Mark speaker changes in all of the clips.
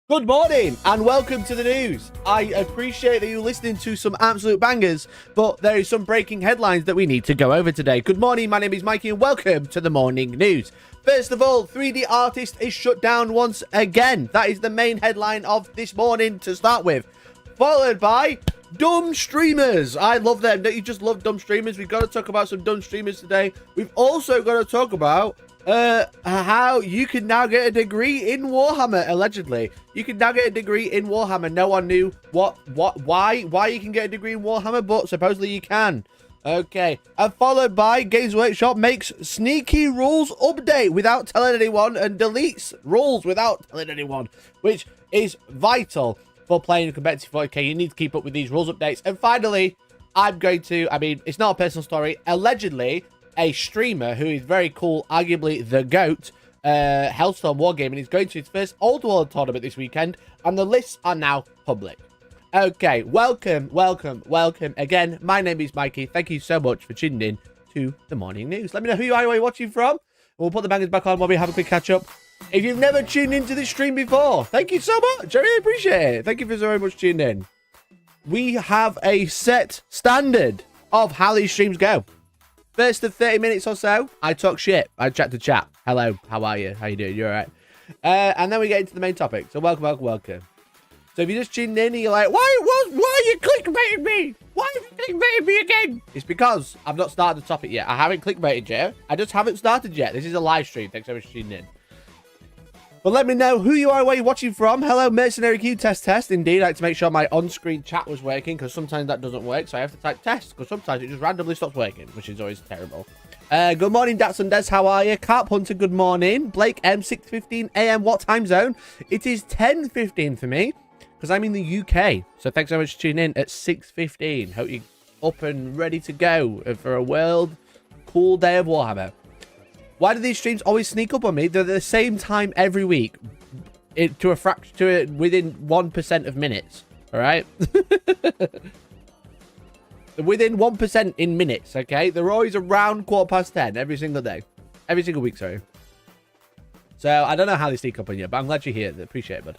Speaker 1: Good morning and welcome to the news. I appreciate that you're listening to some absolute bangers, but there is some breaking headlines that we need to go over today. Good morning, my name is Mikey and welcome to the morning news. First of all, 3D Artist is shut down once again. That is the main headline of this morning to start with. Followed by dumb streamers. I love them. Don't you just love dumb streamers? We've got to talk about some dumb streamers today. We've also got to talk about how you can now get a degree in Warhammer, allegedly. You can now get a degree in Warhammer. No one knew why you can get a degree in Warhammer, but supposedly you can. Okay, and followed by Games Workshop makes sneaky rules update without telling anyone and deletes rules without telling anyone, which is vital for playing competitive 40k. You need to keep up with these rules updates. And finally, it's not a personal story, allegedly, a streamer who is very cool, arguably the GOAT, Hellstormwargaming, is going to his first Old World tournament this weekend, and the lists are now public. Okay, welcome again. My name is Mikey. Thank you so much for tuning in to the morning news. Let me know who you are, where you're watching from. We'll put the bangers back on while we have a quick catch up. If you've never tuned into this stream before, thank you so much. I really appreciate it. Thank you for so very much tuning in. We have a set standard of how these streams go. First of 30 minutes or so, I talk shit. I chat to chat. Hello, how are you? How you doing? You all right? And then we get into the main topic. So welcome. So if you just tuned in and you're like, why are you clickbaiting me? Why are you clickbaiting me again? It's because I've not started the topic yet. I haven't clickbaited yet. I just haven't started yet. This is a live stream. Thanks so much for tuning in. But let me know who you are, where you're watching from. Hello, Mercenary Q, test. Indeed, I like to make sure my on-screen chat was working, because sometimes that doesn't work, so I have to type test, because sometimes it just randomly stops working, which is always terrible. Good morning, Dats and Des, how are you? Carp Hunter, good morning. Blake M, 6:15 a.m, what time zone? It is 10:15 for me, because I'm in the UK, so thanks so much for tuning in at 6:15. Hope you're up and ready to go for a world cool day of Warhammer. Why do these streams always sneak up on me? They're at the same time every week, within 1% of minutes. All right, within 1% in minutes. Okay, they're always around 10:15 every single day, every single week. Sorry. So I don't know how they sneak up on you, but I'm glad you're here. I appreciate it,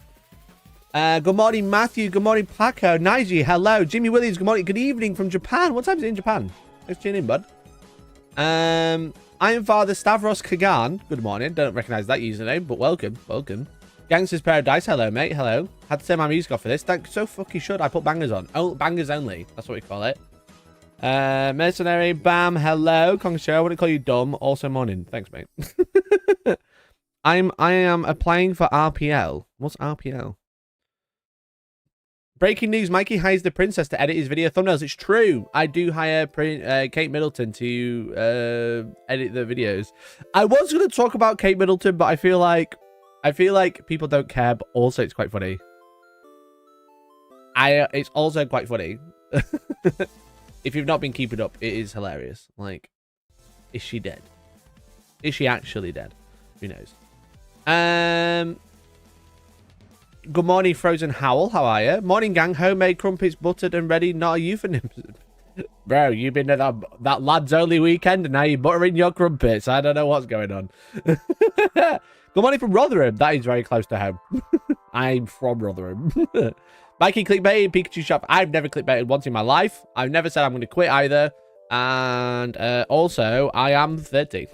Speaker 1: bud. Good morning, Matthew. Good morning, Paco. Naiji, hello. Jimmy Williams, good morning. Good evening from Japan. What time is it in Japan? Let's tune in, bud. Iron Father Stavros Kagan. Good morning. Don't recognize that username, but welcome. Gangsters Paradise. Hello, mate. Hello. Had to turn my music off for this. Thanks. So fucking should. I put bangers on. Oh, bangers only. That's what we call it. Mercenary. Bam. Hello. Show. I wouldn't call you dumb. Also morning. Thanks, mate. I am applying for RPL. What's RPL? Breaking news, Mikey hires the princess to edit his video thumbnails. It's true. I do hire Kate Middleton to edit the videos. I was going to talk about Kate Middleton, but I feel like people don't care, but also it's quite funny. It's also quite funny. If you've not been keeping up, it is hilarious. Like, is she dead? Is she actually dead? Who knows? Good morning, Frozen Howl. How are you? Morning, gang. Homemade crumpets, buttered and ready. Not a euphemism. Bro, you've been at that lads only weekend and now you're buttering your crumpets. I don't know what's going on. Good morning from Rotherham. That is very close to home. I'm from Rotherham. Mikey clickbaited, Pikachu shop. I've never clickbaited once in my life. I've never said I'm going to quit either. And also, I am 30.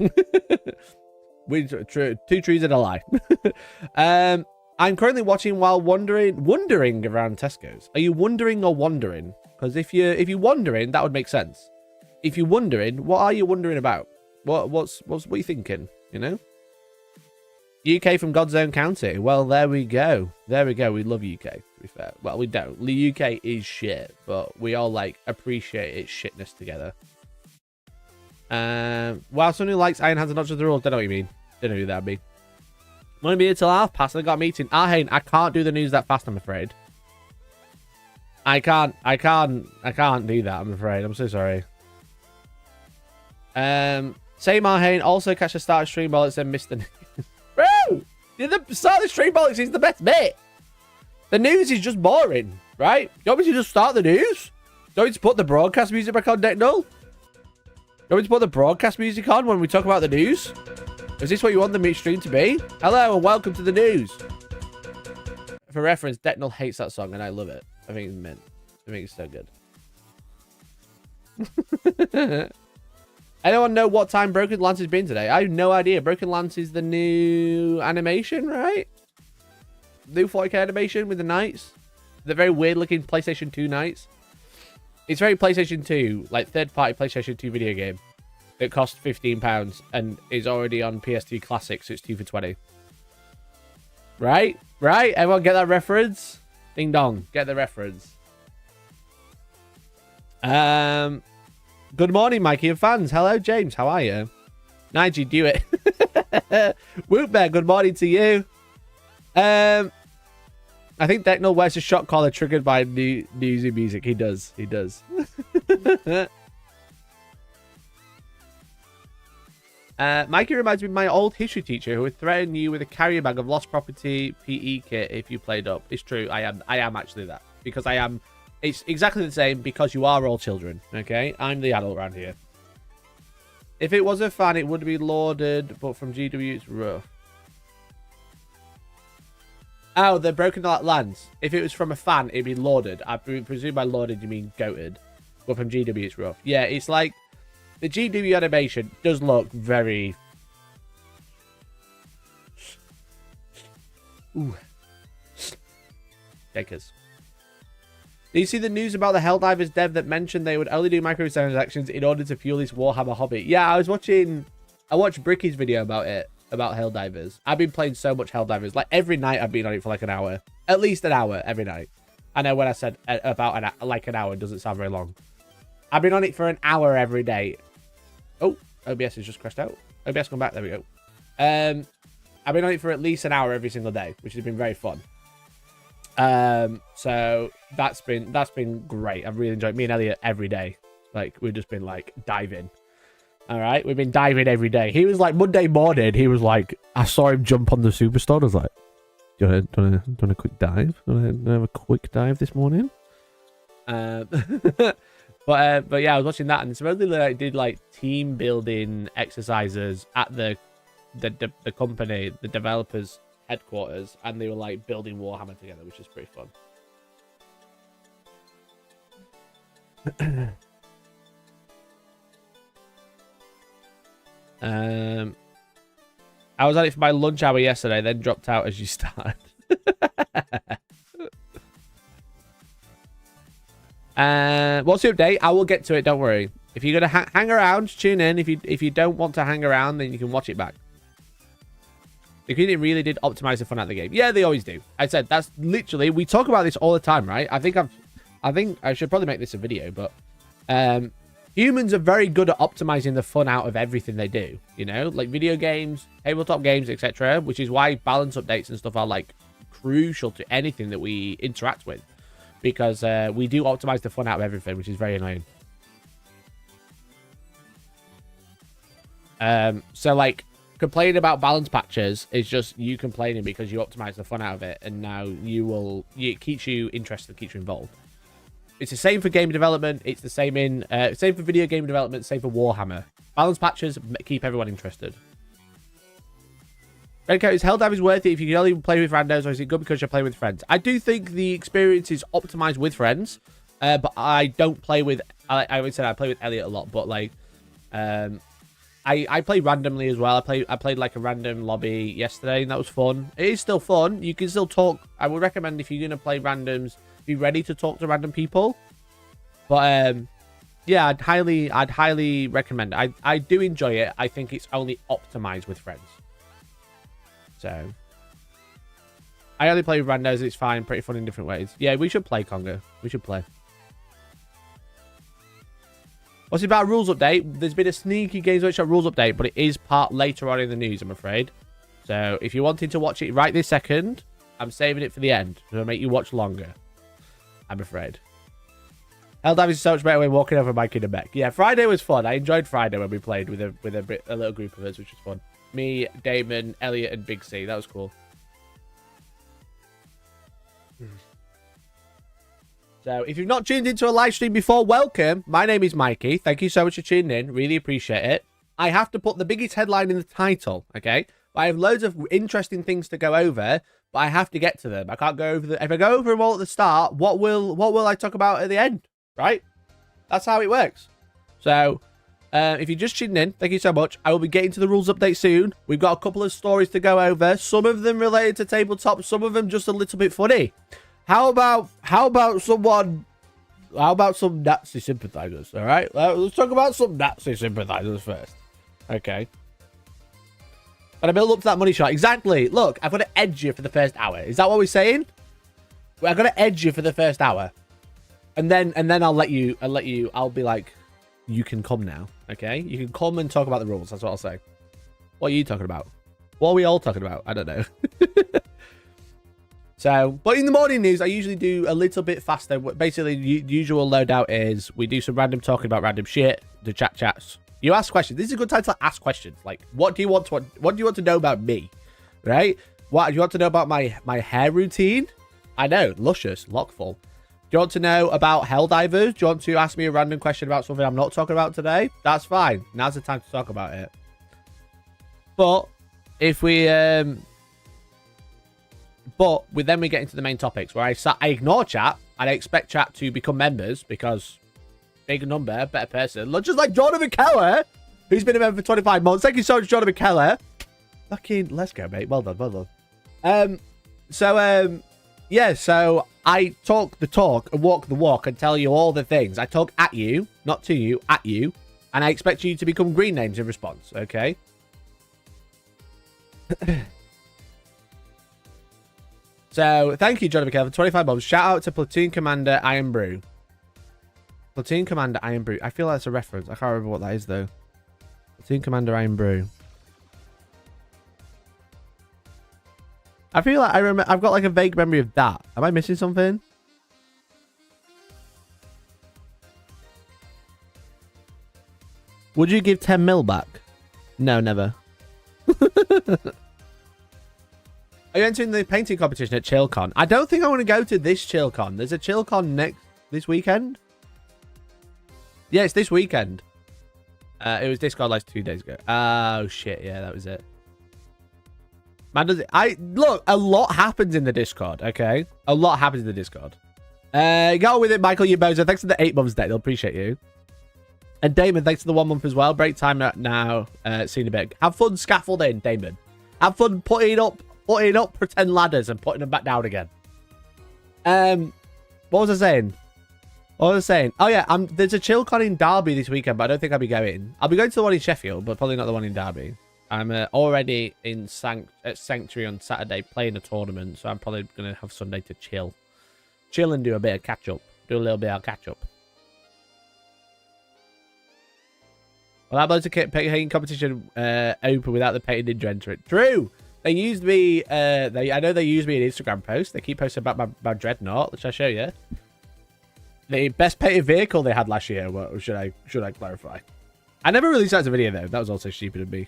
Speaker 1: With two truths and a lie. I'm currently watching while wandering around Tesco's. Are you wondering or wandering? Because if you're wondering, that would make sense. If you're wondering, what are you wondering about? What are you thinking? You know? UK from God's own county. Well, there we go. We love UK, to be fair. Well, we don't. The UK is shit, but we all like appreciate its shitness together. Wow, someone who likes Iron Hands and not just the rules. Don't know what you mean. Don't know who that'd be. I'm going to be here till 1:30 and I got a meeting. Ahane, I can't do the news that fast, I'm afraid. I can't do that, I'm afraid. I'm so sorry. Same Ahane, also catch the start of stream bollocks and miss the news. Bro! The start of the stream bollocks is the best bit. The news is just boring, right? You want me to just start the news? Do you want me to put the broadcast music back on, Deck Null? Do you want me to put the broadcast music on when we talk about the news? Is this what you want the stream to be? Hello and welcome to the news. For reference, Decknell hates that song, and I love it. I think it's mint. I think it's so good. Anyone know what time Broken Lance has been today? I have no idea. Broken Lance is the new animation, right? New 40k animation with the knights. The very weird looking PlayStation 2 knights. It's very PlayStation 2, like third-party PlayStation 2 video game. It costs £15 and is already on PS2 Classic, so it's 2 for 20. Right? Right? Everyone get that reference? Ding dong. Get the reference. Good morning, Mikey and fans. Hello, James. How are you? Nigel, do it. Whoop Bear, good morning to you. I think Decknell wears a shot collar triggered by newsy music. He does. He does. Mikey reminds me of my old history teacher who would threaten you with a carrier bag of lost property PE kit if you played up. It's true. I am actually that. Because I am. It's exactly the same because you are all children. Okay? I'm the adult around here. If it was a fan, it would be lauded, but from GW, it's rough. Oh, the Broken Lands. If it was from a fan, it'd be lauded. I presume by lauded you mean goated. But from GW, it's rough. Yeah, it's like... The GW animation does look very... Ooh. Takers. Do you see the news about the Helldivers dev that mentioned they would only do microtransactions in order to fuel this Warhammer hobby? Yeah, I watched Bricky's video about it, about Helldivers. I've been playing so much Helldivers. Like, every night I've been on it for like an hour. At least an hour every night. I know when I said about an hour, it doesn't sound very long. I've been on it for an hour every day. Oh, OBS has just crashed out. OBS come back. There we go. I've been on it for at least an hour every single day, which has been very fun. So that's been great. I've really enjoyed me and Elliot every day. Like, we've just been like diving. All right, we've been diving every day. He was like Monday morning. He was like, I saw him jump on the Superstar. I was like, do you want a quick dive? Do you want to have a quick dive this morning? But yeah, I was watching that, and supposedly they did like team building exercises at the company, the developers' headquarters, and they were like building Warhammer together, which is pretty fun. I was at it for my lunch hour yesterday, then dropped out as you started. What's the update? I will get to it, don't worry. If you're gonna hang around, tune in. If you don't want to hang around, then you can watch it back. The community really did optimize the fun out of the game. Yeah, they always do. I said that's literally, we talk about this all the time, right? I think I should probably make this a video, but humans are very good at optimizing the fun out of everything they do, you know, like video games, tabletop games, etc., which is why balance updates and stuff are like crucial to anything that we interact with, because we do optimize the fun out of everything, which is very annoying. So like complaining about balance patches is just you complaining because you optimize the fun out of it, and now it keeps you interested, keeps you involved. It's the same for game development. It's the same same for video game development. Same for Warhammer. Balance patches keep everyone interested. Redcoat, is Helldivers worth it if you can only play with randos, or is it good because you're playing with friends? I do think the experience is optimized with friends, but I don't play with. I always said I play with Elliot a lot, but like, I play randomly as well. I played like a random lobby yesterday, and that was fun. It is still fun. You can still talk. I would recommend if you're gonna play randoms, be ready to talk to random people. But yeah, I'd highly recommend it. I do enjoy it. I think it's only optimized with friends. So I only play with randos. It's fine, pretty fun in different ways. Yeah, we should play Conga. We should play. What's it about rules update? There's been a sneaky Games Workshop rules update, but it is part later on in the news, I'm afraid. So if you're wanting to watch it right this second, I'm saving it for the end. It'll make you watch longer, I'm afraid. Helldivers is so much better when walking over Mike in a mech. Yeah, Friday was fun. I enjoyed Friday when we played with a little group of us, which was fun. Me, Damon, Elliot, and Big C. That was cool. So, if you've not tuned into a live stream before, welcome. My name is Mikey. Thank you so much for tuning in. Really appreciate it. I have to put the biggest headline in the title, okay? I have loads of interesting things to go over, but I have to get to them. I can't go over the. If I go over them all at the start, what will I talk about at the end? Right? That's how it works. So, if you're just tuning in, thank you so much. I will be getting to the rules update soon. We've got a couple of stories to go over. Some of them related to tabletop. Some of them just a little bit funny. How about some Nazi sympathizers? All right, let's talk about some Nazi sympathizers first. Okay. But I build up to that money shot. Exactly. Look, I've got to edge you for the first hour. Is that what we're saying? I've got to edge you for the first hour. And then I'll be like, you can come now. Okay? You can come and talk about the rules. That's what I'll say. What are you talking about? What are we all talking about? I don't know. So, but in the morning news, I usually do a little bit faster. Basically, the usual loadout is we do some random talking about random shit. The chats. You ask questions. This is a good time to ask questions. Like, what do you want to know about me? Right? What do you want to know about my hair routine? I know, luscious, lockful. Do you want to know about Helldivers? Do you want to ask me a random question about something I'm not talking about today? That's fine. Now's the time to talk about it. But if we then we get into the main topics where I ignore chat and I expect chat to become members because big number, better person. Just like Jonathan Keller, who's been a member for 25 months. Thank you so much, Jonathan Keller. Fucking, let's go, mate. Well done, well done. Yeah, so I talk the talk and walk the walk and tell you all the things. I talk at you, not to you, at you. And I expect you to become green names in response, okay? So, thank you, Jonathan Keller, for 25 months. Shout out to Platoon Commander Iron Brew. Platoon Commander Iron Brew. I feel like that's a reference. I can't remember what that is, though. Platoon Commander Iron Brew. I feel like I've got like a vague memory of that. Am I missing something? Would you give 10 mil back? No, never. Are you entering the painting competition at ChillCon? I don't think I want to go to this ChillCon. There's a ChillCon this weekend. Yeah, it's this weekend. It was Discord like 2 days ago. Oh shit, yeah, that was it. Man, look, a lot happens in the Discord, okay? A lot happens in the Discord. Go with it, Michael, you bozo. Thanks for the 8 months, They'll appreciate you. And Damon, thanks for the 1 month as well. Break time now. Seen a bit. Have fun scaffolding, Damon. Have fun putting up pretend ladders and putting them back down again. What was I saying? Oh yeah, there's a ChillCon in Derby this weekend, but I don't think I'll be going. I'll be going to the one in Sheffield, but probably not the one in Derby. I'm already in Sanctuary on Saturday playing a tournament, so I'm probably going to have Sunday to chill. Chill and do a bit of catch-up. Do a little bit of catch-up. Well, that blows a painting competition open without the painted ninja enter it. True! They used me, I know they used me in Instagram posts. They keep posting about my Dreadnought, which I'll show you. The best painted vehicle they had last year, what should I clarify? I never released that as a video, though. That was also stupid of me.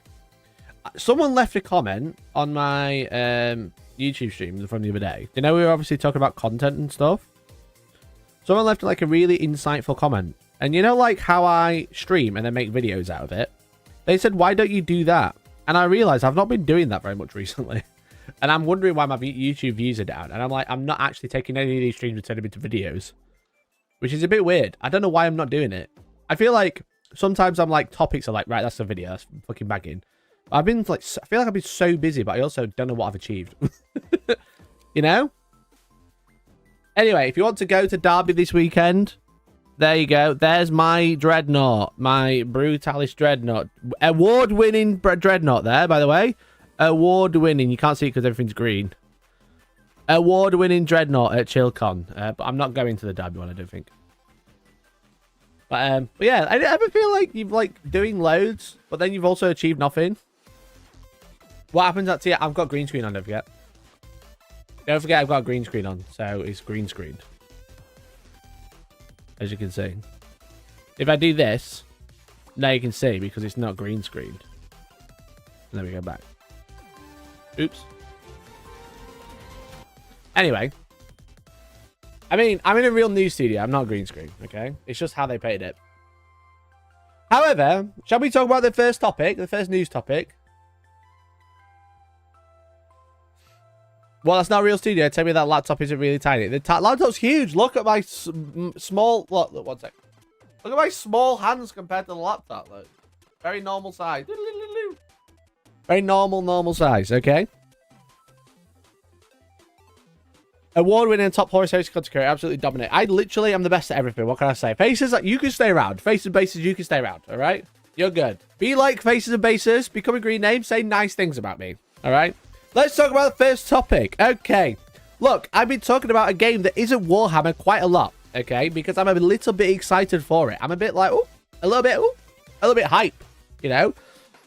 Speaker 1: Someone left a comment on my YouTube stream from the other day. You know, we were obviously talking about content and stuff. Someone left like a really insightful comment. And you know, like how I stream and then make videos out of it? They said, why don't you do that? And I realized I've not been doing that very much recently. And I'm wondering why my YouTube views are down. And I'm like, I'm not actually taking any of these streams and turning them into videos. Which is a bit weird. I don't know why I'm not doing it. I feel like sometimes I'm like, topics are like, right, that's a video. That's fucking bagging. I've been like, I feel like I've been so busy, but I also don't know what I've achieved. You know? Anyway, if you want to go to Derby this weekend, there you go. There's my Dreadnought. My Brutalis Dreadnought. Award-winning Dreadnought there, by the way. Award-winning. You can't see it because everything's green. Award-winning Dreadnought at ChillCon. But I'm not going to the Derby one, I don't think. But yeah, I ever feel like you've like doing loads, but then you've also achieved nothing. What happens at T? I've got green screen on, don't forget. Don't forget I've got a green screen on, so it's green screened. As you can see. If I do this, now you can see because it's not green screened. And then we go back. Oops. Anyway. I mean, I'm in a real news studio. I'm not green screen, okay? It's just how they painted it. However, shall we talk about the first topic? The first news topic? Well, that's not a real studio. Tell me that laptop isn't really tiny. The laptop's huge. Look at my small... Look, one sec. Look at my small hands compared to the laptop. Look. Very normal size. Very normal size, okay? Award-winning top horror series content creator, absolutely dominate. I literally am the best at everything. What can I say? Faces, you can stay around. Faces and Bases, you can stay around, all right? You're good. Be like Faces and Bases. Become a green name. Say nice things about me, all right? Let's talk about the first topic. Okay. Look, I've been talking about a game that isn't Warhammer quite a lot, okay? Because I'm a little bit excited for it. I'm a bit like, a little bit hype, you know?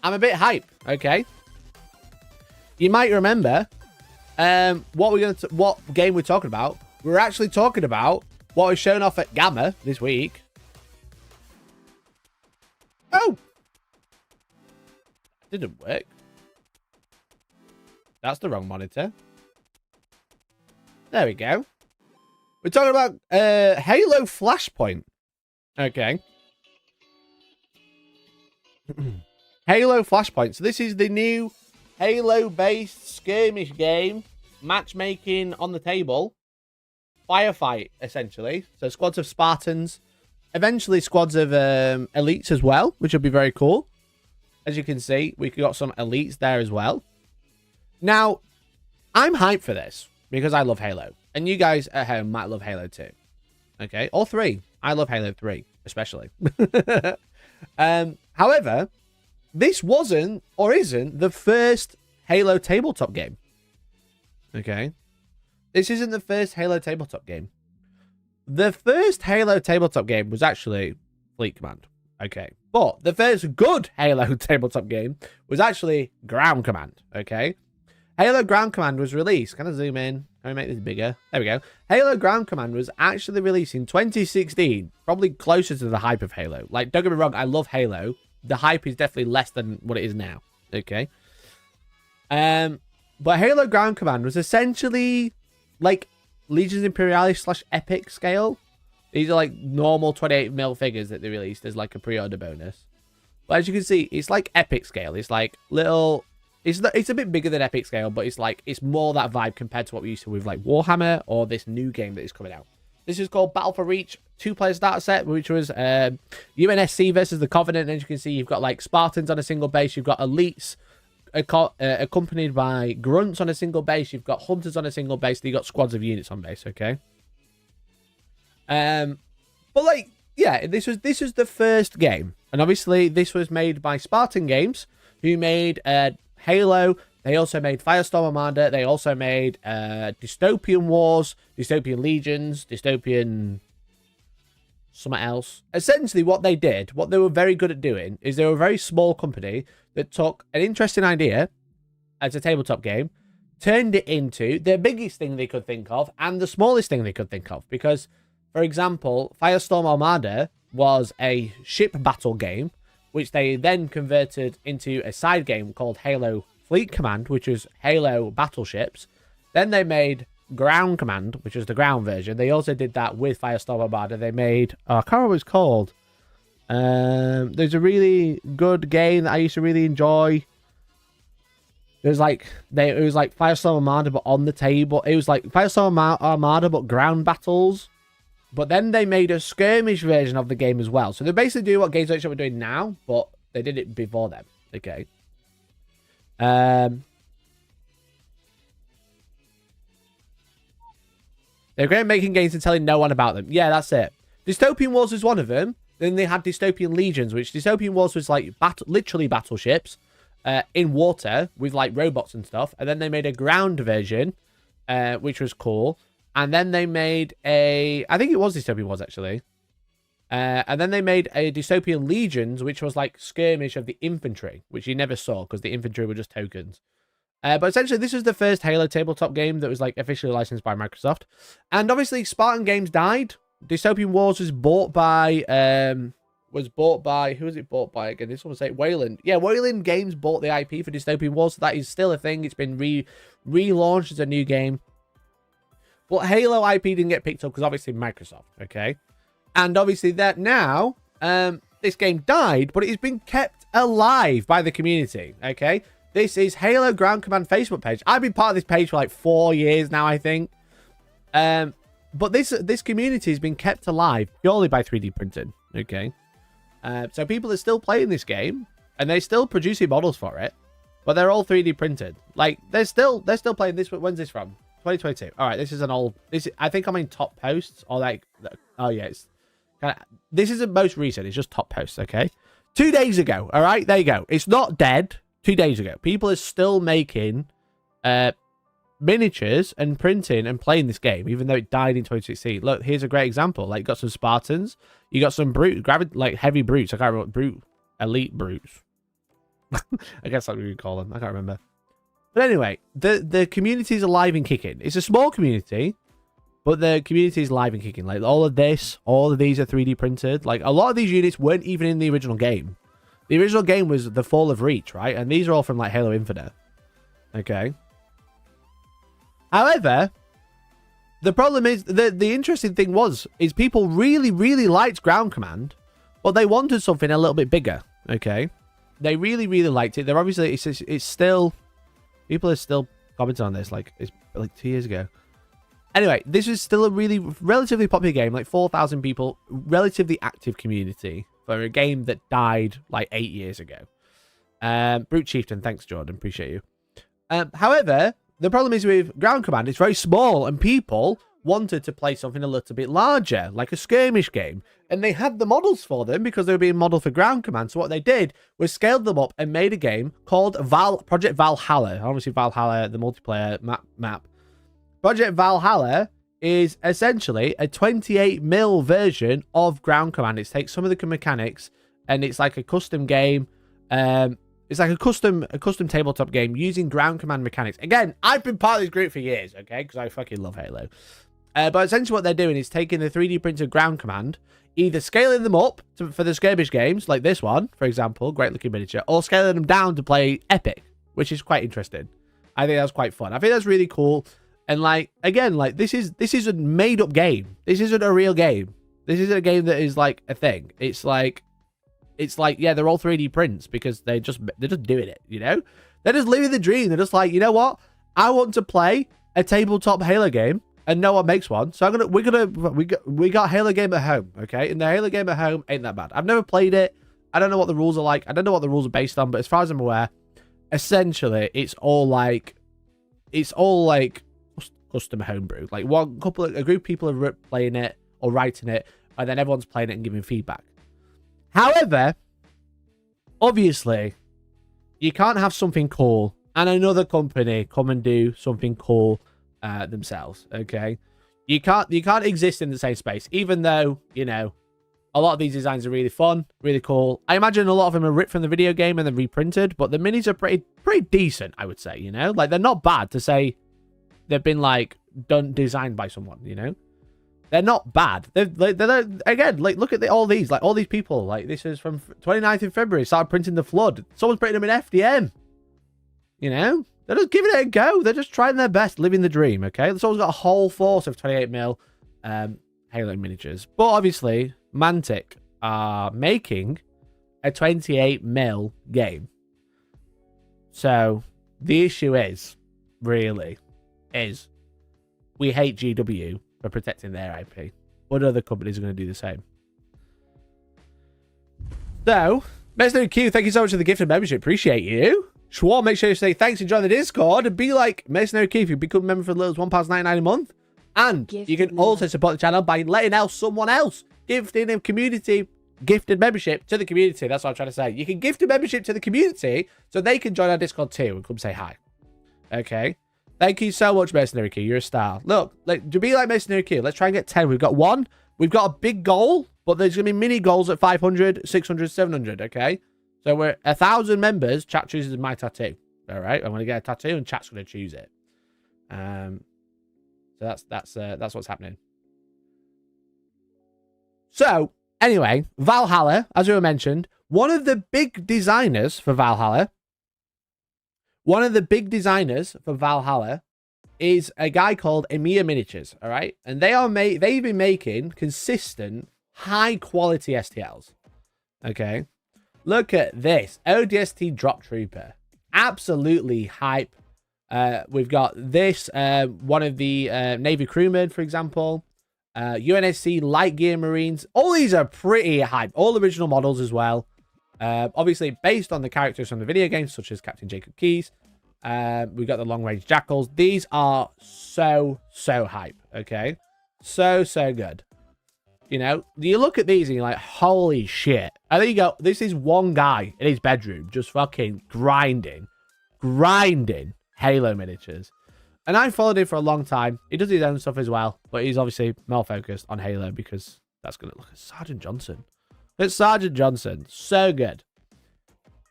Speaker 1: I'm a bit hype, okay? You might remember... what game we're talking about. We're actually talking about what was shown off at Gamma this week. Oh! Didn't work. That's the wrong monitor. There we go. We're talking about Halo Flashpoint. Okay. Halo Flashpoint. So this is the new Halo-based skirmish game, matchmaking on the table, firefight, essentially. So squads of Spartans, eventually squads of elites as well, which would be very cool. As you can see, we got some elites there as well. Now, I'm hyped for this because I love Halo. And you guys at home might love Halo too. Okay, all three. I love Halo 3, especially. However... this wasn't, or isn't, the first Halo tabletop game. Okay? This isn't the first Halo tabletop game. The first Halo tabletop game was actually Fleet Command. Okay? But the first good Halo tabletop game was actually Ground Command. Okay? Halo Ground Command was released. Can I zoom in? Can we make this bigger? There we go. Halo Ground Command was actually released in 2016. Probably closer to the hype of Halo. Like, don't get me wrong, I love Halo. The hype is definitely less than what it is now. Okay. But Halo Ground Command was essentially like Legions Imperialis / Epic scale. These are like normal 28mm figures that they released as like a pre-order bonus. But as you can see, it's like Epic scale. It's like little... It's a bit bigger than Epic scale, but it's more that vibe compared to what we used to with like Warhammer or this new game that is coming out. This is called Battle for Reach, 2-player starter set, which was UNSC versus the Covenant. And as you can see, you've got like Spartans on a single base. You've got elites accompanied by grunts on a single base. You've got hunters on a single base. You've got squads of units on base, okay? But like, yeah, this was the first game. And obviously, this was made by Spartan Games, who made Halo. They also made Firestorm Armada. They also made Dystopian Wars, Dystopian Legions, Dystopian something else. Essentially, what they did, what they were very good at doing, is they were a very small company that took an interesting idea as a tabletop game, turned it into the biggest thing they could think of and the smallest thing they could think of. Because, for example, Firestorm Armada was a ship battle game, which they then converted into a side game called Halo Fleet Command, which was Halo battleships. Then they made Ground Command, which was the ground version. They also did that with Firestorm Armada. They made... I can't remember what it's called. There's a really good game that I used to really enjoy. It was like Firestorm Armada, but on the table. It was like Firestorm Armada, but ground battles. But then they made a skirmish version of the game as well. So they basically do what Games Workshop are doing now, but they did it before them. Okay. They're great at making games and telling no one about them. Yeah, that's it. Dystopian Wars was one of them. Then they had Dystopian Legions, which Dystopian Wars was like literally battleships in water with like robots and stuff. And then they made a ground version, which was cool. And then they made I think it was Dystopian Wars actually. And then they made a Dystopian Legions, which was like skirmish of the infantry, which you never saw because the infantry were just tokens. But essentially, this was the first Halo tabletop game that was like officially licensed by Microsoft. And obviously, Spartan Games died. Dystopian Wars was bought by who was it bought by again? This one was say Wayland. Yeah, Wayland Games bought the IP for Dystopian Wars, so that is still a thing. It's been relaunched as a new game. But Halo IP didn't get picked up because obviously Microsoft, okay? And obviously that now, this game died, but it has been kept alive by the community, okay? This is Halo Ground Command Facebook page. I've been part of this page for like 4 years now, I think. But this community has been kept alive purely by 3D printing. Okay. So people are still playing this game, and they're still producing models for it, but they're all 3D printed. Like they're still playing this. When's this from? 2022. All right, this is an old. I think I'm in top posts or like. Oh yeah, it's kind of. This isn't most recent. It's just top posts. Okay. 2 days ago. All right, there you go. It's not dead. 2 days ago, people are still making miniatures and printing and playing this game, even though it died in 2016. Look, here's a great example. Like, you got some Spartans, you got some brute, like heavy brutes. I can't remember what brute, elite brutes. I guess that's what we would call them. I can't remember. But anyway, the community is alive and kicking. It's a small community, but the community is live and kicking. Like all of these are 3D printed. Like a lot of these units weren't even in the original game. The original game was The Fall of Reach, right? And these are all from, like, Halo Infinite. Okay. However, the problem is, the interesting thing is people really, really liked Ground Command, but they wanted something a little bit bigger, okay? They really, really liked it. They're obviously, it's still, people are still commenting on this, like, it's like 2 years ago. Anyway, this is still a really, relatively popular game, like 4,000 people, relatively active community. For a game that died like 8 years ago. Brute Chieftain, thanks, Jordan. Appreciate you. However, the problem is with Ground Command, it's very small, and people wanted to play something a little bit larger, like a skirmish game. And they had the models for them because they were being modeled for Ground Command. So what they did was scaled them up and made a game called Project Valhalla. Obviously, Valhalla, the multiplayer map. Project Valhalla is essentially a 28mm version of Ground Command. It takes some of the mechanics, and it's like a custom game. It's like a custom tabletop game using Ground Command mechanics. Again, I've been part of this group for years, okay, because I fucking love Halo. But essentially what they're doing is taking the 3D printed Ground Command, either scaling them up for the skirmish games, like this one, for example, great looking miniature, or scaling them down to play Epic, which is quite interesting. I think that's quite fun. I think that's really cool. And like, again, like this is a made up game. This isn't a real game. This isn't a game that is like a thing. It's like, yeah, they're all 3D prints because they're just doing it, you know? They're just living the dream. They're just like, you know what? I want to play a tabletop Halo game and no one makes one. So we got Halo game at home, okay? And the Halo game at home ain't that bad. I've never played it. I don't know what the rules are like. I don't know what the rules are based on, but as far as I'm aware, essentially it's all like custom homebrew. Like a group of people are playing it or writing it, and then everyone's playing it and giving feedback. However, obviously, you can't have something cool and another company come and do something cool themselves. Okay, you can't exist in the same space, even though, you know, a lot of these designs are really fun, really cool. I imagine a lot of them are ripped from the video game and then reprinted, but the minis are pretty decent, I would say. You know, like they're not bad to say. They've been like designed by someone, you know. They're not bad. They're again, like look at all these people. Like this is from 29th of February. Started printing the Flood. Someone's printing them in FDM. You know, they're just giving it a go. They're just trying their best, living the dream. Okay, someone's got a whole force of 28mm Halo miniatures, but obviously Mantic are making a 28mm game. So the issue is we hate GW for protecting their IP, but other companies are going to do the same. So, Mercenary Q, thank you so much for the gift of membership. Appreciate you. Schwarm, make sure you say thanks and join the Discord and be like Mercenary Q if you become a member for as little as £1.99 a month. And you can also support the channel by letting someone else gifting a community gifted membership to the community. That's what I'm trying to say. You can gift a membership to the community so they can join our Discord too and come say hi. Okay. Thank you so much, Mercenary Q. You're a star. Look, to be like Mercenary Q, let's try and get 10. We've got 1. We've got a big goal, but there's going to be mini goals at 500, 600, 700, okay? So we're 1,000 members. Chat chooses my tattoo. All right? I'm going to get a tattoo, and chat's going to choose it. So that's what's happening. So, anyway, Valhalla, as we mentioned, one of the big designers for Valhalla is a guy called Emir Miniatures, all right? And they've been making consistent, high-quality STLs, okay? Look at this. ODST Drop Trooper. absolutely hype. We've got this, one of the Navy crewmen, for example. UNSC Light Gear Marines. All these are pretty hype. All original models as well. Obviously based on the characters from the video games, such as Captain Jacob Keyes. We've got the Long Range Jackals. These are so hype, okay? So good. You know, you look at these and you're like, holy shit. And there you go. This is one guy in his bedroom just fucking grinding Halo miniatures. And I followed him for a long time. He does his own stuff as well, but he's obviously more focused on Halo because that's going to look at Sergeant Johnson. It's Sergeant Johnson. So good.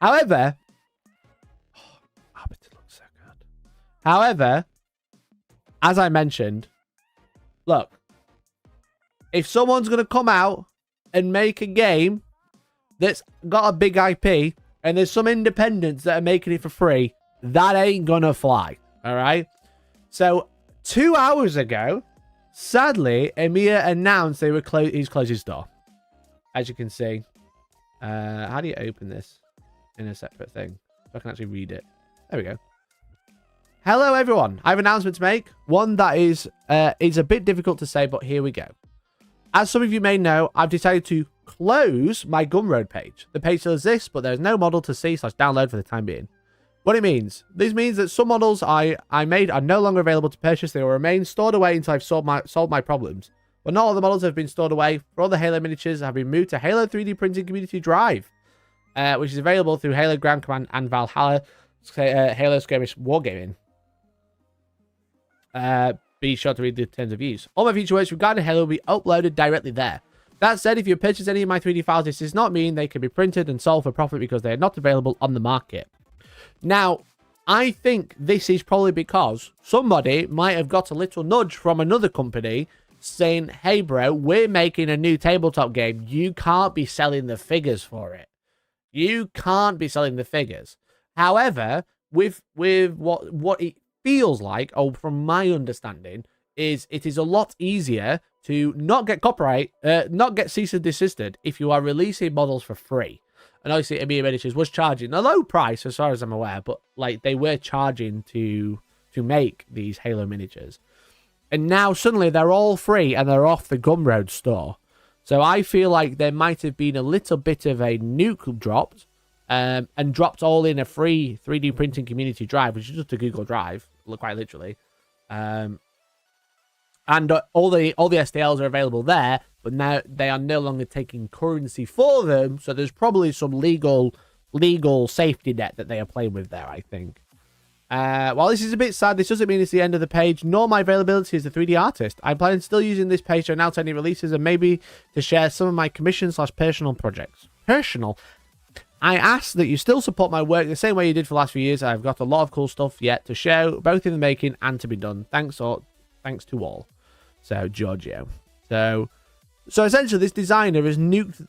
Speaker 1: However, it looks so good. However, as I mentioned, look, if someone's going to come out and make a game that's got a big IP and there's some independents that are making it for free, that ain't going to fly. All right. So 2 hours ago, sadly, Emir announced he's closed his door. As you can see, how do you open this in a separate thing so I can actually read it? There we go. Hello, everyone. I have an announcement to make. One that is a bit difficult to say, but here we go. As some of you may know, I've decided to close my Gumroad page. The page still exists, but there's no model to see/download for the time being. What it means? This means that some models I made are no longer available to purchase. They will remain stored away until I've solved my problems. But not all the models have been stored away. For all the Halo miniatures have been moved to Halo 3D Printing Community Drive, which is available through Halo Ground Command and Valhalla Halo Skirmish Wargaming. Be sure to read the terms of use. All my future works regarding Halo will be uploaded directly there. That said, if you purchase any of my 3D files, this does not mean they can be printed and sold for profit because they are not available on the market. Now, I think this is probably because somebody might have got a little nudge from another company saying, hey bro, we're making a new tabletop game. You can't be selling the figures for it. You can't be selling the figures. However, with what it feels like, or from my understanding, is it is a lot easier to not get copyright, not get cease and desisted if you are releasing models for free. And obviously, Emir Miniatures was charging a low price, as far as I'm aware, but like they were charging to make these Halo miniatures. And now suddenly they're all free and they're off the Gumroad store. So I feel like there might have been a little bit of a nuke dropped, and dropped all in a free 3D printing community drive, which is just a Google Drive, quite literally. And all the STLs are available there, but now they are no longer taking currency for them. So there's probably some legal safety net that they are playing with there, I think. While this is a bit sad, this doesn't mean it's the end of the page, nor my availability as a 3D artist. I plan on still using this page to announce any releases and maybe to share some of my commission/personal projects. Personal. I ask that you still support my work the same way you did for the last few years. I've got a lot of cool stuff yet to show, both in the making and to be done. Thanks to all. So, Giorgio. So essentially, this designer has nuked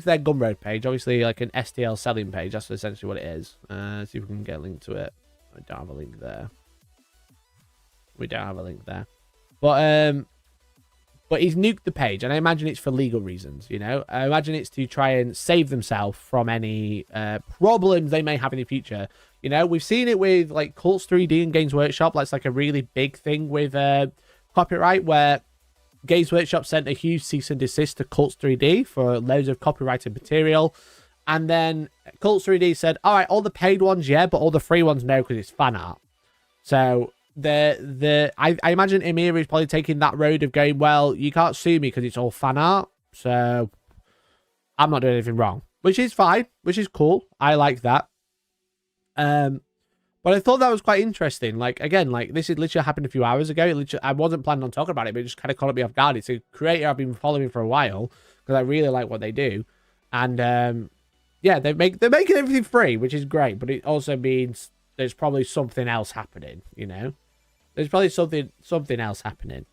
Speaker 1: their Gumroad page. Obviously, like an STL selling page. That's essentially what it is. See if we can get a link to it. I don't have a link there. We don't have a link there. But he's nuked the page, and I imagine it's for legal reasons, you know? I imagine it's to try and save themselves from any problems they may have in the future. You know, we've seen it with, like, Cults 3D and Games Workshop. That's, like, a really big thing with copyright, where Games Workshop sent a huge cease and desist to Cults 3D for loads of copyrighted material. And then Cults 3D said, all right, all the paid ones, yeah, but all the free ones, no, because it's fan art. So I imagine Emir is probably taking that road of going, well, you can't sue me because it's all fan art, so I'm not doing anything wrong, which is fine, which is cool. I like that. But I thought that was quite interesting. Like, again, like, this had literally happened a few hours ago. I wasn't planning on talking about it, but it just kind of caught me off guard. It's a creator I've been following for a while because I really like what they do. And, yeah, they're making everything free, which is great, but it also means there's probably something else happening, you know? There's probably something else happening.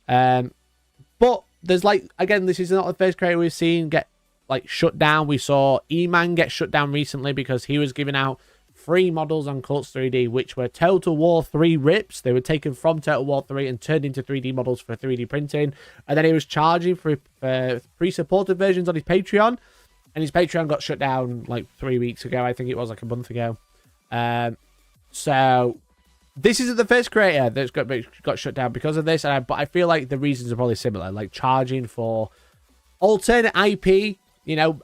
Speaker 1: But there's, like, again, this is not the first creator we've seen get, like, shut down. We saw E-Man get shut down recently because he was giving out free models on Cults 3D, which were Total War 3 rips. They were taken from Total War 3 and turned into 3D models for 3D printing. And then he was charging for pre-supported versions on his Patreon. And his Patreon got shut down, like, 3 weeks ago. I think it was, like, a month ago. So this isn't the first creator that's got shut down because of this, but I feel like the reasons are probably similar, like charging for alternate IP. You know,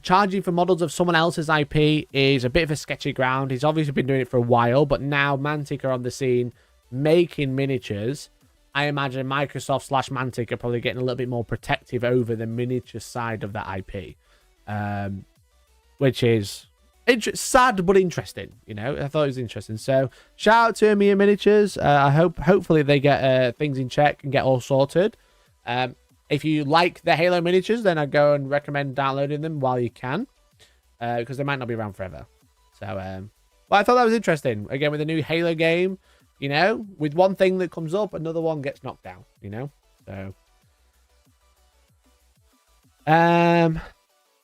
Speaker 1: charging for models of someone else's IP is a bit of a sketchy ground. He's obviously been doing it for a while, but now Mantic are on the scene making miniatures. I imagine Microsoft / Mantic are probably getting a little bit more protective over the miniature side of that IP, which is sad but interesting. You know, I thought it was interesting. So shout out to Amiya Miniatures. Hopefully they get things in check and get all sorted. If you like the Halo miniatures, then I go and recommend downloading them while you can, because they might not be around forever. So, well, I thought that was interesting. Again, with a new Halo game, you know, with one thing that comes up, another one gets knocked down. You know, so.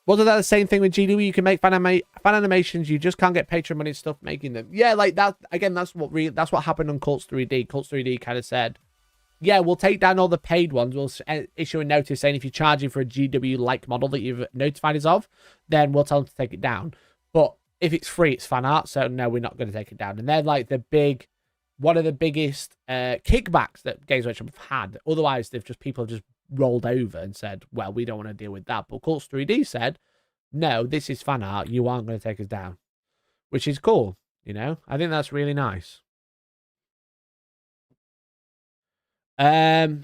Speaker 1: Wasn't that the same thing with GW? You can make fan animations, you just can't get Patreon money and stuff making them. Yeah, like that. Again, that's what happened on Cults 3D. Cults 3D kind of said, yeah, we'll take down all the paid ones. We'll issue a notice saying if you're charging for a GW-like model that you've notified us of, then we'll tell them to take it down. But if it's free, it's fan art, so no, we're not going to take it down. And they're like one of the biggest kickbacks that Games Workshop have had. Otherwise, people have just rolled over and said, well, we don't want to deal with that. But Cults 3D said, no, this is fan art. You aren't going to take us down, which is cool. You know, I think that's really nice. So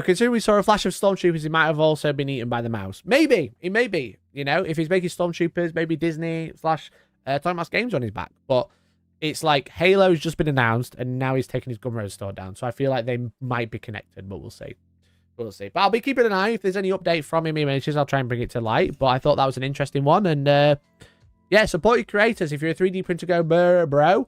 Speaker 1: considering we saw a flash of stormtroopers, he might have also been eaten by the mouse. Maybe. He may be. You know, if he's making stormtroopers, maybe Disney / Time Mass Games on his back. But it's like Halo's just been announced and now he's taking his Gumroad store down. So I feel like they might be connected, but we'll see. We'll see. But I'll be keeping an eye. If there's any update from him, I'll try and bring it to light. But I thought that was an interesting one. And yeah, support your creators. If you're a 3D printer, go bro.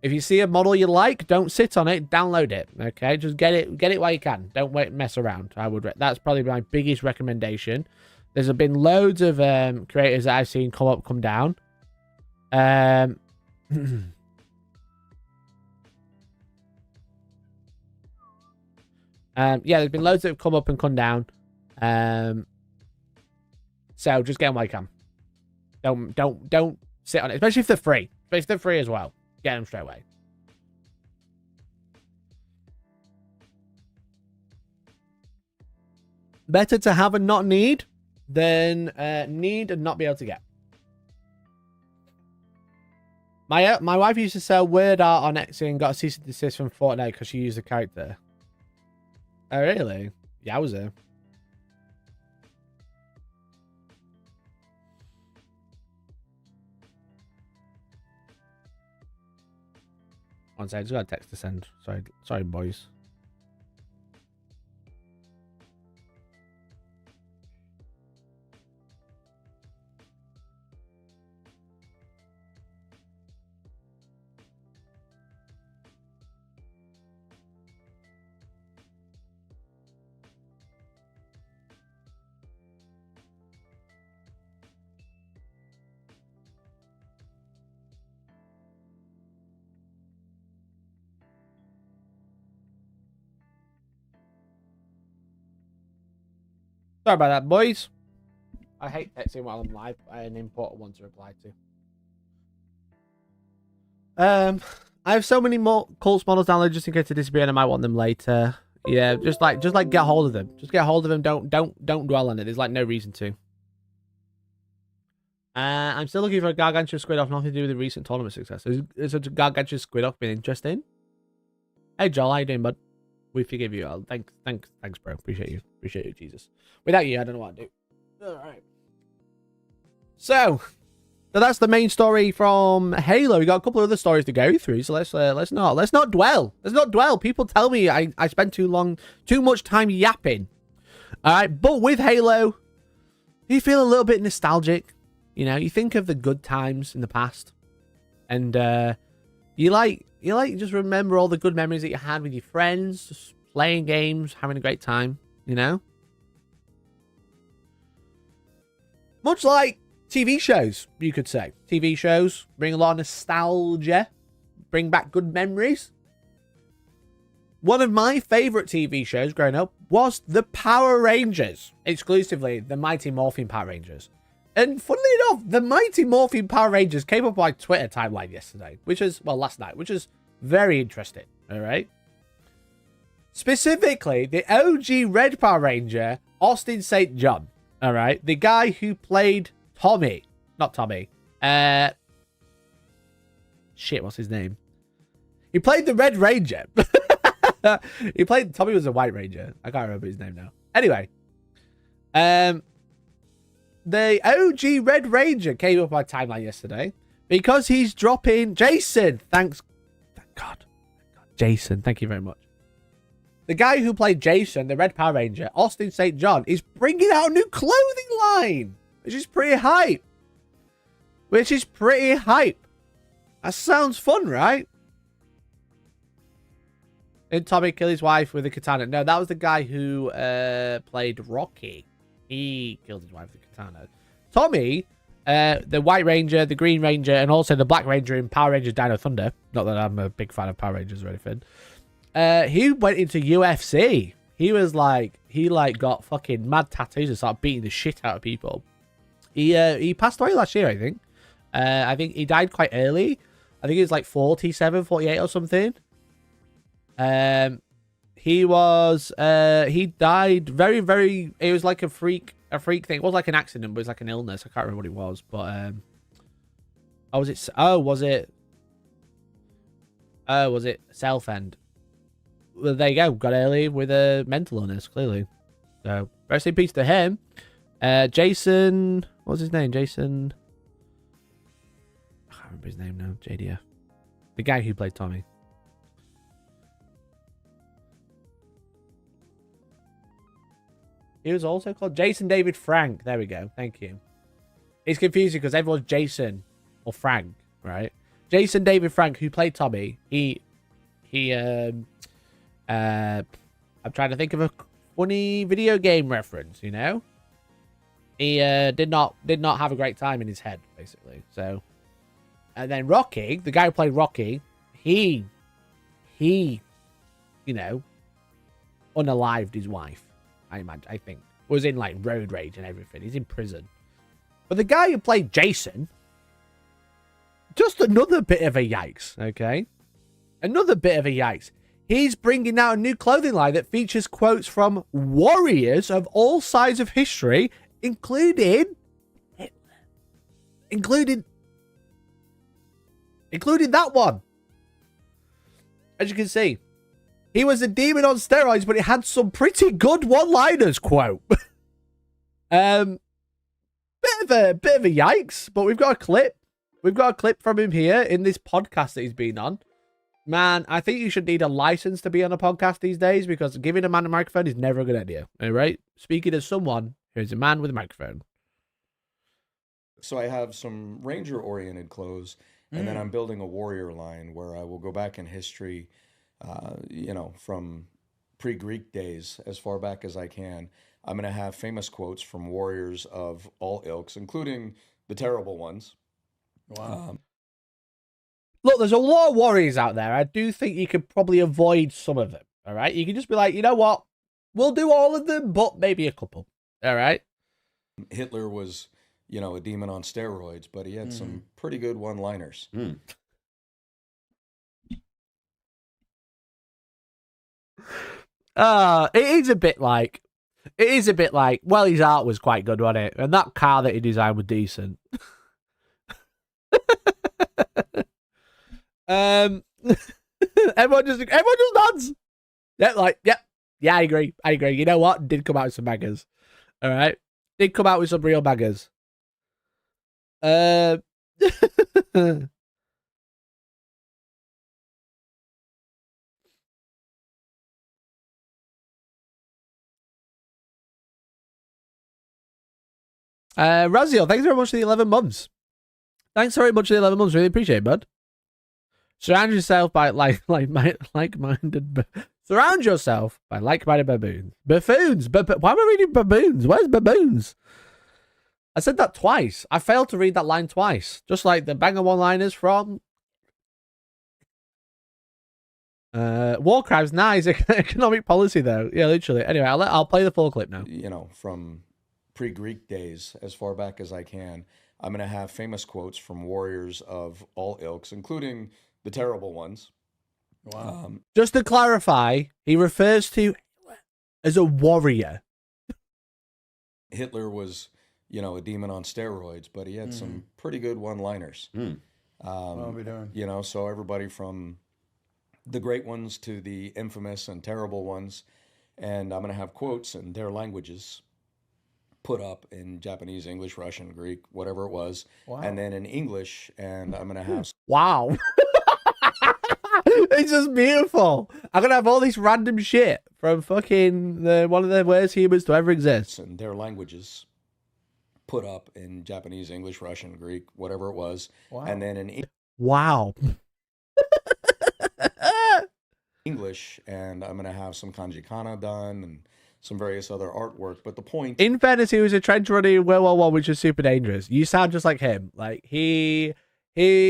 Speaker 1: If you see a model you like, don't sit on it. Download it. Okay, just get it while you can. Don't mess around. That's probably my biggest recommendation. There's been loads of creators that I've seen come up, come down. Yeah, there's been loads that have come up and come down. So just get them while you can. Don't sit on it, especially if they're free. But if they're free as well, get them straight away. Better to have and not need than need and not be able to get. My wife used to sell word art on Etsy and got a cease and desist from Fortnite because she used the character. Oh, really? Yowza. One second, I just got a text to send. Sorry, boys. Sorry about that, boys. I hate texting while I'm live. I had an important one to reply to. I have so many more Cults models downloaded just in case they disappear and I might want them later. Yeah, just like get hold of them. Just get hold of them. Don't dwell on it. There's like no reason to. I'm still looking for a gargantuan squid off. Nothing to do with the recent tournament success. Is a gargantuan squid off been interesting? Hey Joel, how you doing, bud? We forgive you. Thanks, bro. Appreciate you, Jesus. Without you, I don't know what to do. All right. So that's the main story from Halo. We got a couple of other stories to go through, so let's not dwell. Let's not dwell. People tell me I spend too much time yapping. All right, but with Halo, you feel a little bit nostalgic. You know, you think of the good times in the past, and you just remember all the good memories that you had with your friends, just playing games, having a great time. You know, much like TV shows, you could say. TV shows bring a lot of nostalgia, bring back good memories. One of my favorite TV shows growing up was the Power Rangers, exclusively the Mighty Morphin Power Rangers. And funnily enough, the Mighty Morphin Power Rangers came up on my Twitter timeline yesterday, which is, well, last night, which is very interesting. All right. Specifically, the OG Red Power Ranger, Austin St. John. All right. The guy who played Tommy. Not Tommy. Shit, what's his name? He played the Red Ranger. Tommy was a White Ranger. I can't remember his name now. Anyway. The OG Red Ranger came up on my timeline yesterday because he's dropping Jason. Thank God. Jason, thank you very much. The guy who played Jason, the Red Power Ranger, Austin St. John, is bringing out a new clothing line, which is pretty hype. That sounds fun, right? Did Tommy kill his wife with a katana? No, that was the guy who played Rocky. He killed his wife with a katana. Tommy, the White Ranger, the Green Ranger, and also the Black Ranger in Power Rangers Dino Thunder. Not that I'm a big fan of Power Rangers or anything. He went into UFC. He got fucking mad tattoos and started beating the shit out of people. He passed away last year, I think. I think he died quite early. I think he was like 47, 48 or something. He died very, it was like a freak thing. It was like an accident, but it was like an illness. I can't remember what it was, but, was it self-end? Well, there you go. Got early with a mental illness, clearly. So, rest in peace to him. Jason, what's his name? Jason, I can't remember his name now. JDF. The guy who played Tommy. He was also called Jason David Frank. There we go. Thank you. It's confusing because everyone's Jason or Frank, right? Jason David Frank, who played Tommy, I'm trying to think of a funny video game reference, you know? He did not have a great time in his head, basically. So, and then Rocky, the guy who played Rocky, he you know, unalived his wife. I think was in like road rage and everything. He's in prison. But the guy who played Jason, just another bit of a yikes, okay? Another bit of a yikes. He's bringing out a new clothing line that features quotes from warriors of all sides of history, including that one. As you can see, he was a demon on steroids, but it had some pretty good one-liners, quote. Bit of a yikes, but we've got a clip. We've got a clip from him here in this podcast that he's been on. Man, I think you should need a license to be on a podcast these days because giving a man a microphone is never a good idea. All right? Speaking as someone who's a man with a microphone.
Speaker 2: So I have some Ranger-oriented clothes, and then I'm building a warrior line where I will go back in history, you know, from pre-Greek days as far back as I can. I'm going to have famous quotes from warriors of all ilks, including the terrible ones.
Speaker 3: Wow.
Speaker 1: Look, there's a lot of warriors out there. I do think you could probably avoid some of them. All right? You can just be like, you know what? We'll do all of them, but maybe a couple. All right?
Speaker 2: Hitler was, you know, a demon on steroids, but he had some pretty good one-liners.
Speaker 1: It is a bit like, well, his art was quite good, wasn't it? And that car that he designed was decent. Everyone just nods. Yeah, like, yeah, I agree. You know what? Did come out with some bangers. All right, did come out with some real bangers. Raziel, thanks very much for the 11 months. Thanks very much for the 11 months. Really appreciate it, bud. Surround yourself by like-minded. Surround yourself by like-minded baboons. Buffoons. Why am I reading baboons? Where's baboons? I said that twice. I failed to read that line twice. Just like the banger one-liners from war crimes. Nice economic policy though. Yeah, literally. Anyway, I'll play the full clip now.
Speaker 2: You know, from pre-Greek days, as far back as I can. I'm going to have famous quotes from warriors of all ilks, including the terrible ones.
Speaker 3: Wow.
Speaker 1: Just to clarify, he refers to as a warrior.
Speaker 2: Hitler was, a demon on steroids, but he had some pretty good one-liners.
Speaker 3: I'll be darned.
Speaker 2: So everybody from the great ones to the infamous and terrible ones, and I'm going to have quotes in their languages put up in Japanese, English, Russian, Greek, whatever it was, and then in English, and I'm going to have...
Speaker 1: Wow. It's just beautiful. I'm going to have all this random shit from fucking one of the worst humans to ever exist.
Speaker 2: In their languages put up in Japanese, English, Russian, Greek, whatever it was, and then in
Speaker 1: Wow.
Speaker 2: English, and I'm going to have some kanji kana done and some various other artwork. But the point...
Speaker 1: In fairness, he was a trench runner in World War One, which was super dangerous. You sound just like him. Like, he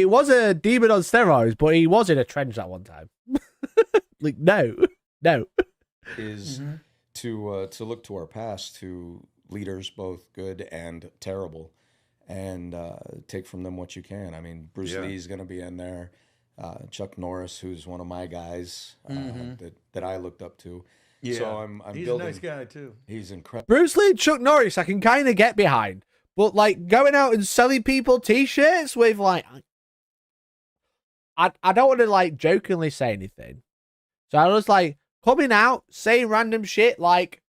Speaker 1: was a demon on steroids, but he was in a trench that one time. Like, no.
Speaker 2: Is to look to our past, to leaders, both good and terrible, and take from them what you can. I mean, Bruce Lee's going to be in there. Chuck Norris, who's one of my guys that I looked up to.
Speaker 3: Yeah.
Speaker 2: So I'm
Speaker 3: He's
Speaker 2: building.
Speaker 3: a nice guy too.
Speaker 2: He's incredible.
Speaker 1: Bruce Lee and Chuck Norris, I can kind of get behind. But, like, going out and selling people T-shirts with, like... I don't want to, like, jokingly say anything. So I was, like, coming out, saying random shit, like,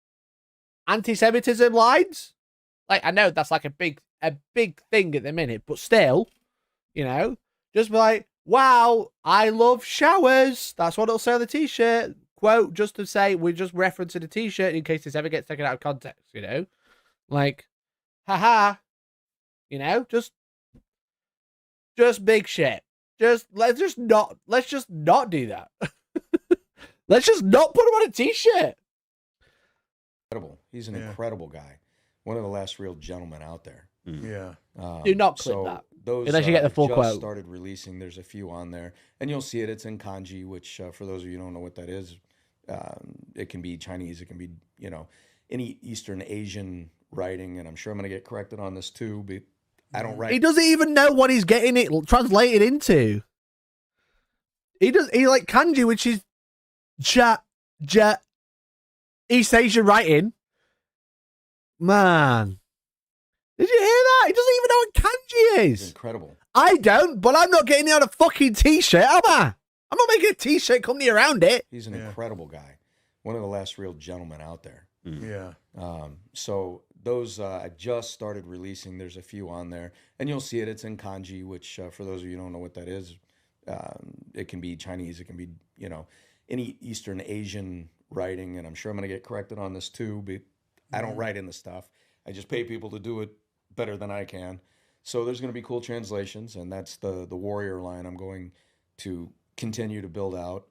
Speaker 1: anti-Semitism lines. Like, I know that's, like, a big thing at the minute. But still, just be like, wow, I love showers. That's what it'll say on the T-shirt. Quote, just to say, we're just referencing a T-shirt in case this ever gets taken out of context, Like... haha, just big shit. Let's just not do that. Let's just not put him on a T-shirt.
Speaker 2: Incredible. He's an incredible guy. One of the last real gentlemen out there.
Speaker 3: Yeah.
Speaker 1: Do not clip that.
Speaker 2: Those,
Speaker 1: unless you get the full
Speaker 2: just
Speaker 1: quote.
Speaker 2: Started releasing. There's a few on there, and you'll see it. It's in kanji, which for those of you who don't know what that is, it can be Chinese. It can be any Eastern Asian writing, and I'm sure I'm going to get corrected on this too, but I don't write.
Speaker 1: He doesn't even know what he's getting it translated into. He like kanji, which is East Asian writing. Man. Did you hear that? He doesn't even know what kanji is.
Speaker 2: It's incredible.
Speaker 1: I don't, but I'm not getting it on a fucking T-shirt, am I? I'm not making a T-shirt company around it.
Speaker 2: He's an incredible guy. One of the last real gentlemen out there.
Speaker 3: Yeah.
Speaker 2: So those I just started releasing. There's a few on there, and you'll see it. It's in kanji, which for those of you who don't know what that is, it can be Chinese. It can be any Eastern Asian writing, and I'm sure I'm going to get corrected on this too, but I don't write in the stuff. I just pay people to do it better than I can. So there's going to be cool translations, and that's the warrior line I'm going to continue to build out.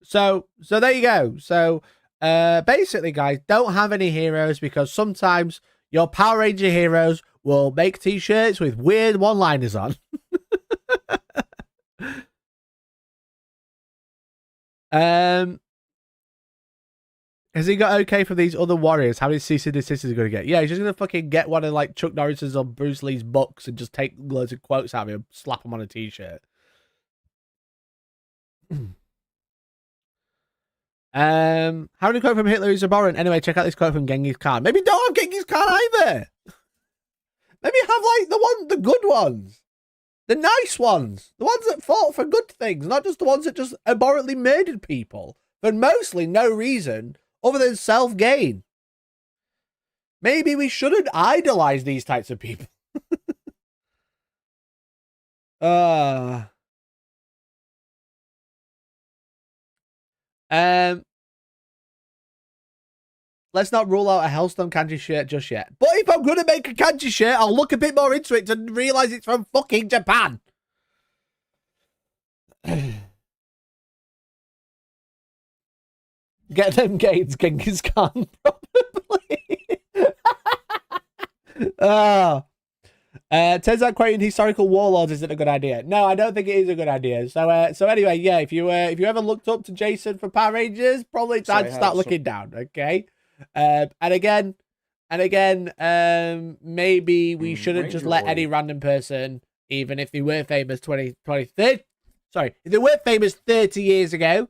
Speaker 1: So there you go. So basically, guys, don't have any heroes because sometimes your Power Ranger heroes will make T-shirts with weird one-liners on. Has he got okay from these other warriors? How many cease and desist is he going to get? Yeah, he's just going to fucking get one of like Chuck Norris's on Bruce Lee's books and just take loads of quotes out of him, slap them on a T-shirt. How many quote from Hitler is abhorrent? Anyway, check out this quote from Genghis Khan. Maybe don't have Genghis Khan either. Maybe have like the good ones. The nice ones. The ones that fought for good things, not just the ones that just abhorrently murdered people for mostly no reason other than self-gain. Maybe we shouldn't idolize these types of people. Let's not rule out a Hellstorm kanji shirt just yet. But if I'm going to make a kanji shirt, I'll look a bit more into it to realize it's from fucking Japan. Get them gains, Genghis Khan, probably. Turns out quoting historical warlords isn't a good idea. No, I don't think it is a good idea. So anyway, yeah, if you ever looked up to Jason for Power Rangers, probably time to start looking down, okay? And again, And again, maybe we shouldn't just let any random person, even if they were famous 30, sorry, if they were famous 30 years ago,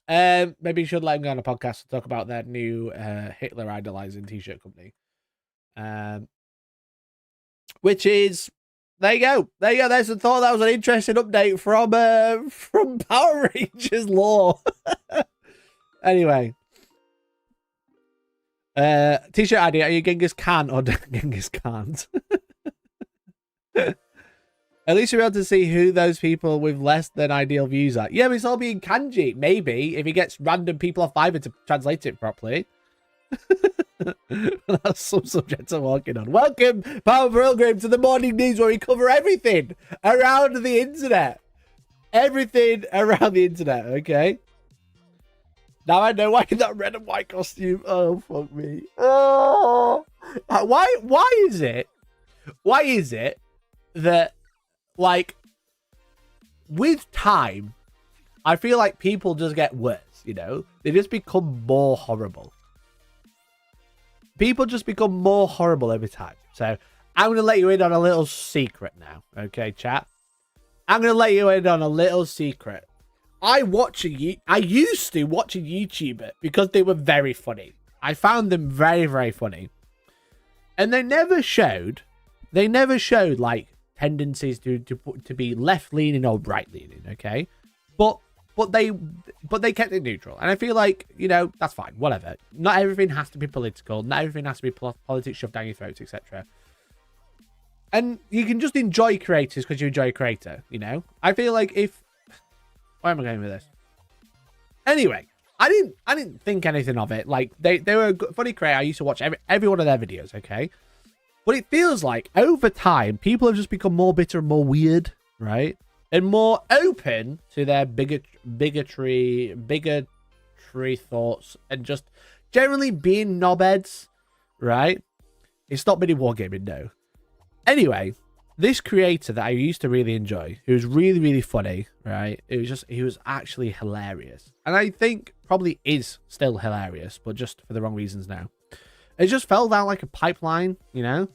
Speaker 1: maybe you should let them go on a podcast to talk about their new Hitler idolizing t-shirt company. Which is, there you go. There you go. There's a thought. That was an interesting update from Power Rangers lore. Anyway. T-shirt idea. Are you Genghis Khan or Genghis Khans? At least you're able to see who those people with less than ideal views are. Yeah, but it's all being kanji. Maybe if he gets random people off Fiverr to translate it properly. That's some subject I'm working on. Welcome, Power Program, to the morning news where we cover everything around the internet. Everything around the internet, okay? Now I know why that red and white costume. Oh, fuck me. Oh, why is it? Why is it that, like, with time, I feel like people just get worse, you know? They just become more horrible. People just become more horrible every time. So I'm going to let you in on a little secret now. Okay, chat? I'm going to let you in on a little secret. I used to watch a YouTuber because they were very funny. I found them very, very funny. And they never showed like tendencies to be left leaning or right leaning, okay? But they kept it neutral. And I feel like, you know, that's fine, whatever. Not everything has to be political, not everything has to be politics shoved down your throats, etc. And you can just enjoy creators because you enjoy a creator, you know? I feel like if where am I going with this? Anyway, I didn't think anything of it. Like they were a funny creator. I used to watch every one of their videos, okay? But it feels like over time, people have just become more bitter and more weird, right? And more open to their bigotry thoughts, and just generally being knobheads, right? It's not been in Wargaming, no. Anyway, this creator that I used to really enjoy, who was really, really funny, right? He was actually hilarious. And I think probably is still hilarious, but just for the wrong reasons now. It just fell down like a pipeline, you know?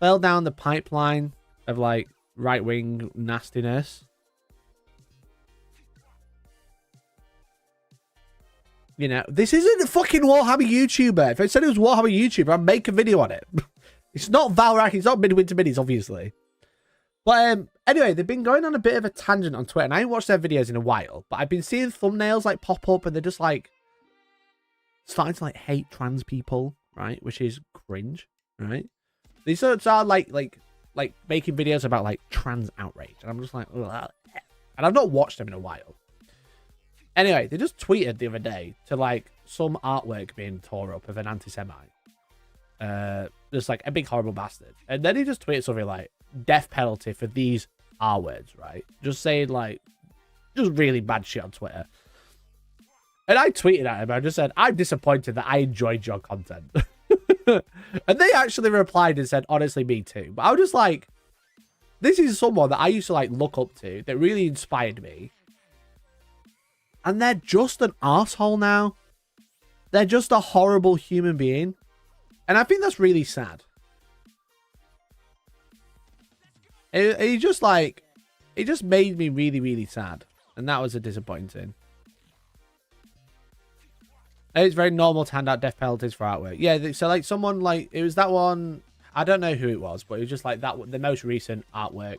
Speaker 1: Fell down the pipeline of like right-wing nastiness. You know, this isn't a fucking Warhammer YouTuber. If I said it was Warhammer YouTuber, I'd make a video on it. It's not Valrak, it's not Midwinter Minis, obviously. But anyway, they've been going on a bit of a tangent on Twitter, and I ain't watched their videos in a while, but I've been seeing thumbnails like pop up, and they're just like starting to like hate trans people, right? Which is cringe, right? These sorts are like making videos about like trans outrage, and I'm just like, ugh. And I've not watched them in a while. Anyway, they just tweeted the other day to like some artwork being tore up of an anti-Semite. Just like a big horrible bastard. And then he just tweeted something like death penalty for these R words, right? Just saying like just really bad shit on Twitter. And I tweeted at him, I just said, I'm disappointed that I enjoyed your content. And they actually replied and said, honestly, me too. But I was just like, this is someone that I used to like look up to that really inspired me. And they're just an arsehole now. They're just a horrible human being. And I think that's really sad. It just like, it just made me really, really sad. And that was a disappointing. It's very normal to hand out death penalties for artwork. Yeah, so like someone like, it was that one, I don't know who it was, but it was just like that, the most recent artwork,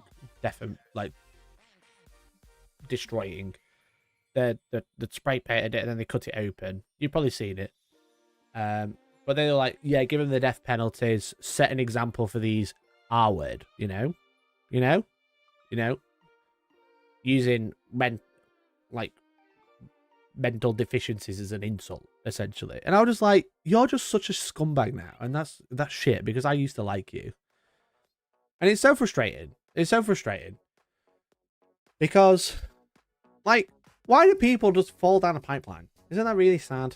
Speaker 1: like destroying. The spray painted it and then they cut it open. You've probably seen it. But they were like, yeah, give them the death penalties, set an example for these R-word, you know? Using mental deficiencies as an insult, essentially. And I was just like, you're just such a scumbag now. And that's shit, because I used to like you. And it's so frustrating. It's so frustrating. Because, like, why do people just fall down a pipeline? Isn't that really sad?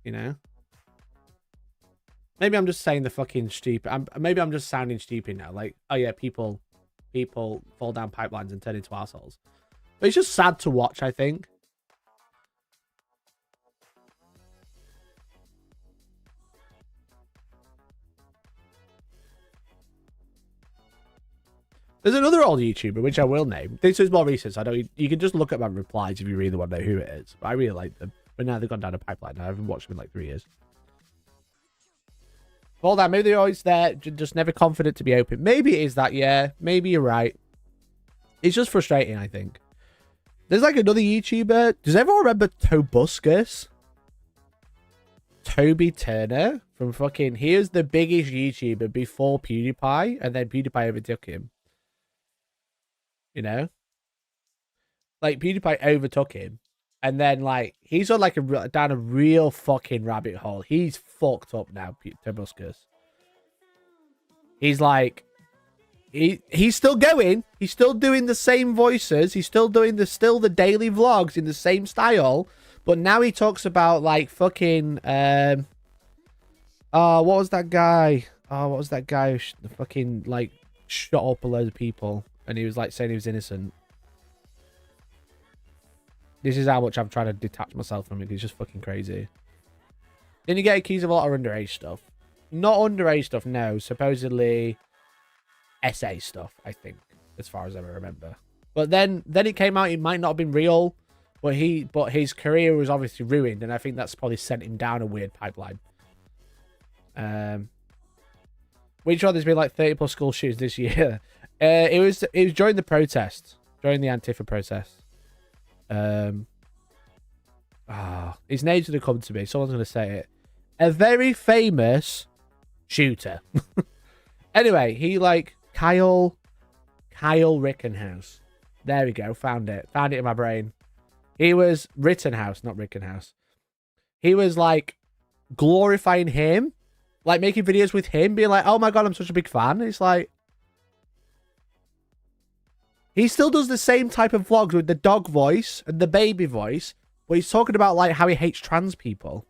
Speaker 1: You know? Maybe I'm just saying the fucking stupid. Maybe I'm just sounding stupid now. Like, oh yeah, people fall down pipelines and turn into assholes. But it's just sad to watch, I think. There's another old YouTuber, which I will name. This is more recent, so I don't. You can just look at my replies if you really want to know who it is. But I really like them. But now they've gone down a pipeline. I haven't watched them in like 3 years. Hold on, maybe they're always there, just never confident to be open. Maybe it is that, yeah. Maybe you're right. It's just frustrating, I think. There's like another YouTuber. Does everyone remember Tobuscus? Toby Turner from fucking... He was the biggest YouTuber before PewDiePie, and then PewDiePie overtook him. You know? Like, PewDiePie overtook him. And then, like, he's on, like, down a real fucking rabbit hole. He's fucked up now, Tobuscus. He's, like... He's still going. He's still doing the same voices. He's still doing the daily vlogs in the same style. But now he talks about, like, fucking... what was that guy? Oh, what was that guy who fucking, like, shot up a load of people? And he was, like, saying he was innocent. This is how much I'm trying to detach myself from it. It's just fucking crazy. Then you get accused of a lot of underage stuff. Not underage stuff, no. Supposedly SA stuff, I think, as far as I remember. But then it came out it might not have been real, but his career was obviously ruined, and I think that's probably sent him down a weird pipeline. Which one? There's been like 30 plus school shootings this year. It was during the protest, during the Antifa protest. His name's gonna come to me. Someone's gonna say it. A very famous shooter. Anyway, he like Kyle Rittenhouse. There we go. Found it in my brain. He was Rittenhouse, not Rickenhouse. He was like glorifying him, like making videos with him, being like, "Oh my god, I'm such a big fan." It's like he still does the same type of vlogs with the dog voice and the baby voice, but he's talking about like how he hates trans people.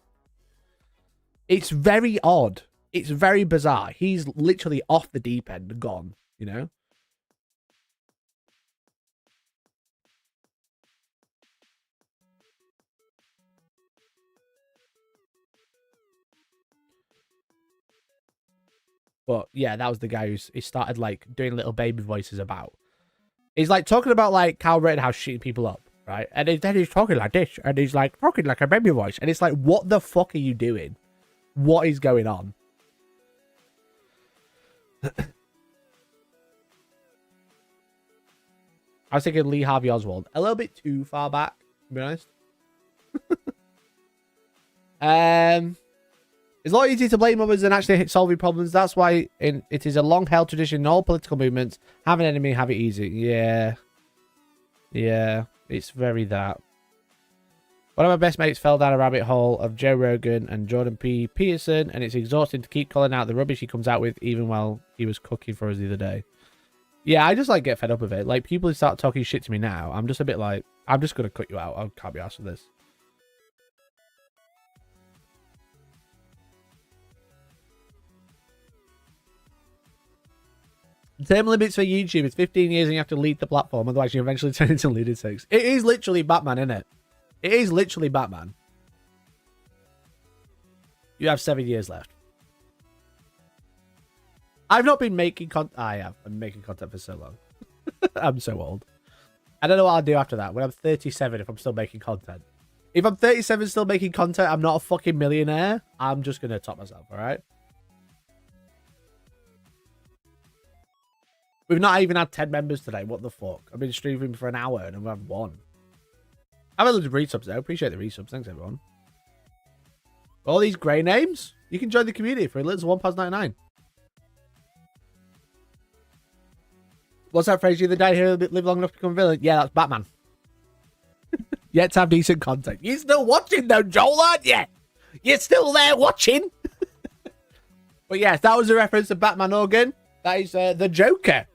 Speaker 1: It's very odd. It's very bizarre. He's literally off the deep end, gone, you know? But yeah, that was the guy he started like doing little baby voices about. He's like talking about like Kyle Rittenhouse shooting people up, right? And then he's talking like this, and he's like talking like a baby voice, and it's like, what the fuck are you doing? What is going on? I was thinking Lee Harvey Oswald. A little bit too far back, to be honest. It's a lot easier to blame others than actually solving problems. That's why it is a long-held tradition in all political movements. Have an enemy, have it easy. Yeah. Yeah, it's very that. One of my best mates fell down a rabbit hole of Joe Rogan and Jordan P. Peterson, and it's exhausting to keep calling out the rubbish he comes out with, even while he was cooking for us the other day. Yeah, I just like get fed up with it. Like, people who start talking shit to me now, I'm just a bit like, I'm just going to cut you out. I can't be arsed with this. Term limits for YouTube is 15 years and you have to leave the platform, otherwise you eventually turn into lunatics. It is literally Batman, isn't it? It is literally Batman. You have 7 years left. I've not been making content. I have been making content for so long. I'm so old. I don't know what I'll do after that. When I'm 37, if I'm still making content. If I'm 37 still making content, I'm not a fucking millionaire. I'm just going to top myself, all right? We've not even had 10 members today. What the fuck? I've been streaming for an hour and I've had 1. I've had loads of resubs though. Appreciate the resubs. Thanks, everyone. All these grey names? You can join the community for a little £1.99. What's that phrase? You're the guy who live long enough to become a villain? Yeah, that's Batman. Yet to have decent content. You're still watching though, Joel, aren't you? You're still there watching. But yes, that was a reference to Batman Organ. That is the Joker.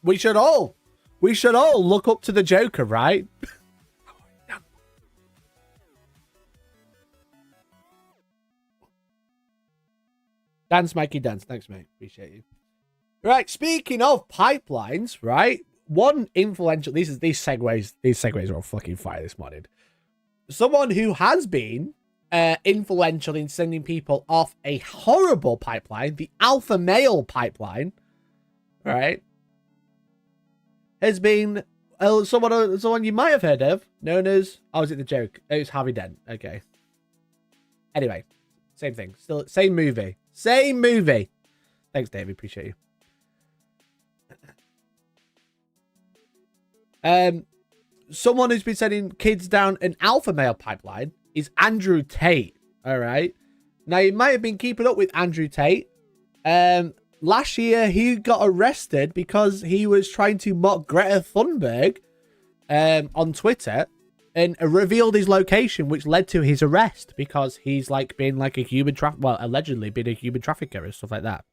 Speaker 1: We should all look up to the Joker, right? Dance, Mikey, dance. Thanks, mate. Appreciate you. Right, speaking of pipelines, right? One influential... These segues are all fucking fire this morning. Someone who has been influential in sending people off a horrible pipeline, the alpha male pipeline, right? has been someone you might have heard of, known as... Oh, was it the joke? It was Harvey Dent. Okay. Anyway, same thing. Still, same movie. Same movie. Thanks, David. Appreciate you. Someone who's been sending kids down an alpha male pipeline is Andrew Tate. All right. Now, you might have been keeping up with Andrew Tate. Last year, he got arrested because he was trying to mock Greta Thunberg on Twitter and revealed his location, which led to his arrest because he's like been like a human allegedly been a human trafficker and stuff like that.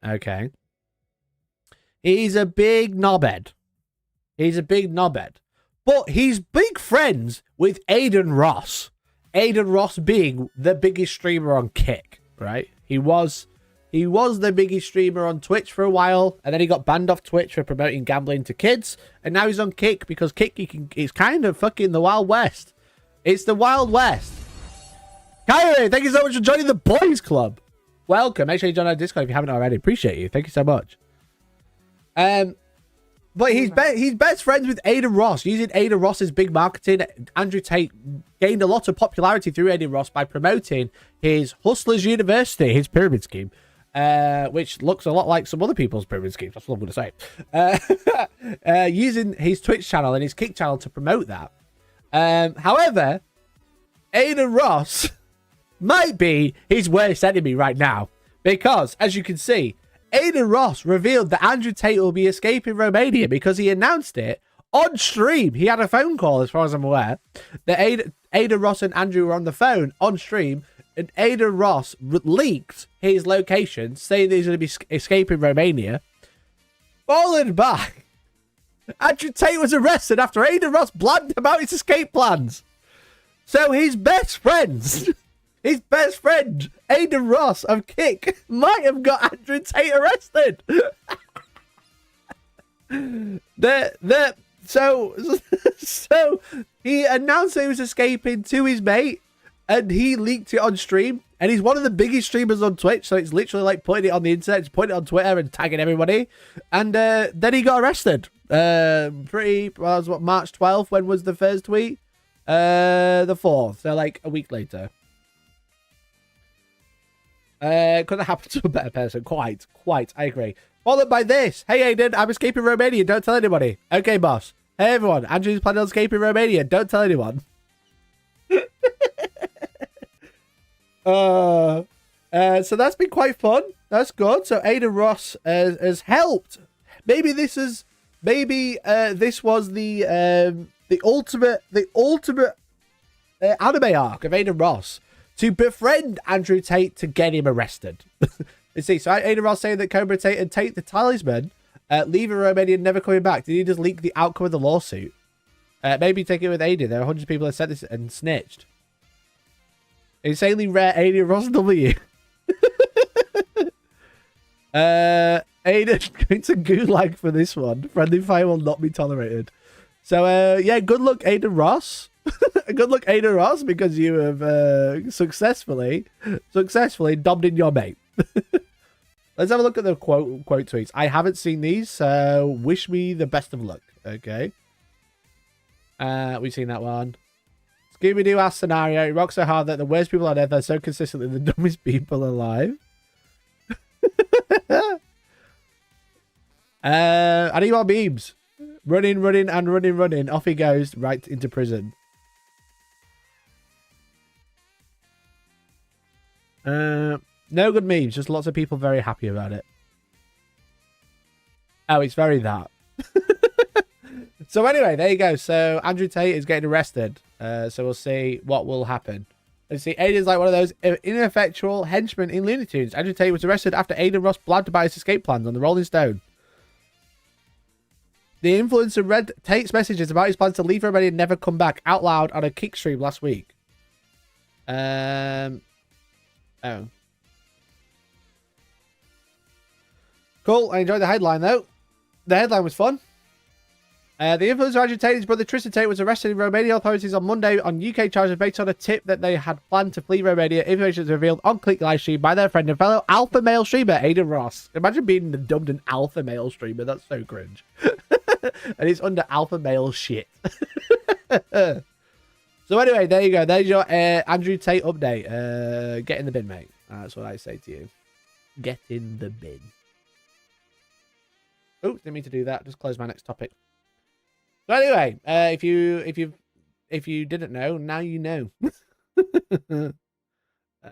Speaker 1: Okay. He's a big knobhead. He's a big knobhead. But he's big friends with Aiden Ross. Aiden Ross being the biggest streamer on Kick, right? He was the biggest streamer on Twitch for a while, and then he got banned off Twitch for promoting gambling to kids, and now he's on Kick because Kick it's kind of fucking the Wild West. It's the Wild West. Kyrie, thank you so much for joining the Boys Club. Welcome. Make sure you join our Discord if you haven't already. Appreciate you. Thank you so much. But he's best friends with Aiden Ross. Using Aiden Ross's big marketing, Andrew Tate gained a lot of popularity through Aiden Ross by promoting his Hustlers University, his pyramid scheme, which looks a lot like some other people's pyramid schemes. That's what I'm going to say. Using his Twitch channel and his Kick channel to promote that. However, Aiden Ross might be his worst enemy right now because, as you can see, Aiden Ross revealed that Andrew Tate will be escaping Romania because he announced it on stream. He had a phone call, as far as I'm aware, that Aiden Ross and Andrew were on the phone on stream, and Aiden Ross leaked his location, saying that he's going to be escaping Romania. Followed by Andrew Tate was arrested after Aiden Ross blabbed about his escape plans. So his best friends... His best friend, Aiden Ross of Kick, might have got Andrew Tate arrested. So he announced that he was escaping to his mate, and he leaked it on stream. And he's one of the biggest streamers on Twitch, so it's literally like putting it on the internet, just putting it on Twitter and tagging everybody. And then he got arrested. March 12th. When was the first tweet? The 4th. So like a week later. Couldn't have happened to a better person. Quite. I agree. Followed by this. Hey, Aiden, I'm escaping Romania. Don't tell anybody. Okay, boss. Hey, everyone. Andrew's planning on escaping Romania. Don't tell anyone. So that's been quite fun. That's good. So Aiden Ross has helped. Maybe this was the ultimate anime arc of Aiden Ross. To befriend Andrew Tate to get him arrested. You see, so Aiden Ross saying that Cobra Tate and Tate the Talisman leaving Romania and never coming back. Did he just leak the outcome of the lawsuit? Maybe take it with Aiden. There are hundreds of people that said this and snitched. Insanely rare Aiden Ross W. Aiden going to gulag for this one. Friendly fire will not be tolerated. So, yeah, good luck, Aiden Ross. Good luck, Aiden Ross, because you have successfully dobbed in your mate. Let's have a look at the quote tweets. I haven't seen these, so wish me the best of luck. Okay. We've seen that one. Scooby-Doo ass scenario. It rocks so hard that the worst people on earth are so consistently the dumbest people alive. I need more memes. Running. Off he goes right into prison. No good memes, just lots of people very happy about it. Oh, it's very that. So anyway, there you go. So Andrew Tate is getting arrested. So we'll see what will happen. Let's see. Aiden's like one of those ineffectual henchmen in Looney Tunes. Andrew Tate was arrested after Aiden Ross blabbed about his escape plans on the Rolling Stone. The influencer read Tate's messages about his plans to leave Romania and never come back out loud on a Kick stream last week. Oh. Cool. I enjoyed the headline, though. The headline was fun. The influencer Andrew Tate, his brother Tristan Tate, was arrested in Romania authorities on Monday on UK charges based on a tip that they had planned to flee Romania. Information was revealed on Click live stream by their friend and fellow alpha male streamer, Aiden Ross. Imagine being dubbed an alpha male streamer. That's so cringe. And it's under alpha male shit. So anyway, there you go. There's your Andrew Tate update. Get in the bin, mate. That's what I say to you. Get in the bin. Oh, didn't mean to do that. Just close my next topic. So anyway, if you didn't know, now you know.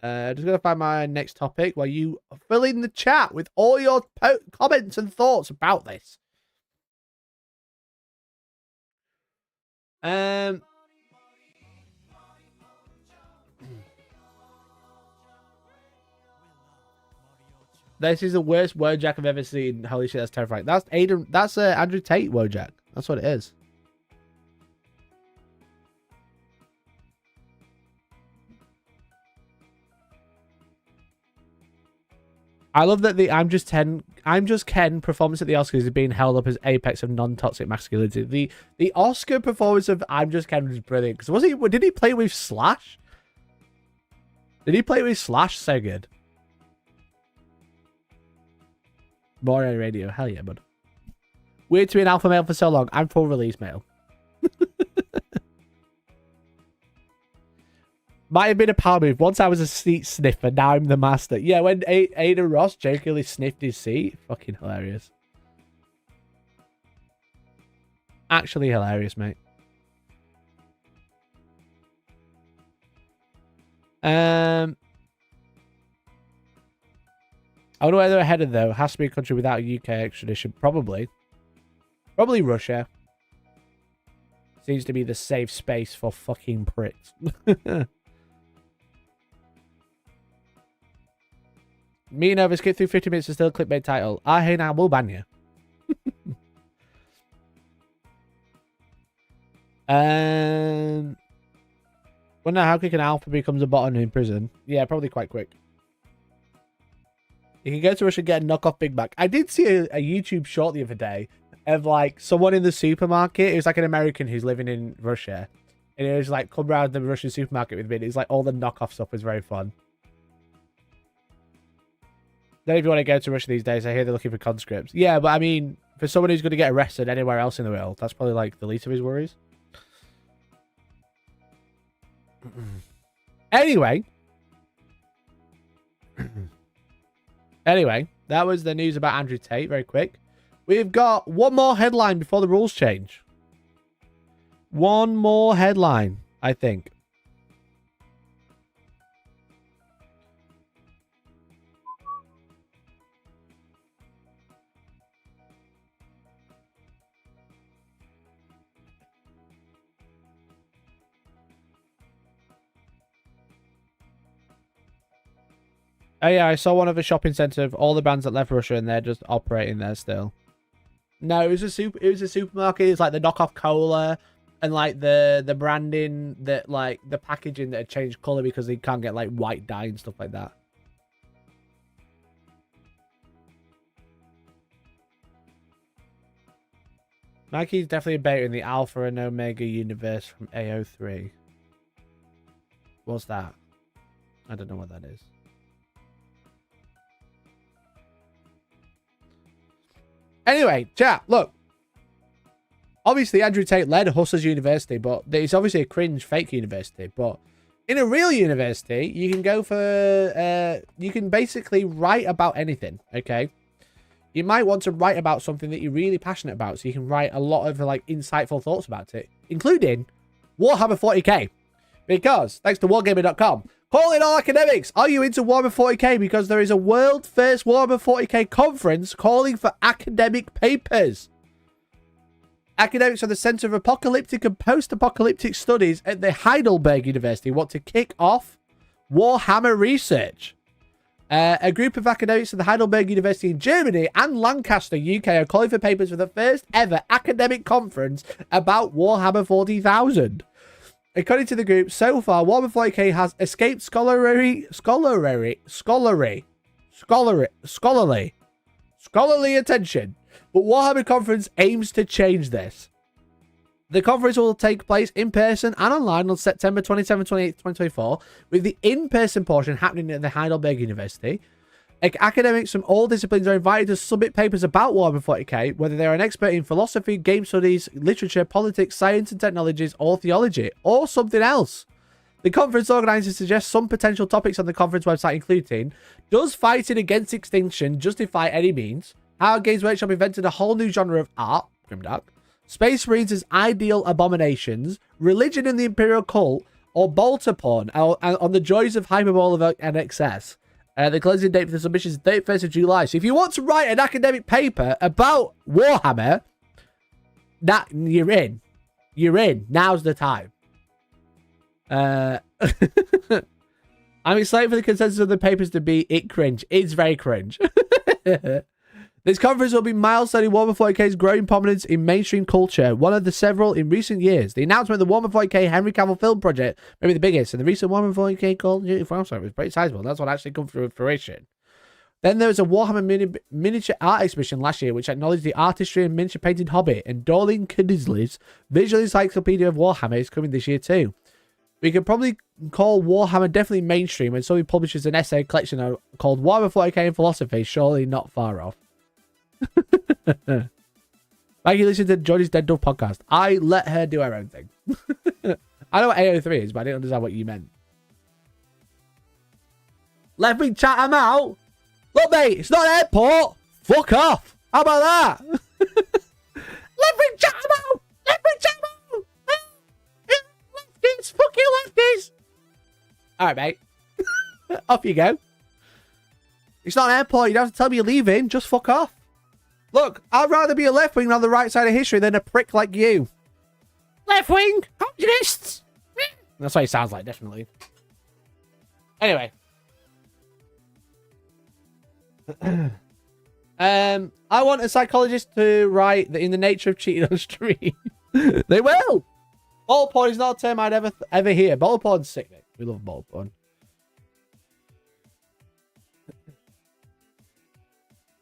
Speaker 1: Just gonna find my next topic while you fill in the chat with all your comments and thoughts about this. This is the worst Wojak I've ever seen. Holy shit, that's terrifying. That's Aiden. That's Andrew Tate Wojak. That's what it is. I love that the I'm Just Ken performance at the Oscars is being held up as apex of non-toxic masculinity. The Oscar performance of I'm Just Ken was brilliant. Because did he play with Slash? Did he play with Slash so good? More on radio. Hell yeah, bud. Weird to be an alpha male for so long. I'm full release male. Might have been a power move. Once I was a seat sniffer, now I'm the master. Yeah, when Ada Ross jokingly sniffed his seat. Fucking hilarious. Actually hilarious, mate. I wonder where they're headed, though. Has to be a country without a UK extradition. Probably. Probably Russia. Seems to be the safe space for fucking pricks. Me and Nova skip through 50 minutes to still clickbait title. Ah, hey, now we'll ban you. Well, now how quick an alpha becomes a bottom in prison? Yeah, probably quite quick. You can go to Russia and get a knockoff Big Mac. I did see a YouTube short the other day of like someone in the supermarket. It was like an American who's living in Russia. And it was like, come around the Russian supermarket with me. And it's like all the knockoff stuff was very fun. Then if you want to go to Russia these days, I hear they're looking for conscripts. Yeah, but I mean, for someone who's going to get arrested anywhere else in the world, that's probably like the least of his worries. Anyway. Anyway, that was the news about Andrew Tate. Very quick. We've got one more headline before the rules change. One more headline, I think. Oh yeah, I saw one of the shopping centre of all the brands that left Russia, and they're just operating there still. No, it was a supermarket. It's like the knockoff cola, and like the branding that like the packaging that had changed colour because they can't get like white dye and stuff like that. Nike's definitely a beta in the Alpha and Omega universe from AO3. What's that? I don't know what that is. Anyway, chat, look. Obviously, Andrew Tate led Hustlers University, but it's obviously a cringe fake university. But in a real university, you can go for... you can basically write about anything, okay? You might want to write about something that you're really passionate about, so you can write a lot of like insightful thoughts about it, including Warhammer 40k. Because, thanks to Wargaming.com, calling all academics, are you into Warhammer 40k? Because there is a world first Warhammer 40k conference calling for academic papers. Academics are the Center of Apocalyptic and Post-Apocalyptic Studies at the Heidelberg University want to kick off Warhammer research. A group of academics at the Heidelberg University in Germany and Lancaster, UK are calling for papers for the first ever academic conference about Warhammer 40,000. According to the group, so far, Warhammer 40k has escaped scholarly attention, but Warhammer Conference aims to change this. The conference will take place in person and online on September 27, 28, 2024, with the in-person portion happening at the Heidelberg University. Academics from all disciplines are invited to submit papers about Warhammer 40k, whether they're an expert in philosophy, game studies, literature, politics, science and technologies, or theology, or something else. The conference organizers suggest some potential topics on the conference website, including: does fighting against extinction justify any means? How Games Workshop invented a whole new genre of art, grimdark. Space Marines as ideal abominations, religion in the Imperial cult, or bolter porn on the joys of hyperbole and excess. The closing date for the submission is 31st of July. So if you want to write an academic paper about Warhammer, you're in. You're in. Now's the time. I'm excited for the consensus of the papers to be cringe. It's very cringe. This conference will be milestone in Warhammer 40k's growing prominence in mainstream culture, one of the several in recent years. The announcement of the Warhammer 40k Henry Cavill film project may be the biggest, and the recent Warhammer 40k Call of Duty film was pretty sizable. That's what actually come through fruition. Then there was a Warhammer miniature art exhibition last year, which acknowledged the artistry and miniature painting hobby, and Dorling Knisley's Visual Encyclopedia of Warhammer is coming this year too. We could probably call Warhammer definitely mainstream, and somebody publishes an essay collection called Warhammer 40k and Philosophy, surely not far off. Like you listen to Jodie's Dead Dove podcast. I let her do her own thing. I know what AO3 is, but I didn't understand what you meant. Let me chat him out. Look, mate, it's not an airport. Fuck off. How about that? Let me chat him out. Let me chat him out. Lefties, fuck you, lefties. All right, mate. Off you go. It's not an airport. You don't have to tell me you're leaving. Just fuck off. Look, I'd rather be a left-wing on the right side of history than a prick like you. Left-wing communists. That's what he sounds like, definitely. Anyway. I want a psychologist to write that in the nature of cheating on stream. They will. Ball porn is not a term I'd ever hear. Ball porn's sick, mate. We love ball porn.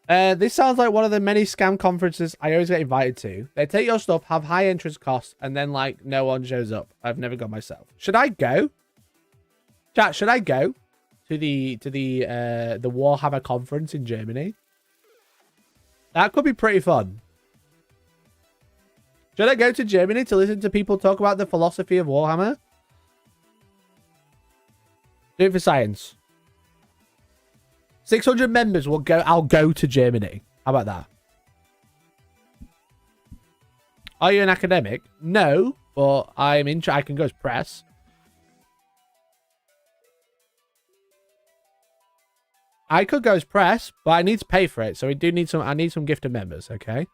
Speaker 1: This sounds like one of the many scam conferences I always get invited to. They take your stuff, have high entrance costs, and then like no one shows up. I've never gone myself. Should I go? Chat, should I go to the Warhammer conference in Germany? That could be pretty fun. Should I go to Germany to listen to people talk about the philosophy of Warhammer? Do it for science. 600 members will go. I'll go to Germany. How about that? Are you an academic? No, but I can go as press. I could go as press, but I need to pay for it. So we do need some. I need some gifted members. Okay.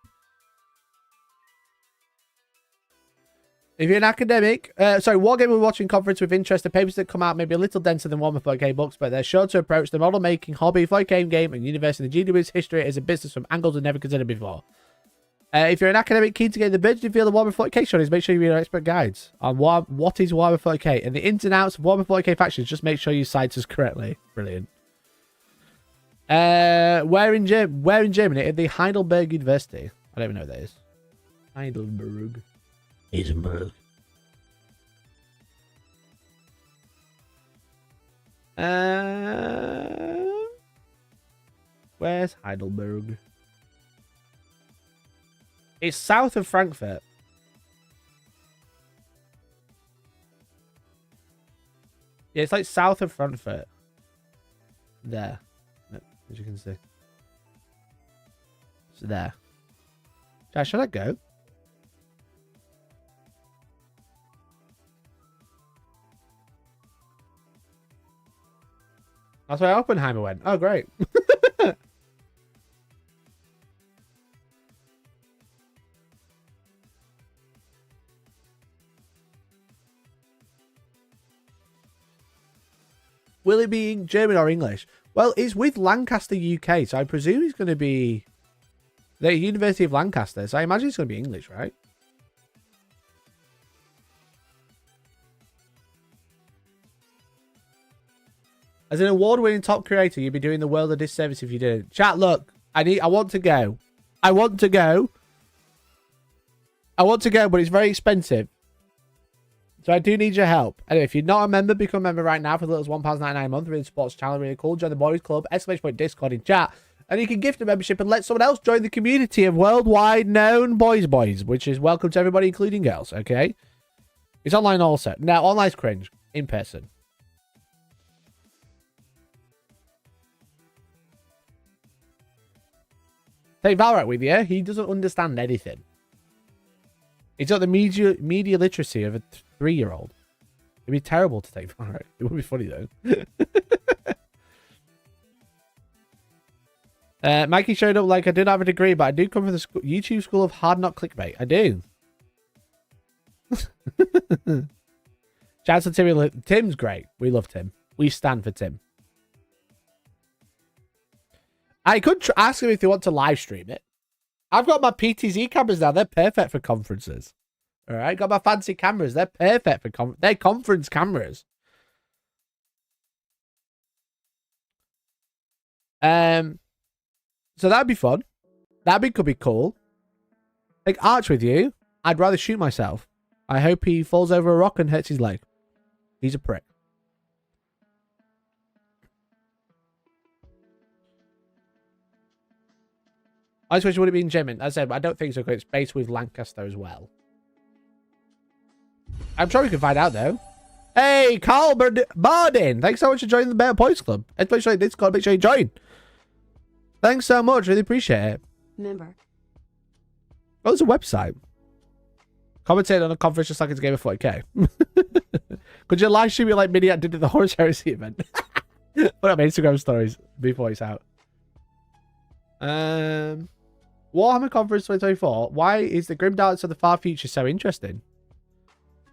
Speaker 1: If you're an academic, Wargaming watching conference with interest, the papers that come out may be a little denser than Warhammer 40k books, but they're sure to approach the model making hobby, 40k game, and university and the GW's history as a business from angles we've never considered before. If you're an academic keen to get the burgeoning feel of Warhammer 40k stories, make sure you read our expert guides on what is Warhammer 40k and the ins and outs of Warhammer 40k factions. Just make sure you cite us correctly. Brilliant. Where in Germany? At the Heidelberg University. I don't even know what that is. Heidelberg. Where's Heidelberg? It's south of Frankfurt. Yeah, it's like south of Frankfurt. There. As you can see. It's there. Should I go? That's why Oppenheimer went. Oh, great. Will it be in German or English? Well, it's with Lancaster UK, so I presume it's going to be the University of Lancaster, so I imagine it's going to be English, right? As an award-winning top creator, you'd be doing the world a disservice if you didn't. Chat, look, I want to go. I want to go, but it's very expensive. So I do need your help. Anyway, if you're not a member, become a member right now for as little as £1.99 a month. Really supports the channel, really cool. Join the boys club, ! Discord in chat. And you can gift a membership and let someone else join the community of worldwide known boys, which is welcome to everybody, including girls, okay? It's online also. Now, online's cringe. In person. Take Valorant with you. He doesn't understand anything. He's got the media literacy of a 3-year-old. It'd be terrible to take Valorant. It would be funny, though. Mikey showed up like I did have a degree, but I do come from the YouTube school of hard knock clickbait. I do. Shout out to Tim. Tim's great. We love Tim. We stand for Tim. I could ask him if they want to live stream it. I've got my PTZ cameras now. They're perfect for conferences. All right, got my fancy cameras. They're perfect for they're conference cameras. So that'd be fun. Could be cool. Like Arch with you. I'd rather shoot myself. I hope he falls over a rock and hurts his leg. He's a prick. I just wish it would have been German. As I said, I don't think so because it's based with Lancaster as well. I'm sure we can find out though. Hey, Carl Bardin. Thanks so much for joining the Better Points Club. Make sure you Discord, make sure you join. Thanks so much. Really appreciate it.
Speaker 4: Member.
Speaker 1: Oh, there's a website. Commentate on a conference just like it's a game of 40k. Could you live stream it like Miniat did at the Horus Heresy event? Put up Instagram stories before it's out. Warhammer Conference 2024. Why is the grim darts of the far future so interesting?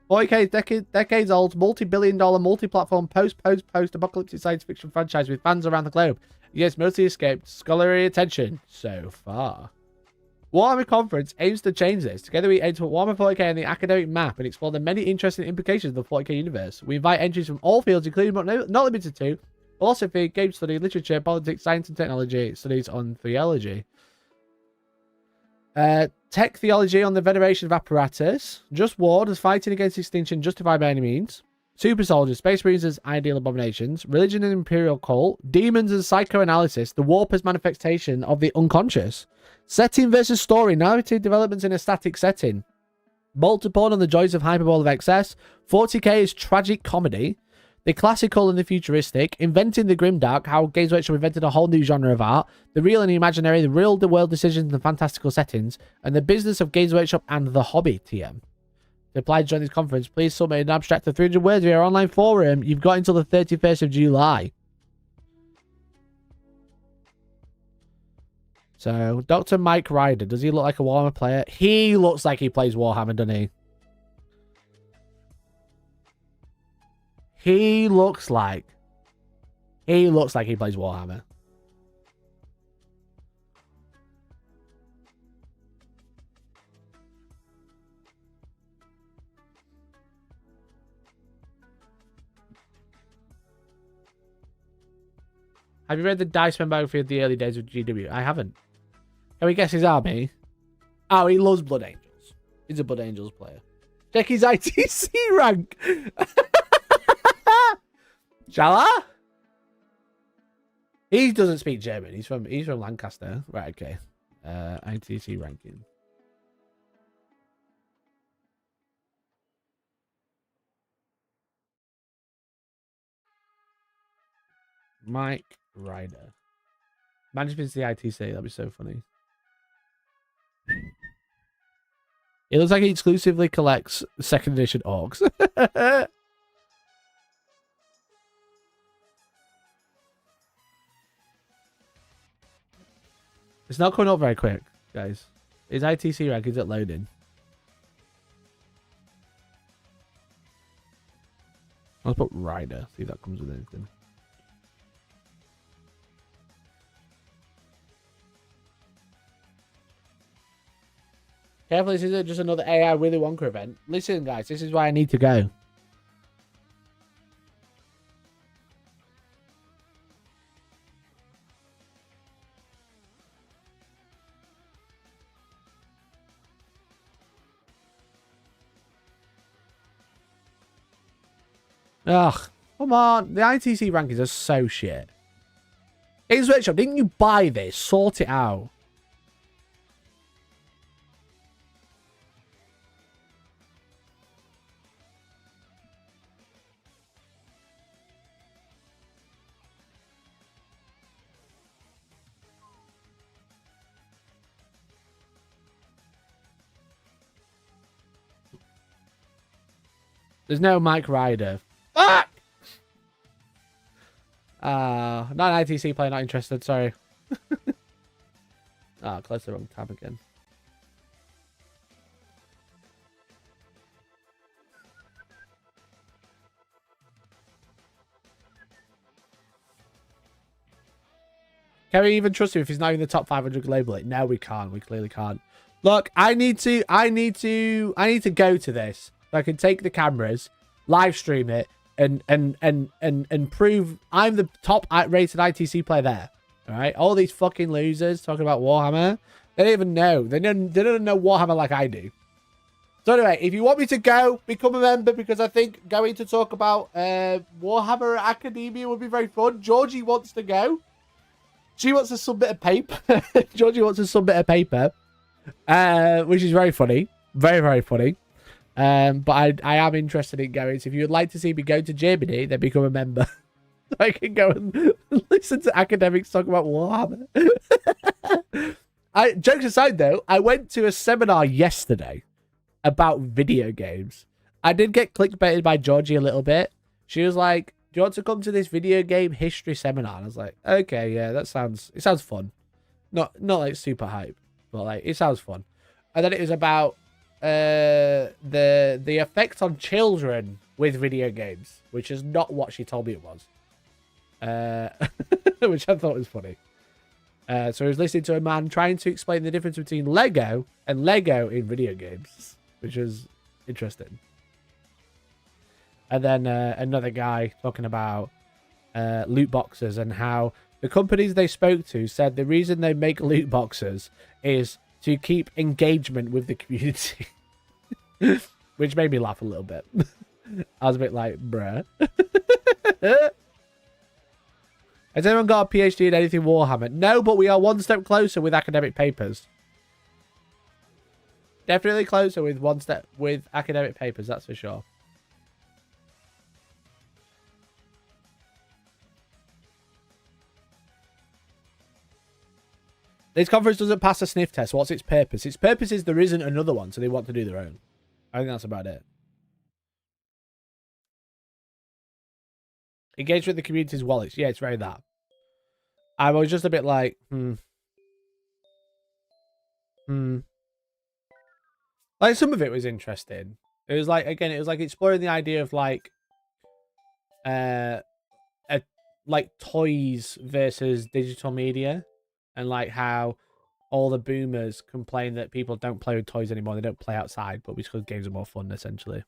Speaker 1: 40k decades old, multi-billion-dollar, multi-platform, post-apocalyptic science fiction franchise with fans around the globe. Yes, mostly escaped scholarly attention so far. Warhammer Conference aims to change this. Together we aim to put Warhammer 40k on the academic map and explore the many interesting implications of the 40k universe. We invite entries from all fields, including but not limited to philosophy, game study, literature, politics, science and technology, studies on theology. Tech theology on the veneration of apparatus. Just war, does fighting against extinction justify by any means? Super soldiers, space marines as ideal abominations. Religion and imperial cult. Demons and psychoanalysis. The warp as manifestation of the unconscious. Setting versus story. Narrative developments in a static setting. Multiple on the joys of hyperbole of excess. 40k is tragic comedy. The classical and the futuristic, inventing the grimdark, how Games Workshop invented a whole new genre of art, the real and the imaginary, the real-world decisions and fantastical settings, and the business of Games Workshop and the hobby, TM. To apply to join this conference, please submit an abstract of 300 words via our online forum. You've got until the 31st of July. So, Dr. Mike Ryder, does he look like a Warhammer player? He looks like he plays Warhammer, doesn't he? He looks like he plays Warhammer. Have you read the Diceman biography of the early days of GW? I haven't. Can we guess his army? Oh, he loves Blood Angels. He's a Blood Angels player. Check his ITC rank. Shall I? He doesn't speak German. He's from Lancaster. Right, okay. ITC ranking. Mike Ryder. Management's the ITC. That'd be so funny. It looks like he exclusively collects second edition orcs. It's not coming up very quick, guys. His ITC rank is at loading. I'll put Ryder. See if that comes with anything. Careful, this isn't just another AI Willy Wonka event. Listen, guys, this is why I need to go. Ugh, come on. The ITC rankings are so shit. Games Workshop, didn't you buy this? Sort it out. There's no Mike Ryder. Fuck! Not an ITC player, not interested, sorry. Close the wrong tab again. Can we even trust him if he's not in the top 500 globally? No, we can't. We clearly can't. Look, I need to go to this. So I can take the cameras, live stream it, and prove I'm the top rated ITC player there. All right, all these fucking losers talking about Warhammer, they don't even know. They don't know Warhammer like I do. So anyway, if you want me to go, become a member, because I think going to talk about Warhammer Academia would be very fun. Georgie wants to go. She wants to submit a paper. Georgie wants to submit a paper, which is very funny, very very funny. But I am interested in going. So if you would like to see me go to Germany, then become a member. So I can go and listen to academics talk about Warhammer. Jokes aside, though, I went to a seminar yesterday about video games. I did get clickbaited by Georgie a little bit. She was like, "Do you want to come to this video game history seminar?" And I was like, "Okay, yeah, it sounds fun. Not like super hype, but like it sounds fun." And then it was about the effect on children with video games, which is not what she told me it was, which I thought was funny. So I was listening to a man trying to explain the difference between Lego and Lego in video games, which was interesting. And then another guy talking about loot boxes and how the companies they spoke to said the reason they make loot boxes is to keep engagement with the community. Which made me laugh a little bit. I was a bit like, bruh. Has anyone got a PhD in anything Warhammer? No, but we are one step closer with academic papers. Definitely closer with one step with academic papers, that's for sure. This conference doesn't pass a sniff test. What's its purpose? Its purpose is there isn't another one, so they want to do their own. I think that's about it. Engage with the community's wallets. Yeah, it's very that. I was just a bit like, Like, some of it was interesting. It was like, again, it was like exploring the idea of like, like toys versus digital media. And like how all the boomers complain that people don't play with toys anymore. They don't play outside, but because games are more fun, essentially.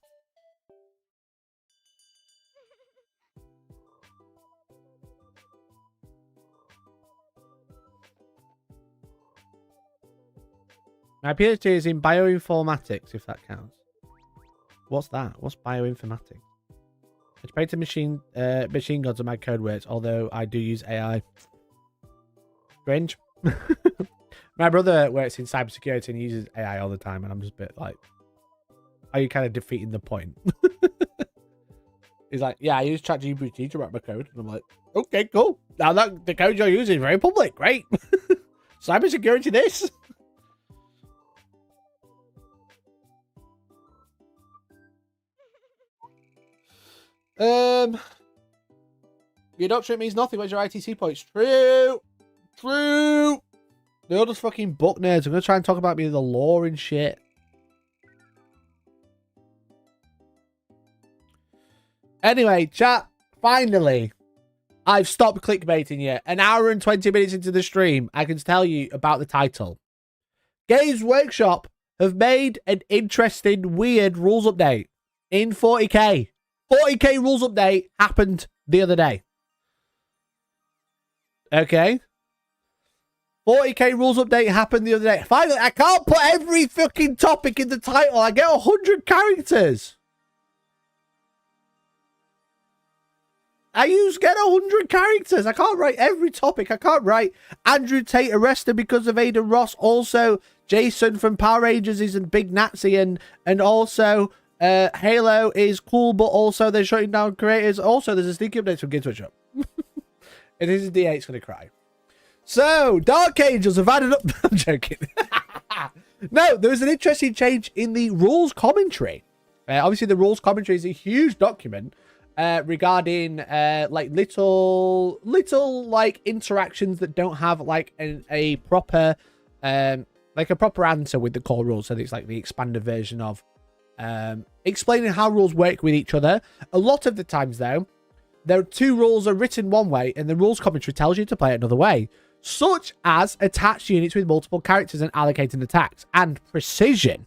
Speaker 1: My PhD is in bioinformatics, if that counts. What's that? What's bioinformatics? It's painted machine gods on my code words, although I do use AI. Strange. My brother works in cybersecurity and uses AI all the time, and I'm just a bit like, are you kind of defeating the point? He's like, yeah, I use ChatGPT to write my code. And I'm like, okay, cool. Now that the code you're using is very public, great. Cybersecurity this. Your doctorate means nothing. Where's your ITC points? True. They're all just fucking book nerds. I'm gonna try and talk about me the law and shit. Anyway, chat. Finally, I've stopped clickbaiting you. An hour and 20 minutes into the stream, I can tell you about the title. Games Workshop have made an interesting, weird rules update in 40k. 40k rules update happened the other day. Okay. 40k rules update happened the other day. Finally, I can't put every fucking topic in the title. I get 100 characters. I use get 100 characters. I can't write every topic. I can't write Andrew Tate arrested because of Ada Ross. Also, Jason from Power Rangers is a big Nazi, and also Halo is cool, but also they're shutting down creators. Also, there's a sneaky update from Games Workshop. And this is D8's gonna cry. So, Dark Angels have added up. I'm joking. No, there was an interesting change in the rules commentary. Obviously, the rules commentary is a huge document regarding like little like interactions that don't have like a proper answer with the core rules. So it's like the expanded version of explaining how rules work with each other. A lot of the times, though, there two rules are written one way, and the rules commentary tells you to play it another way, such as attach units with multiple characters and allocating attacks and precision.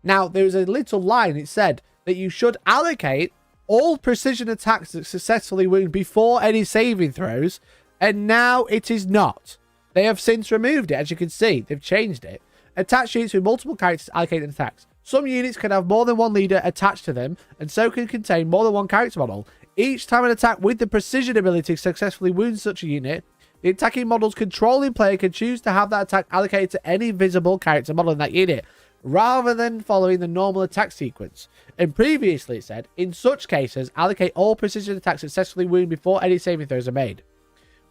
Speaker 1: Now, there was a little line. It said that you should allocate all precision attacks that successfully wound before any saving throws, and now it is not. They have since removed it. As you can see, they've changed it. Attach units with multiple characters allocating attacks. Some units can have more than one leader attached to them, and so can contain more than one character model. Each time an attack with the precision ability successfully wounds such a unit, the attacking model's controlling player can choose to have that attack allocated to any visible character model in that unit, rather than following the normal attack sequence. And previously it said, in such cases, allocate all precision attacks successfully wound before any saving throws are made.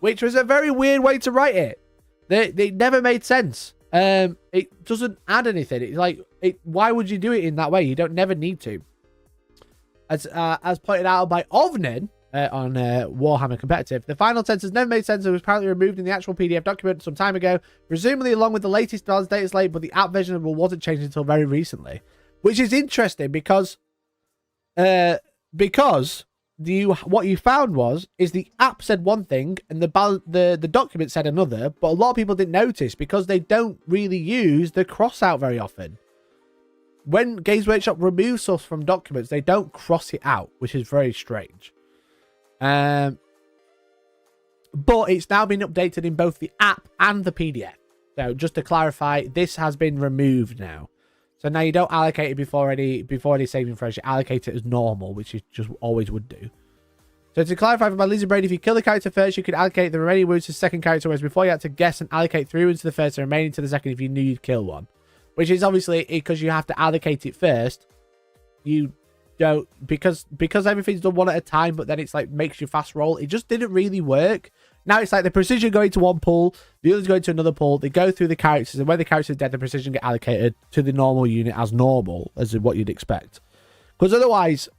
Speaker 1: Which was a very weird way to write it. They never made sense. It doesn't add anything. It's like, why would you do it in that way? You don't never need to. As pointed out by Ovnen on Warhammer Competitive, the final sentence has never made sense and was apparently removed in the actual PDF document some time ago, presumably along with the latest balance data slate, but the app version of the rule wasn't changed until very recently. Which is interesting because what you found is the app said one thing and the document said another, but a lot of people didn't notice because they don't really use the cross out very often. When Games Workshop removes stuff from documents, they don't cross it out, which is very strange. But it's now been updated in both the app and the PDF. So just to clarify, this has been removed now. So now you don't allocate it before any saving throws. You allocate it as normal, which you just always would do. So to clarify for my Lizzie Brain, if you kill the character first, you could allocate the remaining wounds to the second character, whereas before you had to guess and allocate 3 wounds to the first and remaining to the second if you knew you'd kill one. Which is obviously because you have to allocate it first. You don't, because everything's done one at a time, but then it's like makes you fast roll. It just didn't really work. Now it's like the precision going to one pool, the other's going to another pool. They go through the characters, and when the character's dead, the precision get allocated to the normal unit as normal, as what you'd expect. Because otherwise,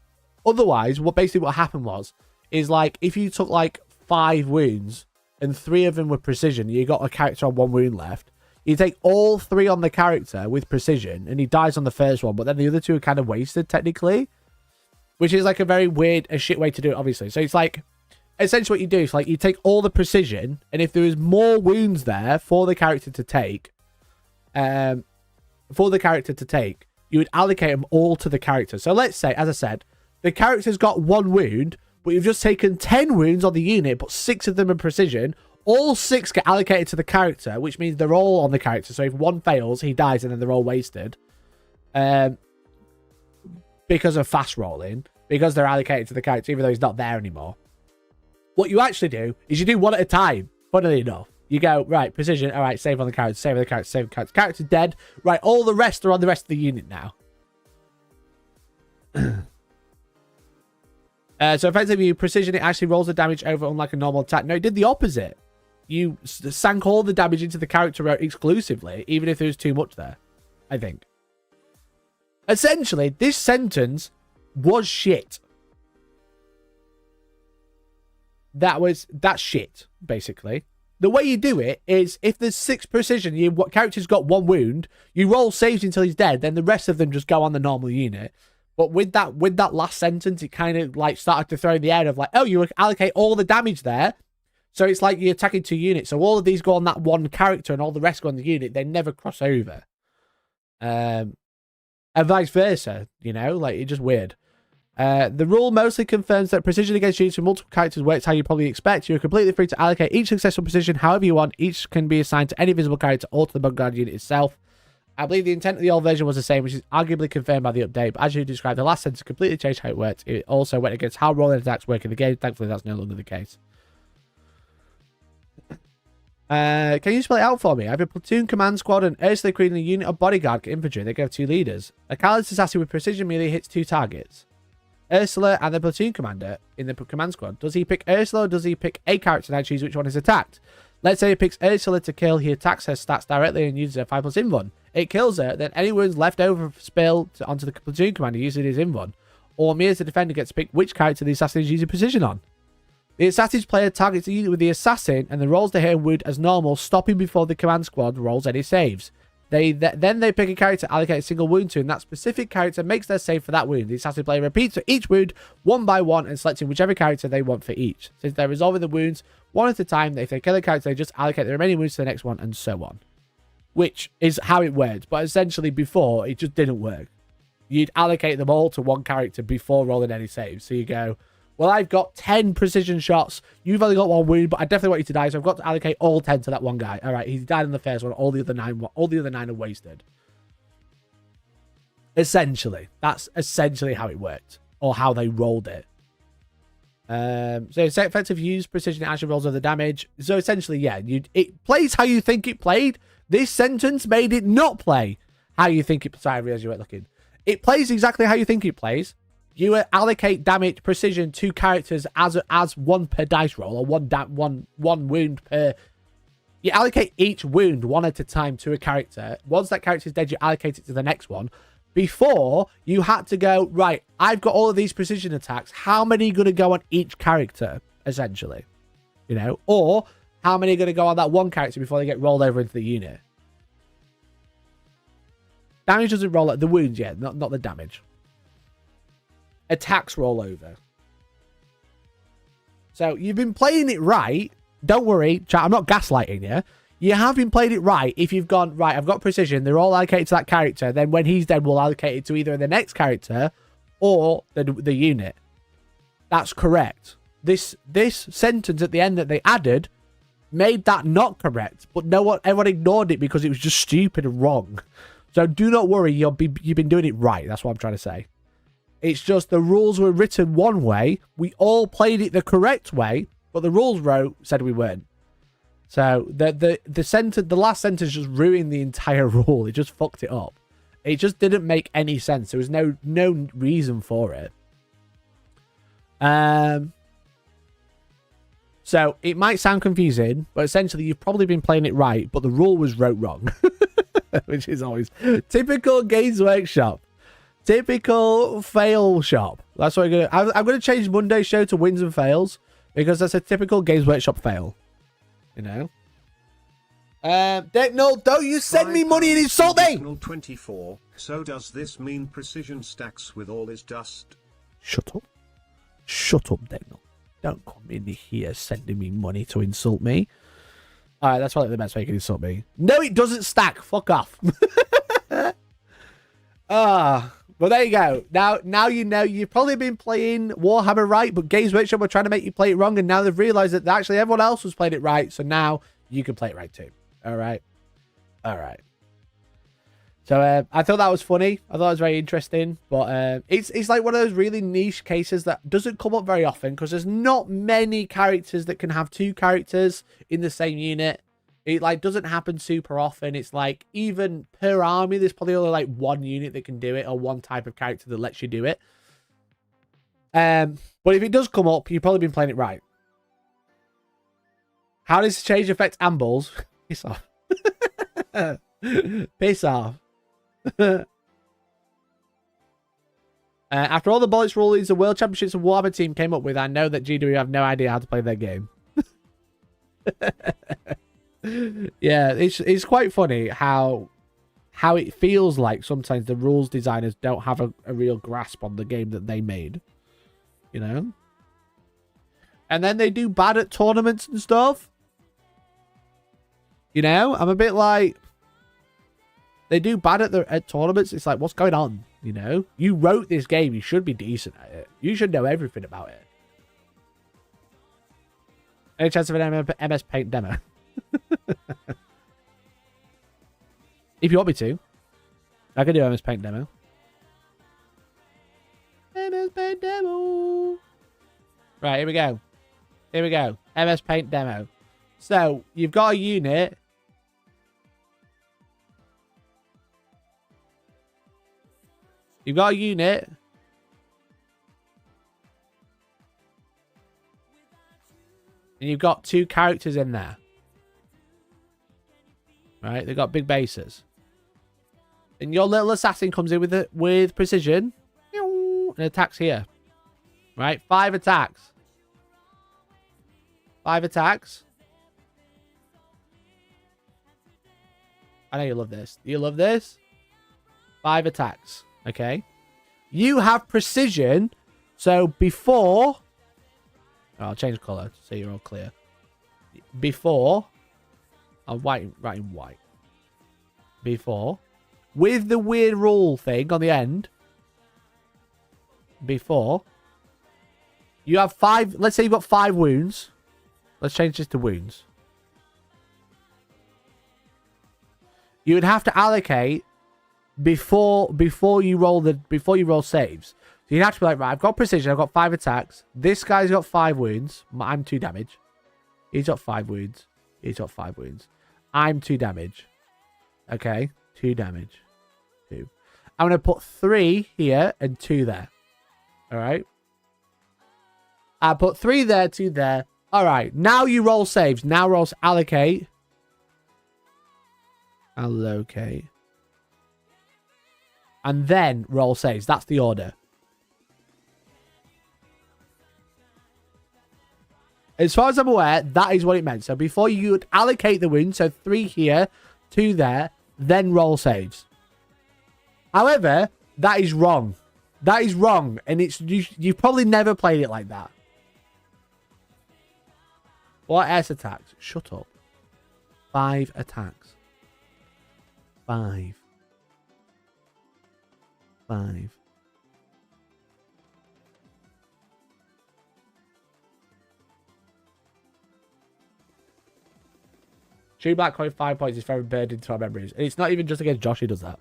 Speaker 1: what happened is like if you took like 5 wounds and 3 of them were precision, you got a character on 1 wound left. You take all 3 on the character with precision, and he dies on the first one, but then the other 2 are kind of wasted, technically. Which is like a very weird, a shit way to do it, obviously. So it's like, essentially what you do is like, you take all the precision, and if there is more wounds there for the character to take, you would allocate them all to the character. So let's say, as I said, the character's got 1 wound, but you've just taken 10 wounds on the unit, but 6 of them are precision. All 6 get allocated to the character, which means they're all on the character. So if one fails, he dies, and then they're all wasted. Because of fast rolling, because they're allocated to the character, even though he's not there anymore. What you actually do is you do one at a time, funnily enough. You go, right, precision, all right, save on the character, save on the character, save on the character. Character's dead. Right, all the rest are on the rest of the unit now. So effectively, you precision, it actually rolls the damage over unlike a normal attack. No, it did the opposite. You sank all the damage into the character exclusively, even if there was too much there, I think. Essentially, this sentence was shit. That's shit, basically. The way you do it is, if there's 6 precision, what character's got 1 wound, you roll saves until he's dead, then the rest of them just go on the normal unit. But with that last sentence, it kind of like started to throw in the air of like, oh, you allocate all the damage there. So it's like you're attacking 2 units. So all of these go on that one character and all the rest go on the unit. They never cross over. And vice versa, you know, like it's just weird. The rule mostly confirms that precision against units with multiple characters works how you probably expect. You're completely free to allocate each successful precision however you want. Each can be assigned to any visible character or to the Vanguard unit itself. I believe the intent of the old version was the same, which is arguably confirmed by the update, but as you described, the last sentence completely changed how it worked. It also went against how rolling attacks work in the game. Thankfully, that's no longer the case. Can you spell it out for me? I have a platoon command squad and Ursula Queen and a unit of bodyguard infantry. They have 2 leaders. A callous assassin with precision melee hits 2 targets. Ursula and the platoon commander in the command squad. Does he pick Ursula or does he pick a character and I choose which one is attacked? Let's say he picks Ursula to kill. He attacks her stats directly and uses her 5+ invuln. It kills her, then any wounds left over spill onto the platoon commander using his invuln. Or me as the defender gets to pick which character the assassin is using precision on. The assassin's player targets the unit with the assassin and then rolls the hit and wound as normal, stopping before the command squad rolls any saves. Then they pick a character, allocate a single wound to, and that specific character makes their save for that wound. The assassin player repeats for each wound one by one and selecting whichever character they want for each. Since they're resolving the wounds one at a time, if they kill a character, they just allocate the remaining wounds to the next one, and so on. Which is how it worked, but essentially before, it just didn't work. You'd allocate them all to one character before rolling any saves. So you go, well, I've got 10 precision shots. You've only got 1 wound, but I definitely want you to die, so I've got to allocate all 10 to that one guy. All right, he's died in the first one. All the other 9 are wasted. Essentially, that's essentially how it worked, or how they rolled it. So it's effective use precision action rolls over the damage. So essentially, yeah, it plays how you think it played. This sentence made it not play how you think it. Sorry, I realized you weren't looking. It plays exactly how you think it plays. You allocate damage precision to characters as 1 per dice roll, or one wound per. You allocate each wound 1 at a time to a character. Once that character is dead, you allocate it to the next one. Before, you had to go, right, I've got all of these precision attacks. How many are going to go on each character, essentially? You know? Or, how many are going to go on that one character before they get rolled over into the unit? Damage doesn't roll out. The wounds, yeah, not the damage. Attacks roll over. So, you've been playing it right. Don't worry, chat, I'm not gaslighting you. You have been played it right if you've gone, right, I've got precision, they're all allocated to that character, then when he's dead, we'll allocate it to either the next character or the unit. That's correct. This sentence at the end that they added made that not correct, but everyone ignored it because it was just stupid and wrong. So do not worry, you've been doing it right. That's what I'm trying to say. It's just the rules were written one way, we all played it the correct way, but the rules said we weren't. So the last sentence just ruined the entire rule. It just fucked it up. It just didn't make any sense. There was no reason for it. So it might sound confusing, but essentially you've probably been playing it right, but the rule was wrote wrong. Which is always typical Games Workshop. Typical fail shop. That's what I'm going to change Monday's show to wins and fails, because that's a typical Games Workshop fail. You know? Decknull, don't you send me money and insult me!
Speaker 4: 24. So does this mean precision stacks with all his dust?
Speaker 1: Shut up. Shut up, Decknull. Don't come in here sending me money to insult me. Alright, that's probably the best way you can insult me. No, it doesn't stack. Fuck off. But there you go. Now you know you've probably been playing Warhammer right, but Games Workshop were trying to make you play it wrong, and now they've realised that actually everyone else was playing it right, so now you can play it right too. Alright. So I thought that was funny. I thought it was very interesting, but it's like one of those really niche cases that doesn't come up very often, because there's not many characters that can have 2 characters in the same unit. It like doesn't happen super often. It's like even per army, there's probably only like 1 unit that can do it, or 1 type of character that lets you do it. But if it does come up, you've probably been playing it right. How does change affect ambles? Piss off. Piss off. After all the bullets rulings the World Championships and Warhammer team came up with, I know that GW have no idea how to play their game. Yeah, it's quite funny how it feels like sometimes the rules designers don't have a real grasp on the game that they made, you know? And then they do bad at tournaments and stuff. You know, I'm a bit like, they do bad at tournaments. It's like, what's going on? You know, you wrote this game, you should be decent at it. You should know everything about it. Any chance of an MS Paint demo? If you want me to. I can do MS Paint demo. MS Paint demo. Right, here we go. Here we go. MS Paint demo. So, you've got a unit. You've got a unit. And you've got 2 characters in there. Right? They've got big bases. And your little assassin comes in with precision. And attacks here. Right? 5 attacks. 5 attacks. I know you love this. You love this? 5 attacks. Okay? You have precision. So before... I'll change colour so you're all clear. Before... I'll write in white. Before... With the weird rule thing on the end. Before... You have 5... Let's say you've got 5 wounds. Let's change this to wounds. You would have to allocate before you roll saves. So you'd have to be like, right, I've got precision, I've got 5 attacks. This guy's got 5 wounds. I'm 2 damage. He's got 5 wounds. He's got 5 wounds. I'm 2 damage. Okay, 2 damage. 2. I'm gonna put 3 here and 2 there. All right. I put 3 there, 2 there. All right. Now you roll saves. Now rolls allocate. Allocate. And then roll saves. That's the order. As far as I'm aware, that is what it meant. So before you would allocate the wound, so 3 here, 2 there, then roll saves. However, that is wrong. That is wrong. And it's you've probably never played it like that. What S attacks? Shut up. 5 attacks. 5. 5. True Black Coin 5 points is very burned into our memories. And it's not even just against Josh who does that.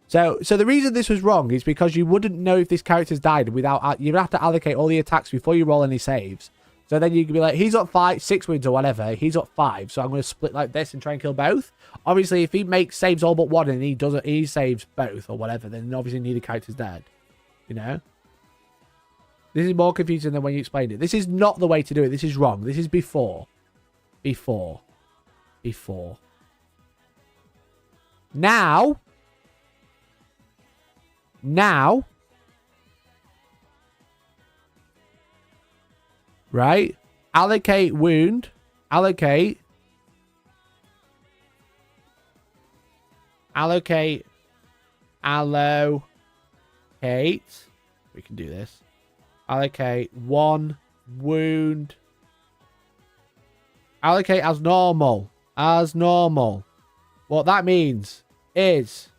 Speaker 1: So the reason this was wrong is because you wouldn't know if this character's died without... You'd have to allocate all the attacks before you roll any saves. So then you could be like, he's got 6 wounds or whatever. He's got 5. So I'm going to split like this and try and kill both. Obviously, if he makes saves all but one and he saves both or whatever, then obviously neither character's dead. You know? This is more confusing than when you explained it. This is not the way to do it. This is wrong. This is before. Before. Now. Right? Allocate wound. Allocate. We can do this. Allocate 1 wound. Allocate as normal. As normal. What that means is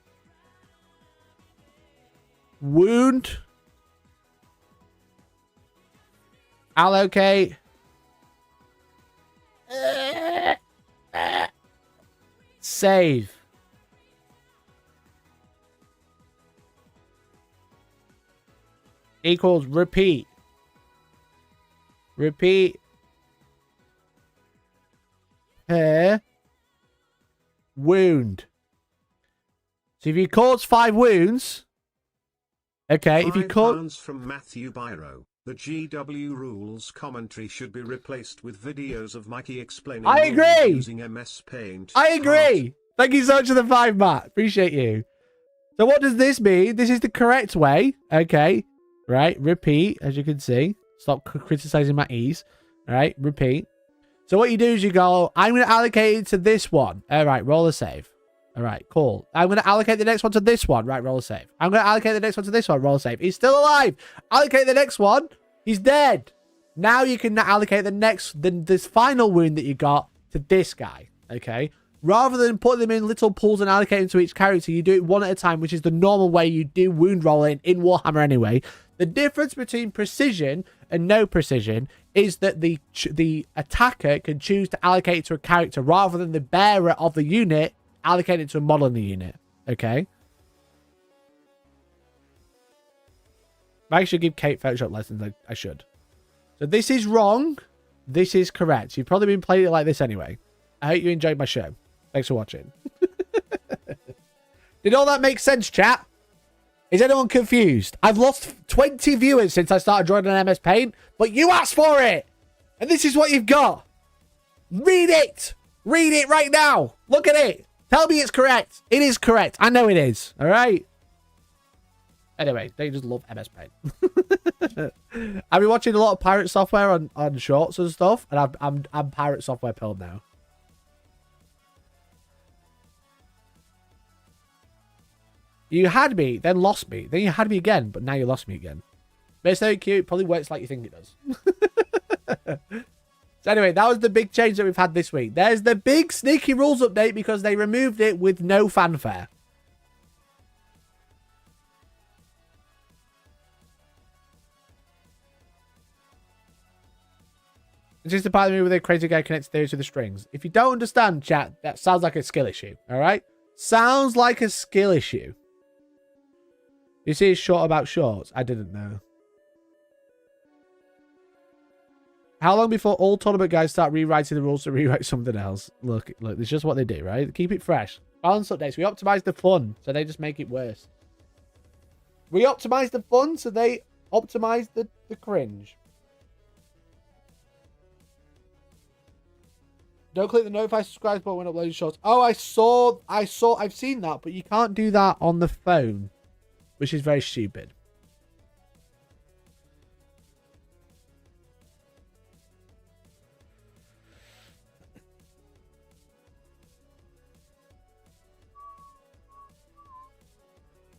Speaker 1: wound. Allocate. Save. Equals repeat. Repeat. Per wound. So if you cause 5 wounds, okay, if you cause
Speaker 4: from Matthew Byro, the GW rules commentary should be replaced with videos of Mikey explaining.
Speaker 1: I agree.
Speaker 4: Using MS Paint.
Speaker 1: I agree. Thank you so much for the 5, Matt. Appreciate you. So what does this mean? This is the correct way. Okay. Right. Repeat, as you can see. Stop criticizing my ease. All right. Repeat. So what you do is you go, I'm going to allocate it to this one. All right, roll a save. All right, cool. I'm going to allocate the next one to this one. Right, roll a save. I'm going to allocate the next one to this one. Roll a save. He's still alive. Allocate the next one. He's dead. Now you can allocate this final wound that you got to this guy. Okay. Rather than putting them in little pools and allocating to each character, you do it one at a time, which is the normal way you do wound rolling in Warhammer anyway. The difference between precision and no precision is that the attacker can choose to allocate it to a character rather than the bearer of the unit allocating it to a model in the unit. okay? I should give Kate Photoshop lessons. I should. So this is wrong. This is correct. You've probably been playing it like this anyway. I hope you enjoyed my show. Thanks for watching. Did all that make sense, chat? Is anyone confused? I've lost 20 viewers since I started drawing on MS Paint, but you asked for it. And this is what you've got. Read it. Read it right now. Look at it. Tell me it's correct. It is correct. I know it is. All right. Anyway, they just love MS Paint. I've been watching a lot of pirate software on shorts and stuff, and I'm pirate software pilled now. You had me, then lost me. Then you had me again, but now you lost me again. But it's very cute. It probably works like you think it does. So anyway, that was the big change that we've had this week. There's the big sneaky rules update because they removed it with no fanfare. It's just a part of me with a crazy guy connects theories to the strings. If you don't understand, chat, that sounds like a skill issue. All right? Sounds like a skill issue. You see it's short about shorts? I didn't know. How long before all tournament guys start rewriting the rules to rewrite something else? Look, it's just what they do, right? Keep it fresh. Balance updates. We optimize the fun, so they just make it worse. We optimize the fun, so they optimize the cringe. Don't click the notify subscribe button when uploading shorts. Oh, I've seen that, but you can't do that on the phone, which is very stupid.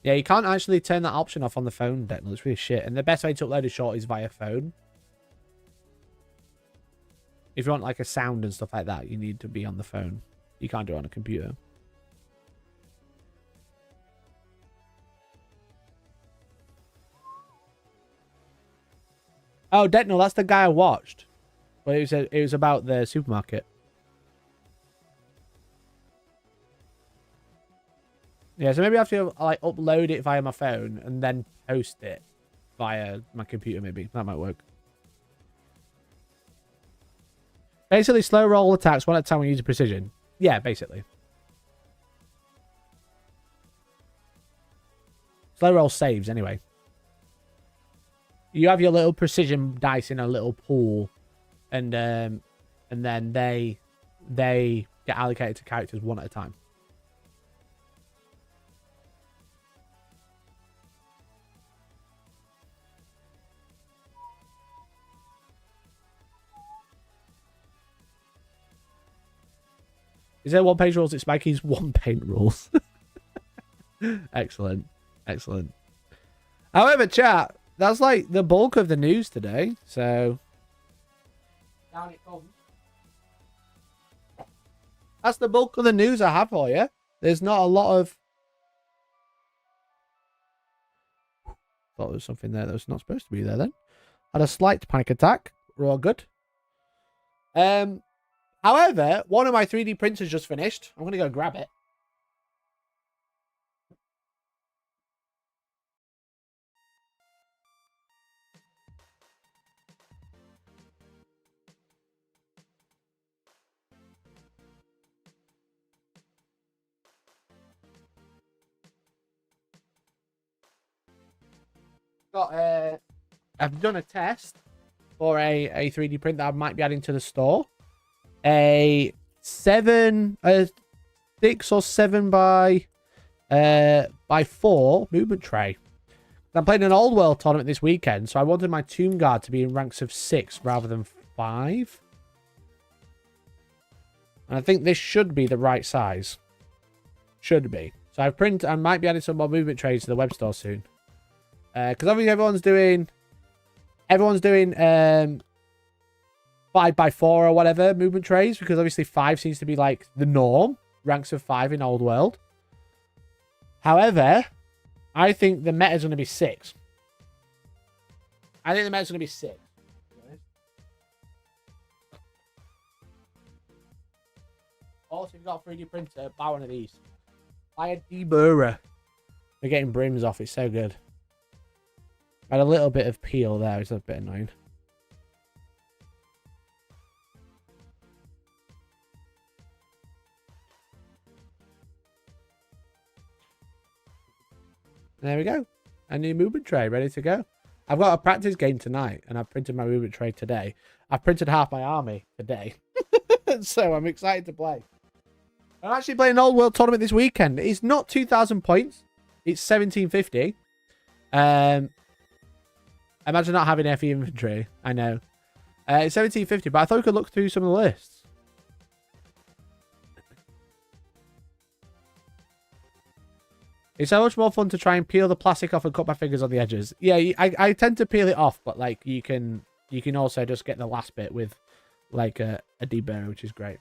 Speaker 1: Yeah, you can't actually turn that option off on the phone, Declan. It's really shit. And the best way to upload a short is via phone. If you want like a sound and stuff like that, you need to be on the phone. You can't do it on a computer. Oh, Declan, that's the guy I watched. But it was about the supermarket. Yeah, so maybe I have to like upload it via my phone and then post it via my computer. Maybe that might work. Basically, slow roll attacks one at a time when using precision. Yeah, basically. Slow roll saves anyway. You have your little precision dice in a little pool, and then they get allocated to characters one at a time. Is there one-page rules? It's Mikey's one-paint rules. Excellent. Excellent. However, chat, that's like the bulk of the news today. So, down it comes. That's the bulk of the news I have for you. There's not a lot of... Thought there was something there that was not supposed to be there then. Had a slight panic attack. We're all good. However, one of my 3D printers just finished. I'm going to go grab it. I've done a test for a 3D print that I might be adding to the store. A 6 or 7 by 4 movement tray. I'm playing an old world tournament this weekend, so I wanted my tomb guard to be in ranks of 6 rather than 5. And I think this should be the right size. Should be. So I might be adding some more movement trays to the web store soon. Because obviously everyone's doing 5x4 or whatever movement trays, because obviously 5 seems to be like the norm, ranks of 5 in old world. However, I think the meta is going to be 6. I think the meta is going to be 6. Also, if you've got a 3D printer, buy one of these. Fire deburrer. They're getting brims off. It's so good. Had a little bit of peel there. It's a bit annoying. There we go. A new movement tray ready to go. I've got a practice game tonight, and I've printed my movement tray today. I've printed half my army today. So I'm excited to play. I'm actually playing an old world tournament this weekend. It's not 2,000 points. It's 1,750. Imagine not having FE inventory. I know. It's 1,750, but I thought we could look through some of the lists. It's so much more fun to try and peel the plastic off and cut my fingers on the edges. Yeah, I tend to peel it off, but like you can also just get the last bit with like a deburrer, which is great.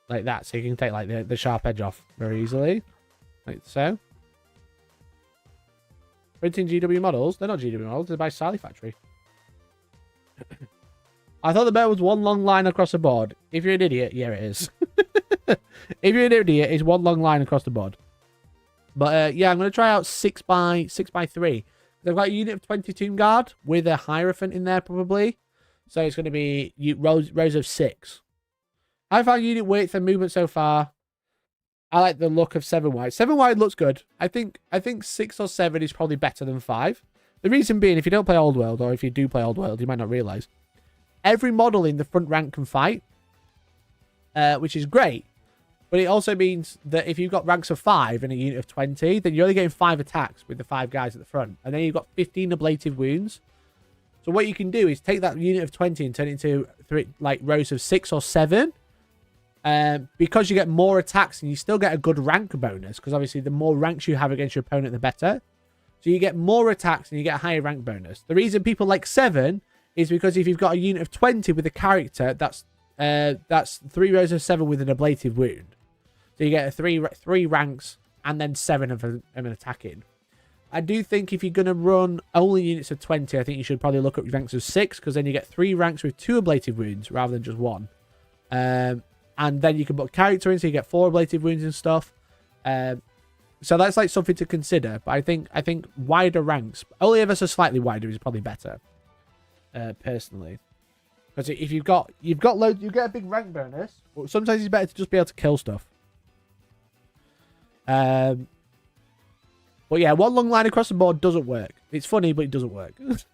Speaker 1: Like that, so you can take like the sharp edge off very easily, like so. Printing GW models? They're not GW models. They're by Sally Factory. I thought the bear was one long line across the board. If you're an idiot, yeah, it is. If you're an idiot, it's one long line across the board. But yeah, I'm going to try out 6 by 3. They've got a unit of 20 Tomb Guard with a Hierophant in there probably. So it's going to be rows of 6. I found unit width and movement so far. I like the look of 7 wide. 7 wide looks good. I think 6 or 7 is probably better than 5. The reason being, if you don't play Old World, or if you do play Old World, you might not realise. Every model in the front rank can fight, which is great. But it also means that if you've got ranks of 5 in a unit of 20, then you're only getting 5 attacks with the 5 guys at the front. And then you've got 15 ablative wounds. So what you can do is take that unit of 20 and turn it into rows of 6 or 7. Because you get more attacks and you still get a good rank bonus. Because obviously the more ranks you have against your opponent, the better. So you get more attacks and you get a higher rank bonus. The reason people like 7 is because if you've got a unit of 20 with a character, that's 3 rows of 7 with an ablative wound. So you get a 3 ranks and then 7 of an attacking. I do think if you're going to run only units of 20, I think you should probably look at ranks of 6, because then you get 3 ranks with 2 ablative wounds rather than just 1. And then you can put character in, so you get 4 ablative wounds and stuff. So that's like something to consider. But I think wider ranks, only ever so slightly wider, is probably better. Personally, because if you've got loads, you get a big rank bonus. But sometimes it's better to just be able to kill stuff. But yeah, one long line across the board doesn't work. It's funny, but it doesn't work. As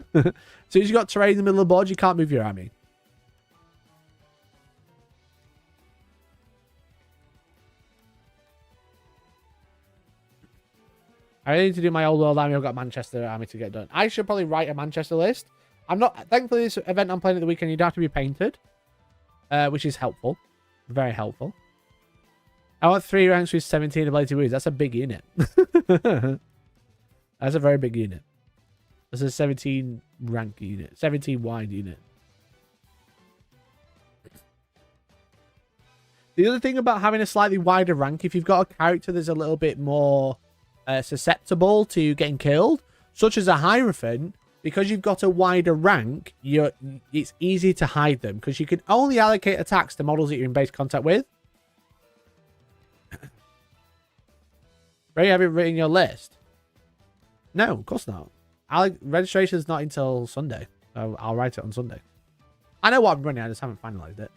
Speaker 1: soon as you've got terrain in the middle of the board, you can't move your army. I need to do my Old World army. I've got Manchester army to get done. I should probably write a Manchester list. I'm not. Thankfully, this event I'm playing at the weekend, you don't have to be painted, which is helpful, very helpful. I want 3 ranks with 17 ablative wounds. That's a big unit. That's a very big unit. That's a 17 rank unit, 17 wide unit. The other thing about having a slightly wider rank, if you've got a character that's a little bit more susceptible to getting killed, such as a Hierophant, because you've got a wider rank, it's easy to hide them, because you can only allocate attacks to models that you're in base contact with. Ray, have you written your list? No, of course not. Registration's not until Sunday. So I'll write it on Sunday. I know what I'm running, I just haven't finalized it.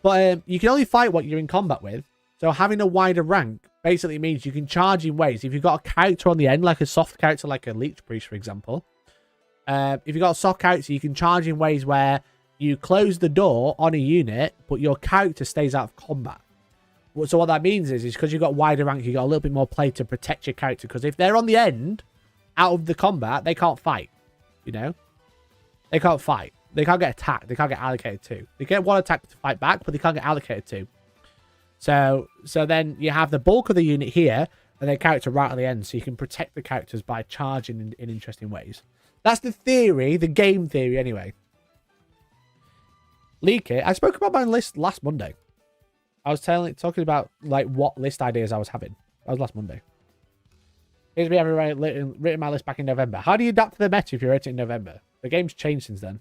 Speaker 1: But you can only fight what you're in combat with. So having a wider rank basically means you can charge in ways. If you've got a character on the end, like a soft character, like a Leech Priest, for example. If you've got a soft character, you can charge in ways where you close the door on a unit, but your character stays out of combat. So what that means is because you've got wider rank, you've got a little bit more play to protect your character. Because if they're on the end, out of the combat, they can't fight. You know? They can't fight. They can't get attacked. They can't get allocated to. They get 1 attack to fight back, but they can't get allocated to. So then you have the bulk of the unit here, and their character right at the end. So you can protect the characters by charging in interesting ways. That's the theory, the game theory anyway. Leak it. I spoke about my list last Monday. I was talking about like what list ideas I was having. That was last Monday. Here's me having written my list back in November. How do you adapt to the meta if you wrote it in November? The game's changed since then.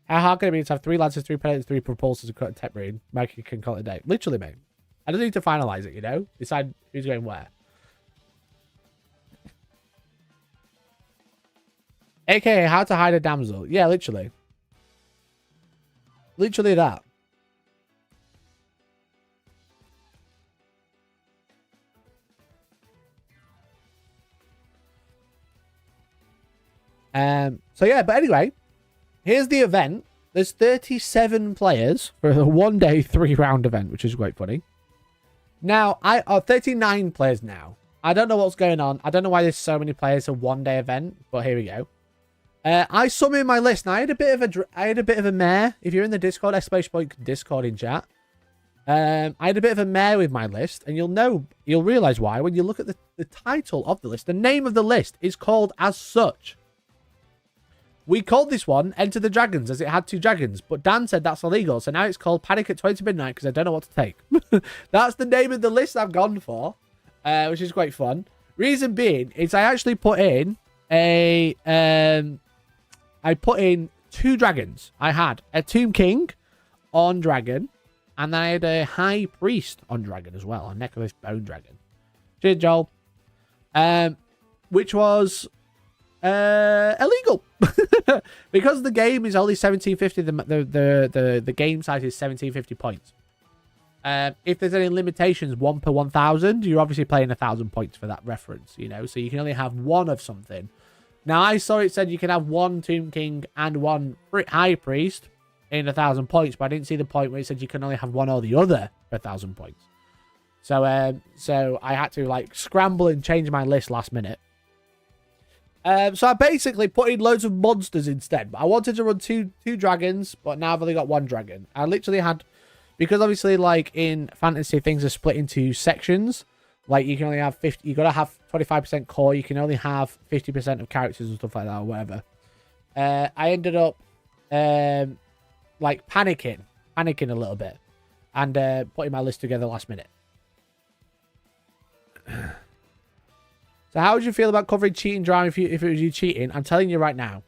Speaker 1: How hard can it be to have 3 lancers, 3 predators, 3 propulsors, and cut a tech marine? Mikey can call it a day. Literally, mate. I don't need to finalize it, you know? Decide who's going where. AKA, how to hide a damsel. Yeah, literally. Literally that. So yeah, but anyway, here's the event. There's 37 players for a 1-day 3-round event, which is quite funny. Now, 39 players now. I don't know what's going on. I don't know why there's so many players for a 1-day event, but here we go. I summoned my list. Now, I had a bit of a mare. If you're in the Discord, Discord in chat. I had a bit of a mare with my list, and you'll realize why when you look at the title of the list. The name of the list is called as such. We called this one Enter the Dragons as it had 2 dragons, but Dan said that's illegal, so now it's called Panic at 20 Midnight because I don't know what to take. That's the name of the list I've gone for, which is quite fun. Reason being is I actually put in I put in 2 dragons. I had a Tomb King on dragon, and then I had a High Priest on dragon as well, a Necklace Bone Dragon. Cheers, Joel. Which was illegal because the game is only 1750. The game size is 1750 points. If there's any limitations, 1 per 1,000, you're obviously playing 1,000 points for that reference, you know, so you can only have 1 of something. Now I saw it said you can have 1 Tomb King and 1 High Priest in 1,000 points, but I didn't see the point where it said you can only have 1 or the other for 1,000 points. So I had to like scramble and change my list last minute. So I basically put in loads of monsters instead. I wanted to run two dragons, but now I've only got 1 dragon. I literally had, because obviously like in fantasy things are split into sections. Like you can only have 50. You gotta have 25% core. You can only have 50% of characters and stuff like that or whatever. I ended up like panicking a little bit, and putting my list together last minute. So how would you feel about covering cheating drama if it was you cheating? I'm telling you right now.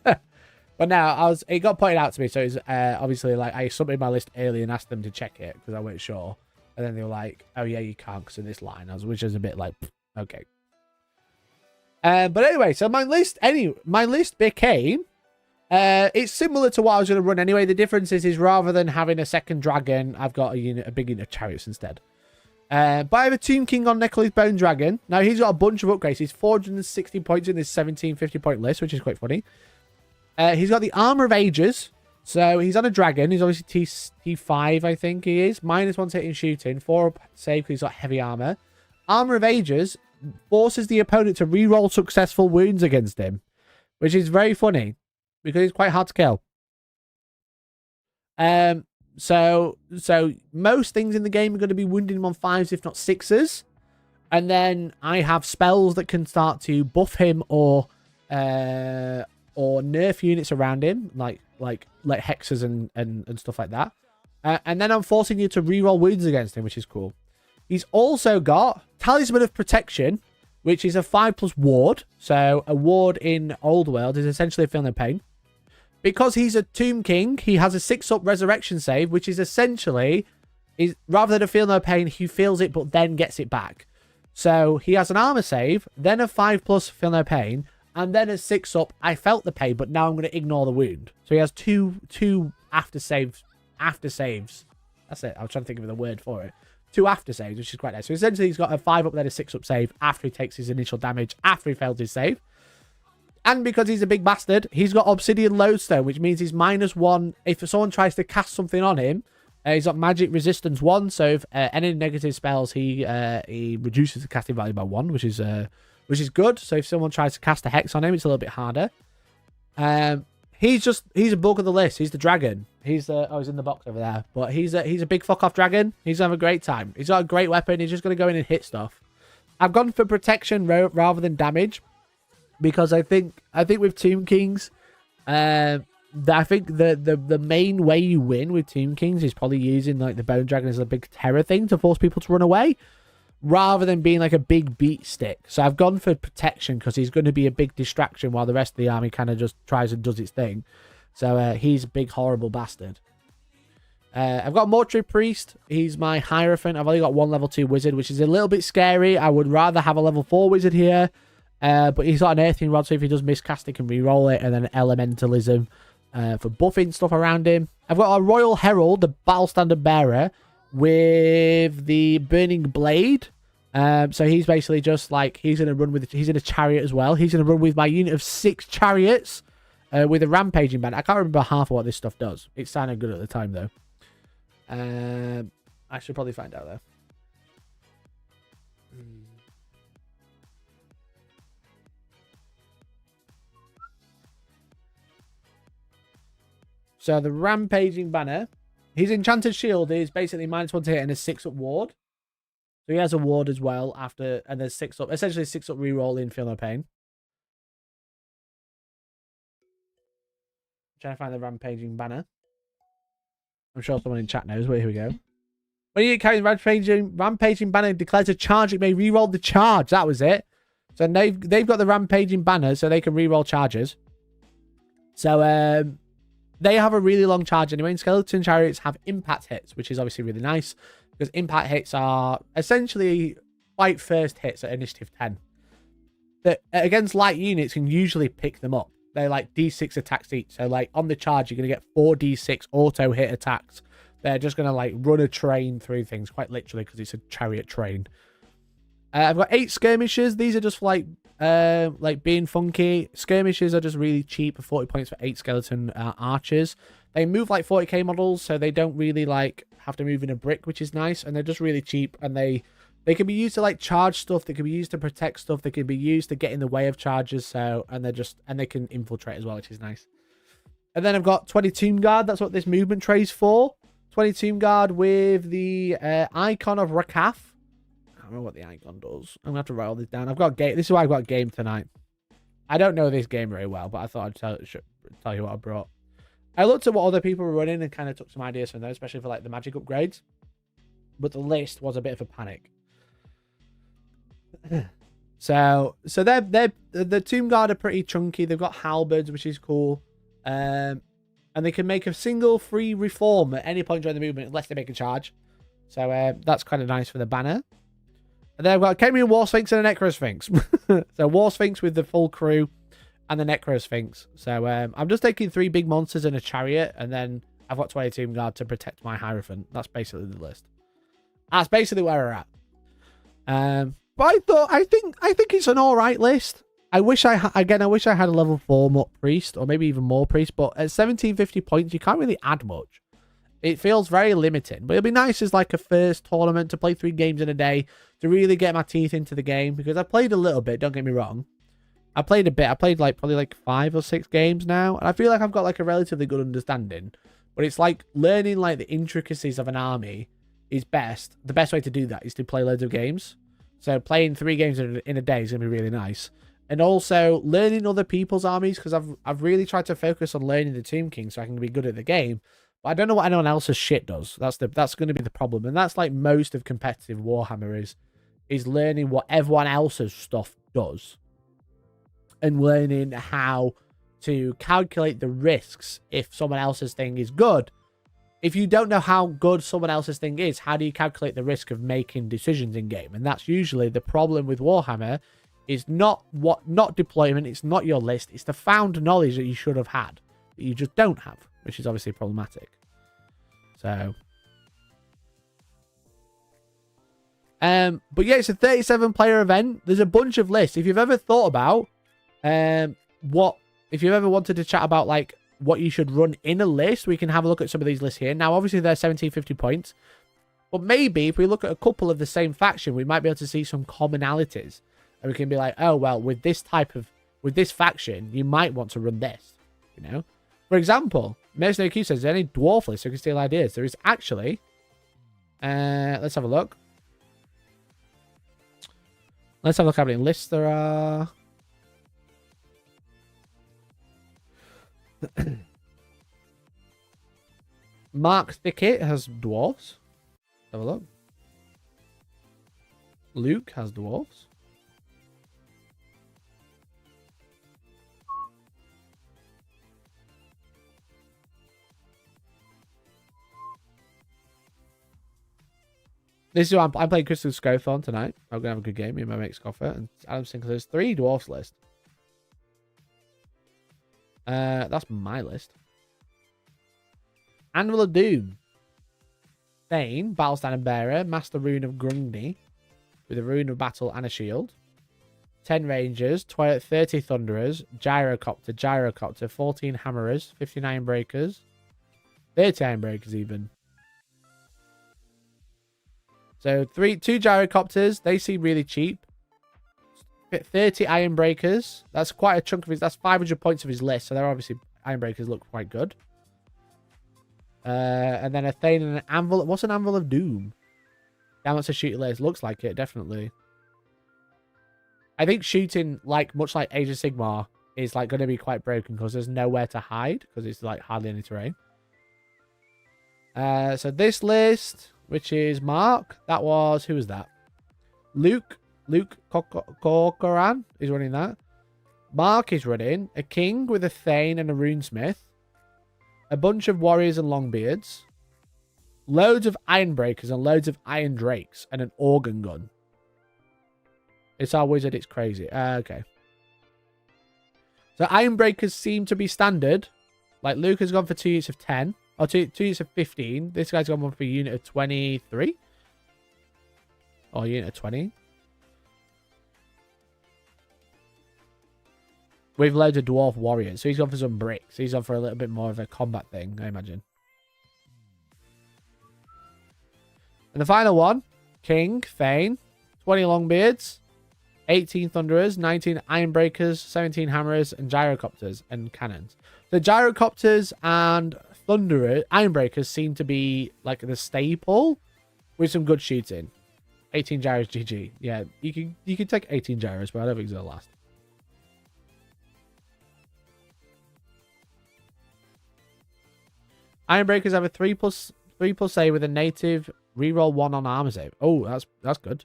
Speaker 1: But now it got pointed out to me, so it's obviously like I submitted my list early and asked them to check it because I wasn't sure, and then they were like, "Oh yeah, you can't because of this line," which is a bit like, okay. But anyway, so my list became it's similar to what I was going to run anyway. The difference is rather than having a second dragon, I've got a big unit of chariots instead. But I have a Tomb King on Necklace Bone Dragon. Now, he's got a bunch of upgrades. He's 460 points in this 1750 point list, which is quite funny. He's got the Armor of Ages. So, he's on a dragon. He's obviously T5, I think he is. -1 hit in shooting. 4 up save because he's got heavy armor. Armor of Ages forces the opponent to reroll successful wounds against him, which is very funny because he's quite hard to kill. So most things in the game are going to be wounding him on 5s, if not 6s. And then I have spells that can start to buff him or nerf units around him, like hexes and stuff like that. And then I'm forcing you to reroll wounds against him, which is cool. He's also got Talisman of Protection, which is a 5+ ward. So a ward in Old World is essentially a Feel No Pain. Because he's a Tomb King, he has a 6+ resurrection save, which is essentially, rather than a Feel No Pain, he feels it but then gets it back. So he has an armor save, then a 5+ Feel No Pain, and then a 6+, I felt the pain, but now I'm going to ignore the wound. So he has two after saves. That's it. I was trying to think of the word for it. 2 after saves, which is quite nice. So essentially he's got a 5+, then a 6+ save after he takes his initial damage, after he failed his save. And because he's a big bastard, he's got Obsidian Lodestone, which means he's -1. If someone tries to cast something on him, he's got Magic Resistance 1. So if any negative spells, he reduces the casting value by 1, which is good. So if someone tries to cast a Hex on him, it's a little bit harder. He's a bulk of the list. He's the dragon. He's in the box over there. But he's a big fuck off dragon. He's gonna have a great time. He's got a great weapon. He's just gonna go in and hit stuff. I've gone for protection rather than damage. Because I think with Tomb Kings, I think the main way you win with Tomb Kings is probably using like the Bone Dragon as a big terror thing to force people to run away, rather than being like a big beat stick. So I've gone for protection because he's going to be a big distraction while the rest of the army kind of just tries and does its thing. So he's a big, horrible bastard. I've got Mortuary Priest. He's my Hierophant. I've only got one level 2 wizard, which is a little bit scary. I would rather have a level 4 wizard here. But he's got an Earthing Rod, so if he does miscast, he can reroll it. And then Elementalism for buffing stuff around him. I've got a Royal Herald, the Battle Standard Bearer, with the Burning Blade. So he's basically just like, he's in a chariot as well. He's going to run with my unit of 6 chariots with a Rampaging Banner. I can't remember half of what this stuff does. It sounded good at the time, though. I should probably find out, though. So the Rampaging Banner, his Enchanted Shield is basically -1 to hit and a 6-up ward. So he has a ward as well after, and there's 6-up, essentially 6-up reroll in Feel No Pain. Trying to find the Rampaging Banner. I'm sure someone in chat knows, but here we go. When you carry the Rampaging Banner declares a charge, it may reroll the charge. That was it. So they've got the Rampaging Banner, so they can reroll charges. So they have a really long charge anyway. And Skeleton Chariots have impact hits, which is obviously really nice. Because impact hits are essentially fight first hits at initiative 10. That against light units can usually pick them up. They're like D6 attacks each. So like on the charge, you're going to get 4 D6 auto hit attacks. They're just going to like run a train through things, quite literally, because it's a chariot train. I've got 8 skirmishers. These are just for like being funky. Skirmishers are just really cheap for 40 points for 8 skeleton archers. They move like 40k models, so they don't really like have to move in a brick, which is nice. And they're just really cheap, and they can be used to like charge stuff. They can be used to protect stuff. They can be used to get in the way of charges. So and they can infiltrate as well, which is nice. And then I've got 20 Tomb Guard. That's what this movement tray's for. 20 Tomb Guard with the icon of Rakath. I don't know what the icon does. I'm gonna have to write all this down. I've got game. This is why I've got a game tonight. I don't know this game very well, but I thought I'd tell you what I brought. I looked at what other people were running and kind of took some ideas from those, especially for like the magic upgrades. But the list was a bit of a panic. So the Tomb Guard are pretty chunky. They've got halberds, which is cool. And they can make a single free reform at any point during the movement unless they make a charge. So that's kind of nice for the banner. And then I've got a Khemrian War Sphinx and a Necro Sphinx. So War Sphinx with the full crew and the Necro Sphinx. So I'm just taking 3 big monsters and a chariot, and then I've got 20 Tomb Guard to protect my Hierophant. That's basically the list. That's basically where we're at. But I think it's an all right list. I wish I had a level 4 priest, or maybe even more priest. But at 1750 points, you can't really add much. It feels very limiting. But it'd be nice as like a first tournament to play 3 games in a day to really get my teeth into the game, because I played a little bit. Don't get me wrong. I played a bit. I played like probably like 5 or 6 games now, and I feel like I've got like a relatively good understanding. But it's like learning like the intricacies of an army is best. The best way to do that is to play loads of games. So playing 3 games in a day is gonna be really nice. And also learning other people's armies, because I've really tried to focus on learning the Tomb King so I can be good at the game. But I don't know what anyone else's shit does. That's going to be the problem, and that's like most of competitive Warhammer is learning what everyone else's stuff does, and learning how to calculate the risks if someone else's thing is good. If you don't know how good someone else's thing is, how do you calculate the risk of making decisions in game? And that's usually the problem with Warhammer. Is not deployment, it's not your list, it's the found knowledge that you should have had that you just don't have, which is obviously problematic. So but yeah, it's a 37 player event. There's a bunch of lists. If you've ever thought about if you've ever wanted to chat about like what you should run in a list, we can have a look at some of these lists here. Now obviously they're 1750 points, but maybe if we look at a couple of the same faction, we might be able to see some commonalities. And we can be like, oh, well, with this faction, you might want to run this, you know? For example, Mercenary Q says, is there any dwarf list so you can steal ideas? There is actually. Let's have a look. Let's have a look how many lists there are. Mark Thicket has dwarves. Have a look. Luke has dwarves. This is what I'm playing Crystal Scothorn tonight. I'm going to have a good game. Me and my mate Scoffer. And Adam Sinclair's 3 dwarfs list. That's my list. Anvil of Doom. Thane, Battlestan and Bearer. Master Rune of Grundy. With a Rune of Battle and a Shield. 10 Rangers. 30 Thunderers. Gyrocopter. 14 Hammerers. 59 Breakers. 30 Breakers even. So 2 Gyrocopters. They seem really cheap. 30 Iron Breakers. That's quite a chunk of his. That's 500 points of his list. So they're obviously Iron Breakers look quite good. And then a Thane and an Anvil. What's an Anvil of Doom? Yeah, that's a shooting list. Looks like it, definitely. I think shooting, much like Age of Sigmar, is going to be quite broken because there's nowhere to hide because it's hardly any terrain. So this list, which is Mark, who was that? Luke Corcoran is running that. Mark is running a King with a Thane and a Runesmith. A bunch of Warriors and Longbeards. Loads of Iron Breakers and loads of Iron Drakes and an Organ Gun. It's our wizard, it's crazy. Okay. So Iron Breakers seem to be standard. Luke has gone for 2 units of 10. Or 2 units of 15. This guy's gone for a unit of 23. Or a unit of 20. With loads of Dwarf Warriors. So he's gone for some bricks. He's gone for a little bit more of a combat thing, I imagine. And the final one. King, Thane. 20 Longbeards. 18 Thunderers. 19 Iron Breakers. 17 Hammerers. And Gyrocopters. And Cannons. The Gyrocopters and Iron Breakers seem to be the staple. With some good shooting. 18 Gyros GG. Yeah, you can take 18 Gyros, but I don't think it's going to last. Iron Breakers have a 3+A with a native reroll 1 on armor save. Oh, that's good.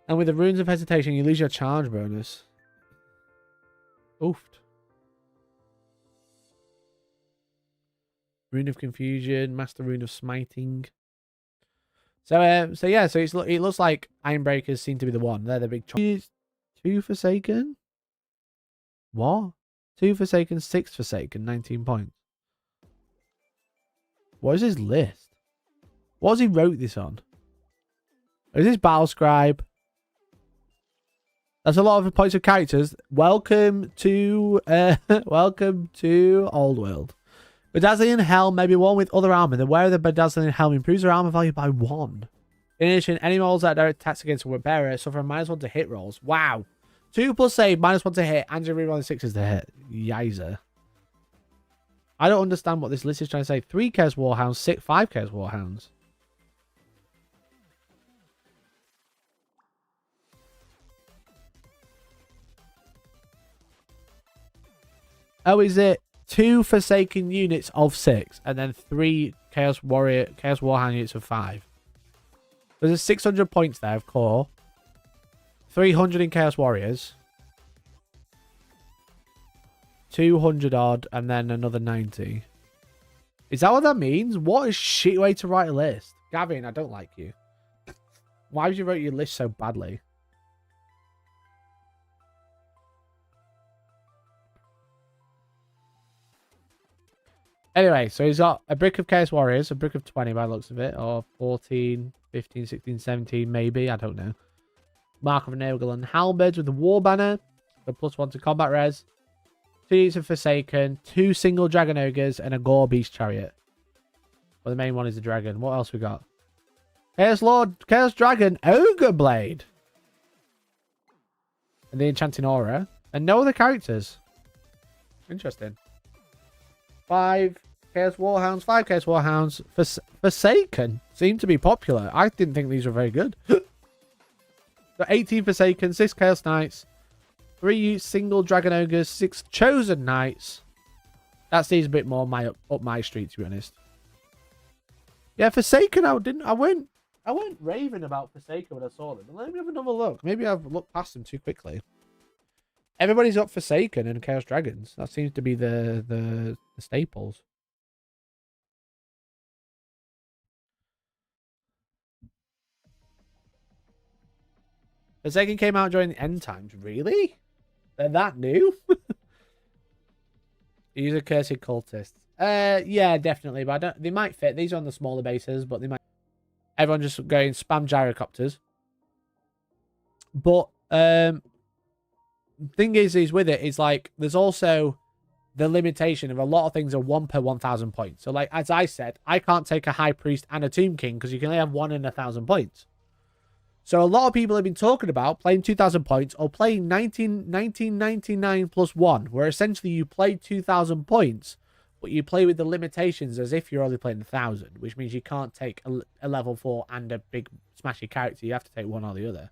Speaker 1: And with the Runes of Hesitation, you lose your charge bonus. Oofed. Rune of Confusion, Master Rune of Smiting. So it looks like Iron Breakers seem to be the one. They're the big choice. 2 Forsaken. What? 2 Forsaken, 6 Forsaken, 19 points. What is his list? What has he wrote this on? Is this Battle Scribe? That's a lot of points of characters. Welcome to Old World. Bedazzling Helm may be worn with other armor. The wearer of the Bedazzling Helm improves their armor value by 1. In addition, any models that direct attacks against a bearer suffer a -1 to hit rolls. Wow. 2+ save, -1 to hit, and you're rerolling 6s to hit. Yizer. I don't understand what this list is trying to say. 3 Chaos Warhounds, 5 Chaos Warhounds. Oh, is it 2 Forsaken units of 6, and then 3 Chaos Warhound units of 5? There's 600 points there of core. 300 in Chaos Warriors. 200 odd, and then another 90. Is that what that means? What a shit way to write a list. Gavin, I don't like you. Why would you write your list so badly? Anyway, so he's got a brick of Chaos Warriors, a brick of 20 by the looks of it, or 14, 15, 16, 17 maybe, I don't know. Mark of Nogel and Halberds with the War Banner, the +1 to combat res. 2 units of Forsaken, 2 single Dragon Ogres, and a Gore Beast Chariot. Well, the main one is the Dragon. What else we got? Chaos Lord, Chaos Dragon, Ogre Blade. And the Enchanting Aura. And no other characters. Interesting. 5 Chaos Warhounds, 5 Chaos Warhounds. Forsaken seem to be popular. I didn't think these were very good. So 18 Forsaken, 6 Chaos Knights, 3 single Dragon Ogres, 6 Chosen Knights. That seems a bit more up my street, to be honest. Yeah, Forsaken, I went raving about Forsaken when I saw them. Let me have another look. Maybe I've looked past them too quickly. Everybody's up Forsaken and Chaos Dragons. That seems to be the staples. Forsaken came out during the end times. Really? They're that new? Use a cursed cultist. Yeah, definitely. But I don't. They might fit. These are on the smaller bases, but they might. Everyone just going spam gyrocopters. But thing is with it is like there's also the limitation of a lot of things are 1 per 1,000 points. So like as I said, I can't take a high priest and a tomb king because you can only have 1 in 1,000 points. So a lot of people have been talking about playing 2,000 points or playing 1999 plus 1, where essentially you play 2,000 points, but you play with the limitations as if you're only playing 1,000, which means you can't take a level 4 and a big smashy character. You have to take one or the other.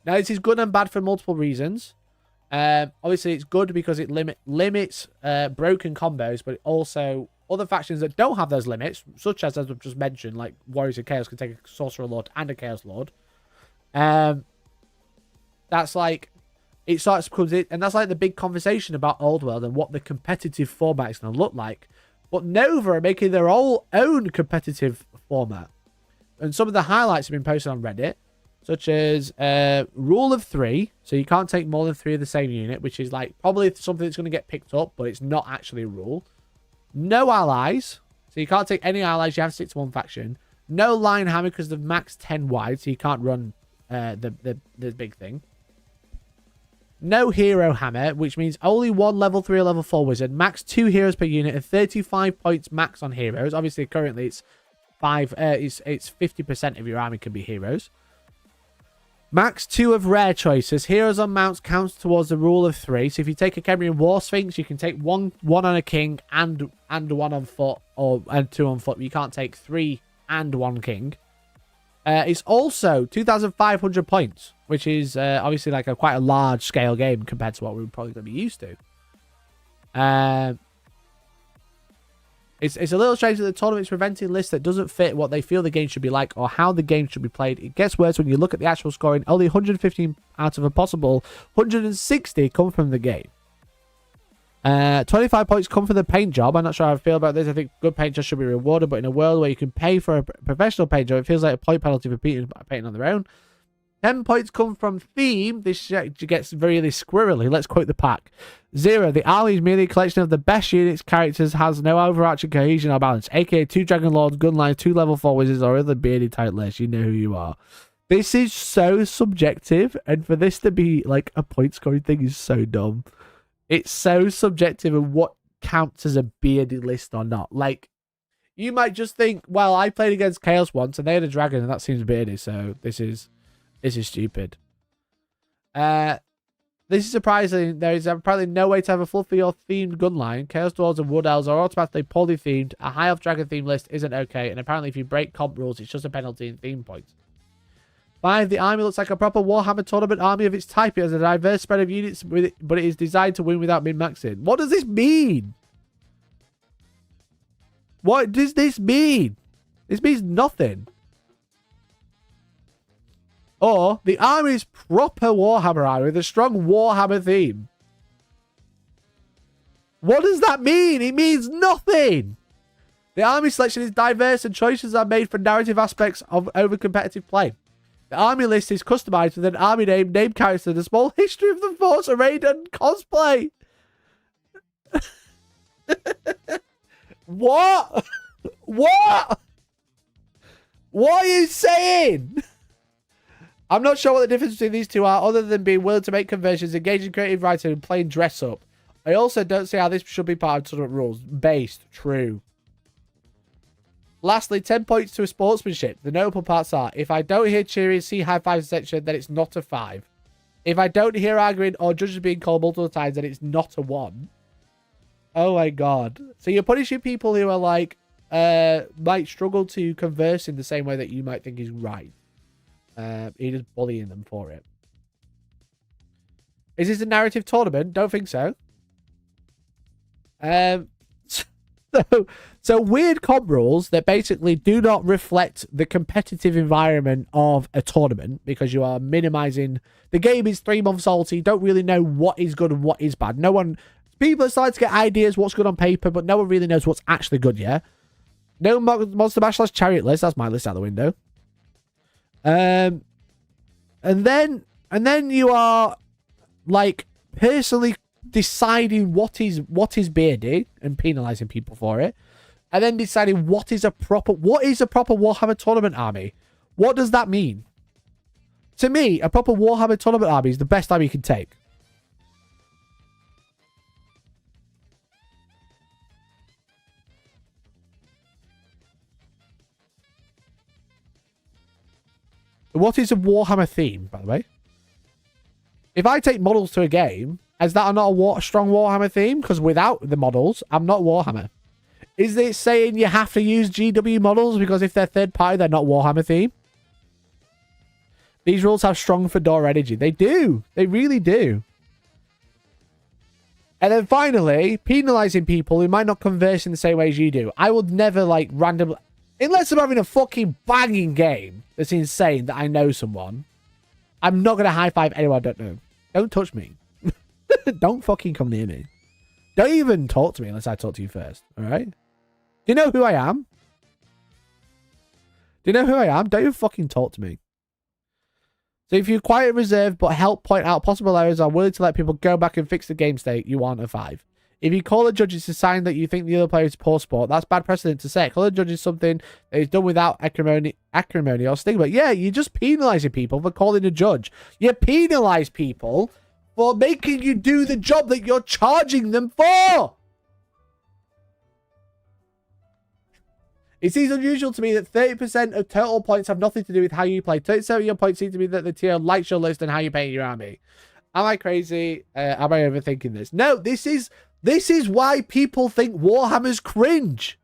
Speaker 1: Now, this is good and bad for multiple reasons. Obviously, it's good because it limits broken combos, but also other factions that don't have those limits, such as I've just mentioned, like Warriors of Chaos can take a Sorcerer Lord and a Chaos Lord. That's like, it starts to come in, and that's like the big conversation about Old World and what the competitive format is going to look like. But Nova are making their own competitive format. And some of the highlights have been posted on Reddit, such as rule of 3. So you can't take more than 3 of the same unit, which is like probably something that's going to get picked up, but it's not actually a rule. No allies. So you can't take any allies. You have to stick to one faction. No line hammer because they're max 10 wide, so you can't run the big thing. No hero hammer, which means only 1 level 3 or level 4 wizard. Max 2 heroes per unit and 35 points max on heroes. Obviously, currently it's 50% of your army can be heroes. Max 2 of rare choices. Heroes on mounts counts towards the rule of 3. So if you take a Khemrian War Sphinx, you can take one on a king and 1 on foot, and 2 on foot. You can't take 3 and 1 king. It's also 2,500 points, which is obviously like quite a large scale game compared to what we're probably going to be used to. It's a little strange that the tournament's preventing lists that doesn't fit what they feel the game should be like or how the game should be played. It gets worse when you look at the actual scoring. Only 115 out of a possible 160 come from the game. 25 points come from the paint job. I'm not sure how I feel about this. I think good paint jobs should be rewarded, but in a world where you can pay for a professional paint job, it feels like a point penalty for painting on their own. 10 points come from theme. This gets really squirrely. Let's quote the pack. 0. The army is merely a collection of the best units, characters, has no overarching cohesion or balance, aka 2 Dragon Lords, Gunlines, 2 level 4 wizards, or other bearded type lists. You know who you are. This is so subjective, and for this to be like a point scoring thing is so dumb. It's so subjective of what counts as a bearded list or not. Like, you might just think, well, I played against Chaos once and they had a dragon and that seems bearded, so this is stupid. This is surprising. There is apparently no way to have a fluffy or themed gunline. Chaos Dwarves and Wood Elves are automatically poorly themed. A high elf dragon theme list isn't okay, and apparently if you break comp rules, it's just a penalty in theme points. 5. The army looks like a proper Warhammer tournament army of its type. It has a diverse spread of units, but it is designed to win without min-maxing. What does this mean? What does this mean? This means nothing. Or, the army is proper Warhammer army with a strong Warhammer theme. What does that mean? It means nothing. The army selection is diverse and choices are made for narrative aspects of over competitive play. The army list is customized with an army name character, and a small history of the Force arrayed and cosplay. What? What? What are you saying? I'm not sure what the difference between these two are, other than being willing to make conversions, engage in creative writing, and playing dress up. I also don't see how this should be part of tournament rules. Based. True. Lastly, 10 points to a sportsmanship. The notable parts are, if I don't hear cheering, see high fives, etc., then it's not a 5. If I don't hear arguing or judges being called multiple times, then it's not a 1. Oh my god. So you're punishing people who are like, might struggle to converse in the same way that you might think is right. You're just bullying them for it. Is this a narrative tournament? Don't think so. So weird comp rules that basically do not reflect the competitive environment of a tournament, because you are minimizing. The game is 3 months old, so you don't really know what is good and what is bad. People are starting to get ideas what's good on paper, but no one really knows what's actually good yet. No Monster Mash / Chariot list. That's my list out the window. And then And then you are, like, personally deciding what is beardy and penalizing people for it. And then deciding what is a proper Warhammer tournament army. What does that mean? To me, a proper Warhammer tournament army is the best army you can take. What is a Warhammer theme, by the way? If I take models to a game, is that not a strong Warhammer theme? Because without the models, I'm not Warhammer. Is it saying you have to use GW models because if they're third party, they're not Warhammer theme? These rules have strong Fedora energy. They do. They really do. And then finally, penalizing people who might not converse in the same way as you do. I would never, like, randomly... Unless I'm having a fucking banging game that's insane that I know someone, I'm not going to high-five anyone I don't know. Don't touch me. Don't fucking come near me. Don't even talk to me unless I talk to you first, alright? Do you know who I am? Do you know who I am? Don't even fucking talk to me. So if you're quiet and reserved but help point out possible errors, are willing to let people go back and fix the game state, you aren't a 5. If you call the judges a sign that you think the other player is poor sport, that's bad precedent to set. Call the judges something that is done without acrimony or stigma. Yeah, you're just penalising people for calling a judge. You penalise people for making you do the job that you're charging them for. It seems unusual to me that 30% of total points have nothing to do with how you play. 30% of your points seem to be that the tier likes your list and how you paint your army. Am I crazy? Am I overthinking this? No, this is why people think Warhammer's cringe.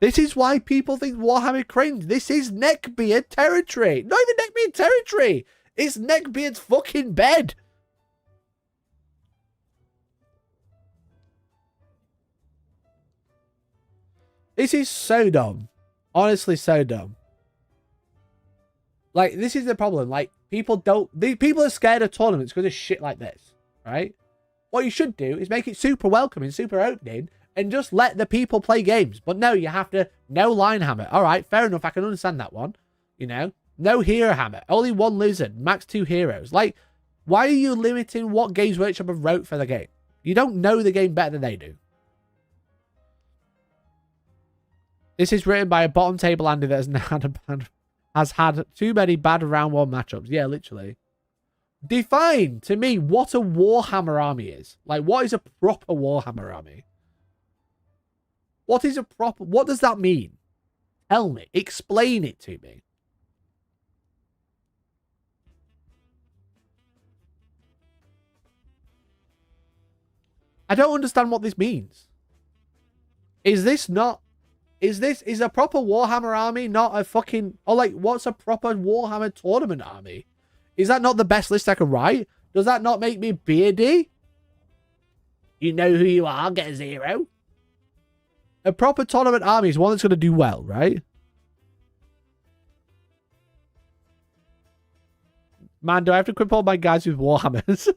Speaker 1: This is why people think Warhammer cringe. This is neckbeard territory. Not even neckbeard territory. It's neckbeard's fucking bed. This is so dumb. Honestly, so dumb. Like, this is the problem. Like, people are scared of tournaments because of shit like this, right? What you should do is make it super welcoming, super opening, and just let the people play games. But no, you have to, no line hammer. All right, fair enough. I can understand that one. You know, no hero hammer. Only one lizard, max 2 heroes. Like, why are you limiting what Games Workshop have wrote for the game? You don't know the game better than they do. This is written by a bottom table Andy that has had too many bad round 1 matchups. Yeah, literally. Define to me what a Warhammer army is. Like, what is a proper Warhammer army? What does that mean? Tell me. Explain it to me. I don't understand what this means. Is a proper Warhammer army not a fucking... Or, like, what's a proper Warhammer tournament army? Is that not the best list I can write? Does that not make me beardy? You know who you are, get a 0. A proper tournament army is one that's going to do well, right? Man, do I have to equip all my guys with Warhammers?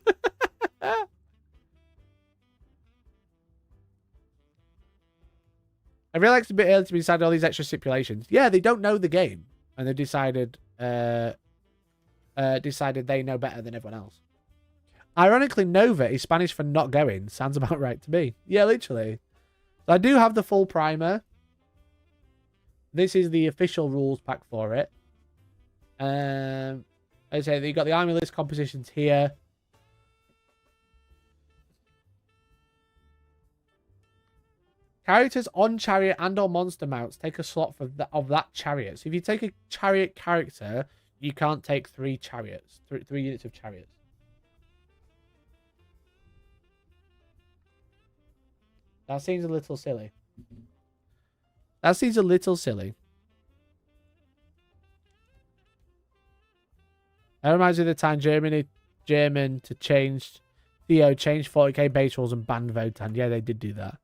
Speaker 1: I realize it's a bit early to be deciding all these extra stipulations. Yeah, they don't know the game. And they decided they know better than everyone else. Ironically, Nova is Spanish for not going. Sounds about right to me. Yeah, literally. So I do have the full primer. This is the official rules pack for it. As I say, you got the army list compositions here. Characters on chariot and or monster mounts take a slot of that chariot. So if you take a chariot character, you can't take 3 chariots, 3 units of chariots. That seems a little silly. That seems a little silly. That reminds me of the time German to change Theo changed 40k base rules and banned Votan. Yeah, they did do that.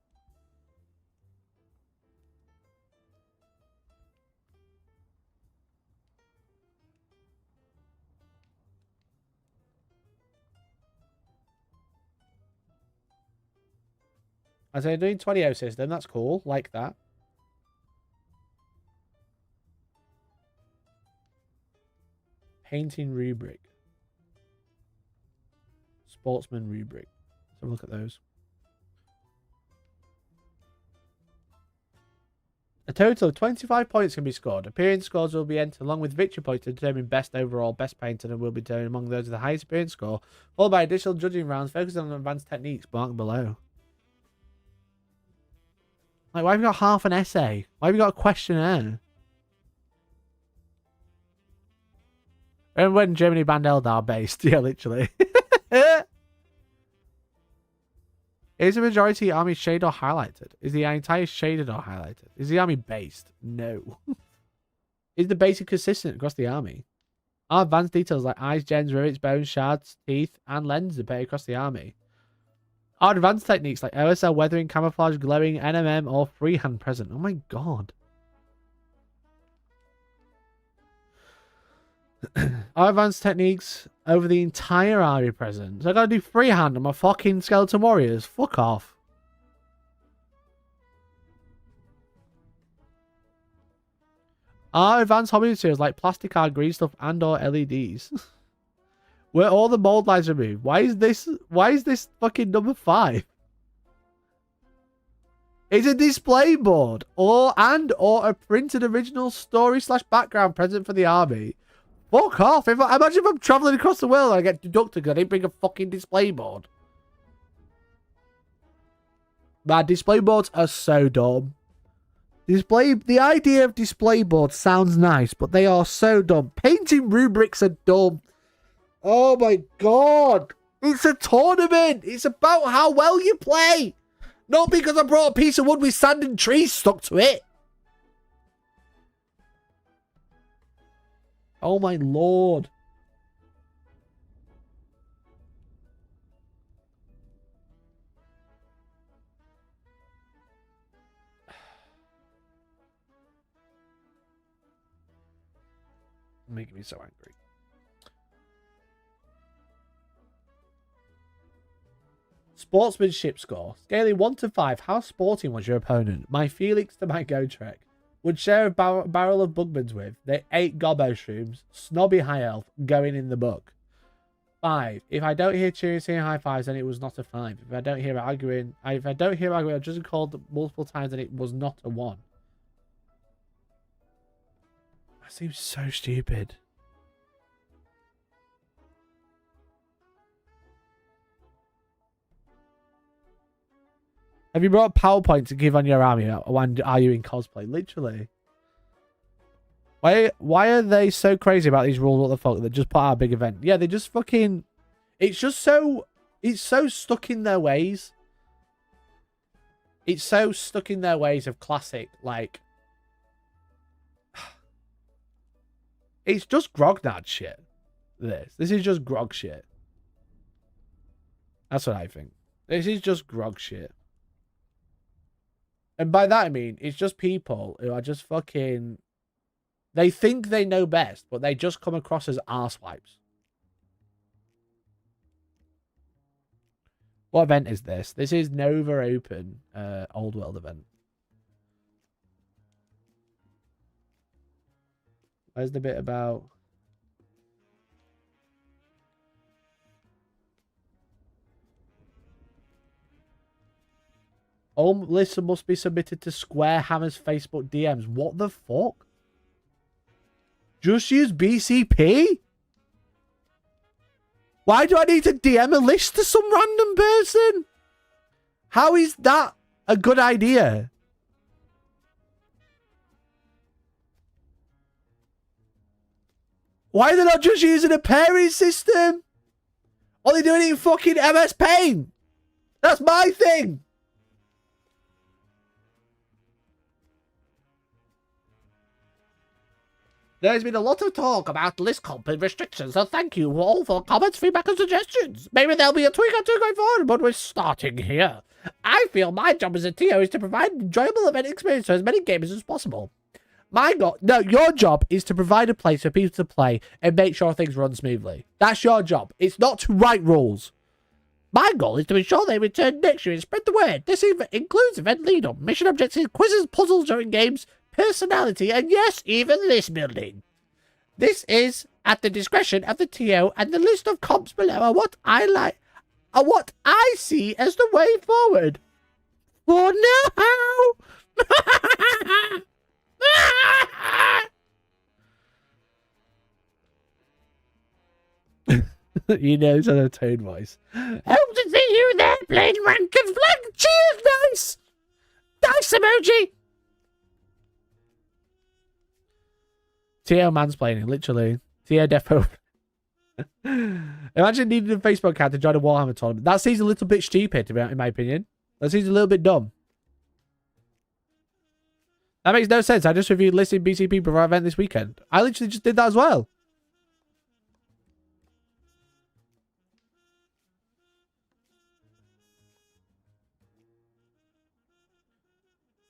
Speaker 1: I say doing 20-0 system, that's cool. Like that. painting rubric. Sportsman rubric. Let's have a look at those. A total of 25 points can be scored. Appearance scores will be entered along with victory points to determine best overall, best painted, and will be determined among those with the highest appearance score, followed by additional judging rounds focused on advanced techniques marked below. Like, why have you got half an essay? Why have you got a questionnaire? And when Germany banned Eldar based, yeah, literally. Is the majority army shaded or highlighted? Is the entire shaded or highlighted? Is the army based? No. Is the basic consistent across the army? Are advanced details like eyes, gens, rivets, bones, shards, teeth, and lenses appear across the army? Are advanced techniques like OSL, weathering, camouflage, glowing, NMM, or freehand present? Oh my god. Are advanced techniques over the entire army present? So I gotta do freehand on my fucking skeleton warriors? Fuck off. Are advanced hobby materials like plastic art, green stuff, and or LEDs? Were all the mold lines removed? Why is this fucking number 5? It's a display board or a printed original story / background present for the army. Fuck off. Imagine if I'm traveling across the world and I get deducted because I didn't bring a fucking display board. Man, display boards are so dumb. The idea of display boards sounds nice, but they are so dumb. Painting rubrics are dumb. Oh my god. It's a tournament. It's about how well you play. Not because I brought a piece of wood with sand and trees stuck to it. Oh my lord. Making me so angry. Sportsmanship score. Scaling 1 to 5. How sporting was your opponent? My Felix to my Gotrek. Would share a barrel of bugmans with. They ate gobbo shrooms. Snobby high elf. Going in the book. 5. If I don't hear cheers and high fives, then it was not a 5. If I don't hear arguing, I just called multiple times, and it was not a 1. That seems so stupid. Have you brought PowerPoint to give on your army? When are you in cosplay? Literally. Why are they so crazy about these rules? What the fuck? They just put out a big event. Yeah, they just fucking... It's so stuck in their ways. It's so stuck in their ways of classic, like... It's just grognard shit. This is just grog shit. That's what I think. This is just grog shit. And by that I mean, it's just people who are just fucking... They think they know best, but they just come across as arsewipes. What event is this? This is Nova Open, Old World event. Where's the bit about... All lists must be submitted to Square Hammer's Facebook DMs. What the fuck? Just use BCP? Why do I need to DM a list to some random person? How is that a good idea? Why are they not just using a pairing system? Are they doing it in fucking MS Paint? That's my thing. There's been a lot of talk about list comp and restrictions, so thank you all for comments, feedback, and suggestions. Maybe there'll be a tweak or two going forward, but we're starting here. I feel my job as a TO is to provide an enjoyable event experience for as many gamers as possible. Your job is to provide a place for people to play and make sure things run smoothly. That's your job. It's not to write rules. My goal is to ensure they return next year and spread the word. This includes event lead-up, mission objectives, quizzes, puzzles during games, personality, and yes, even list building. This is at the discretion of the TO, and the list of comps below are what I see as the way forward. For now. You know, it's on a tone voice. Hope to see you there playing rank and flag. Cheers, nice. Dice emoji. TO mansplaining, literally. TO defo. Imagine needing a Facebook account to join a Warhammer tournament. That seems a little bit stupid, in my opinion. That seems a little bit dumb. That makes no sense. I just reviewed listing BCP for our event this weekend. I literally just did that as well.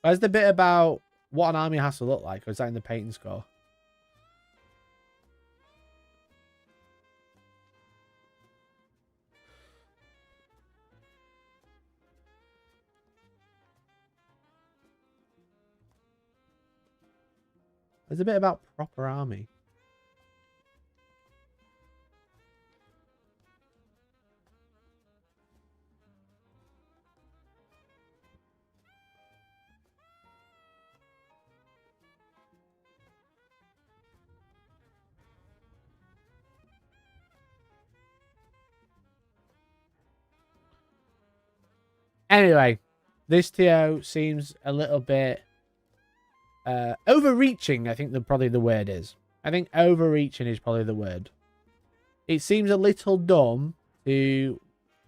Speaker 1: Where's the bit about what an army has to look like? Or is that in the painting score? There's a bit about proper army. Anyway, this TO seems a little bit overreaching, I think probably the word is. I think overreaching is probably the word. It seems a little dumb to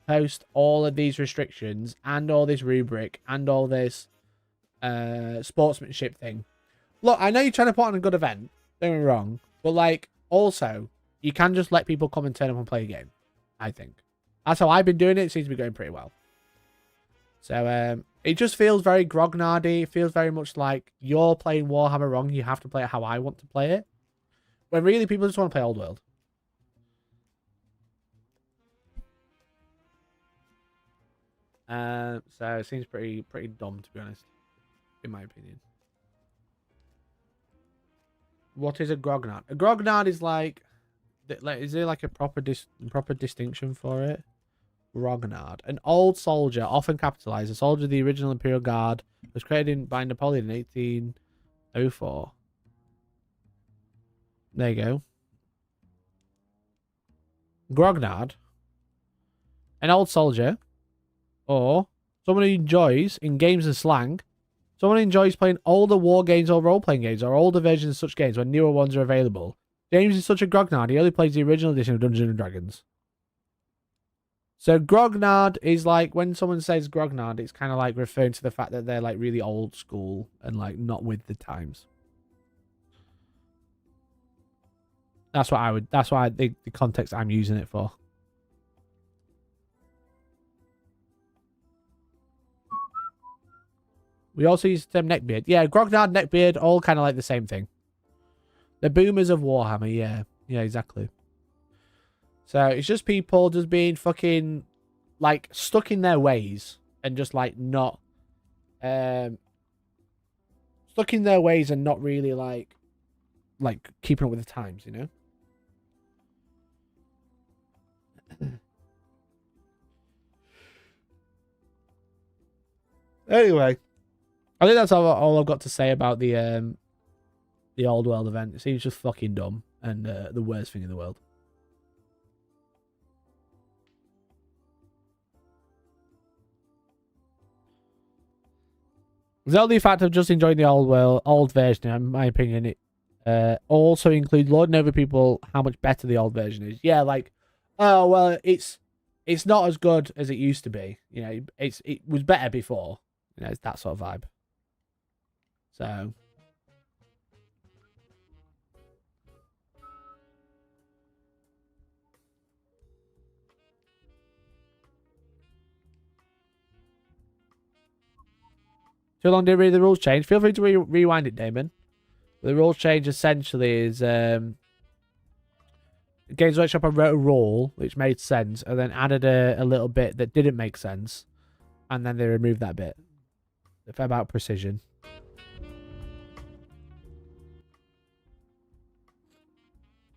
Speaker 1: post all of these restrictions and all this rubric and all this sportsmanship thing. Look, I know you're trying to put on a good event. Don't get me wrong. But, like, also, you can just let people come and turn up and play a game, I think. That's how I've been doing it. It seems to be going pretty well. So, it just feels very grognardy. It feels very much like you're playing Warhammer wrong. You have to play it how I want to play it. When really people just want to play Old World. So it seems pretty dumb, to be honest, in my opinion. What is a grognard? A grognard is like is there like a proper distinction for it? Grognard, an old soldier, often capitalized, a soldier of the original Imperial Guard, was created by Napoleon in 1804. There you go. Grognard, an old soldier, or someone who enjoys, in games and slang, someone who enjoys playing older war games or role-playing games or older versions of such games when newer ones are available. James is such a grognard, he only plays the original edition of Dungeons and Dragons. So grognard is like, when someone says grognard, it's kind of like referring to the fact that they're like really old school and like not with the times. That's the context I'm using it for. We also use the term neckbeard. Yeah, grognard, neckbeard, all kind of like the same thing. The boomers of Warhammer, yeah. Yeah, exactly. So it's just people just being fucking like stuck in their ways and just like not stuck in their ways and not really like keeping up with the times, you know? Anyway, I think that's all I've got to say about the Old World event. It seems just fucking dumb and the worst thing in the world. The only fact of just enjoying the old version, in my opinion, it also includes lording over people how much better the old version is. Yeah, like, oh well, it's not as good as it used to be. You know, it was better before. You know, it's that sort of vibe. So. Too long to read the rules change. Feel free to rewind it, Damon. The rules change essentially is Games Workshop wrote a rule which made sense and then added a little bit that didn't make sense, and then they removed that bit. It's about precision.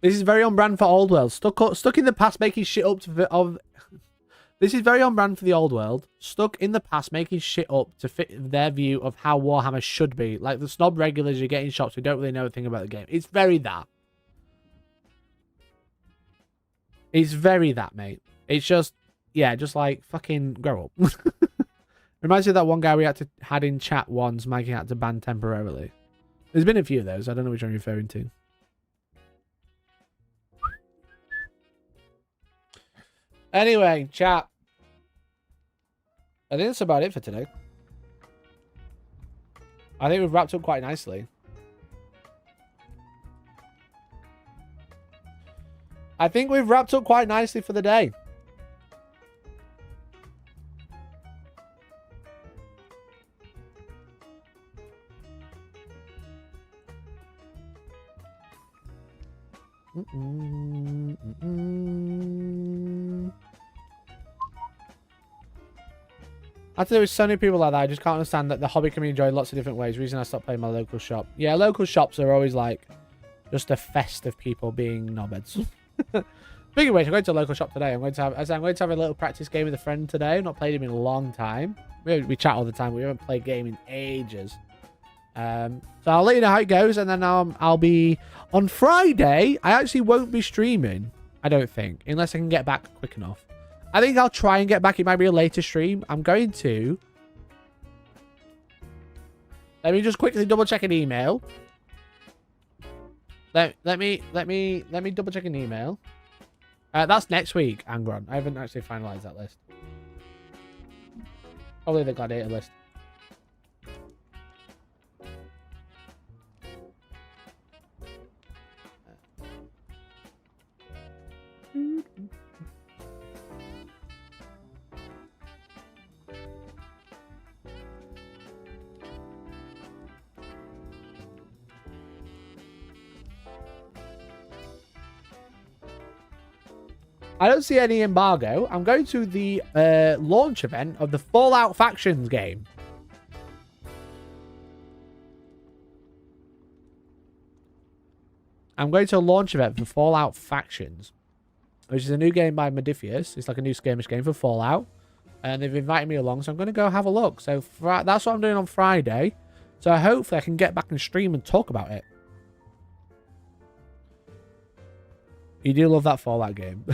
Speaker 1: This is very on brand for Old World. Stuck in the past making shit up This is very on brand for the Old World. Stuck in the past making shit up to fit their view of how Warhammer should be. Like the snob regulars you get in shops who don't really know a thing about the game. It's very that. It's very that, mate. It's just, yeah, just like fucking grow up. Reminds me of that one guy we had in chat once, Mikey had to ban temporarily. There's been a few of those. I don't know which one you're referring to. Anyway, chat. I think that's about it for today. I think we've wrapped up quite nicely. I think we've wrapped up quite nicely for the day. I think there was so many people like that. I just can't understand that the hobby can be enjoyed lots of different ways. Reason I stopped playing my local shop. Yeah, local shops are always like just a fest of people being knobheads. Speaking of which, I'm going to a local shop today. I'm going to have a little practice game with a friend today. I've not played him in a long time. We chat all the time. We haven't played a game in ages. So I'll let you know how it goes, and then I'll be on Friday. I actually won't be streaming, I don't think, unless I can get back quick enough. I think I'll try and get back. It might be a later stream. I'm going to. Let me just quickly double check an email. Let me double check an email. That's next week, Angron. I haven't actually finalized that list. Probably the Gladiator list. I don't see any embargo. I'm going to the launch event of the Fallout Factions game. I'm going to a launch event for Fallout Factions, which is a new game by Modifius. It's like a new skirmish game for Fallout. And they've invited me along, so I'm going to go have a look. So that's what I'm doing on Friday. So hopefully I can get back and stream and talk about it. You do love that Fallout game.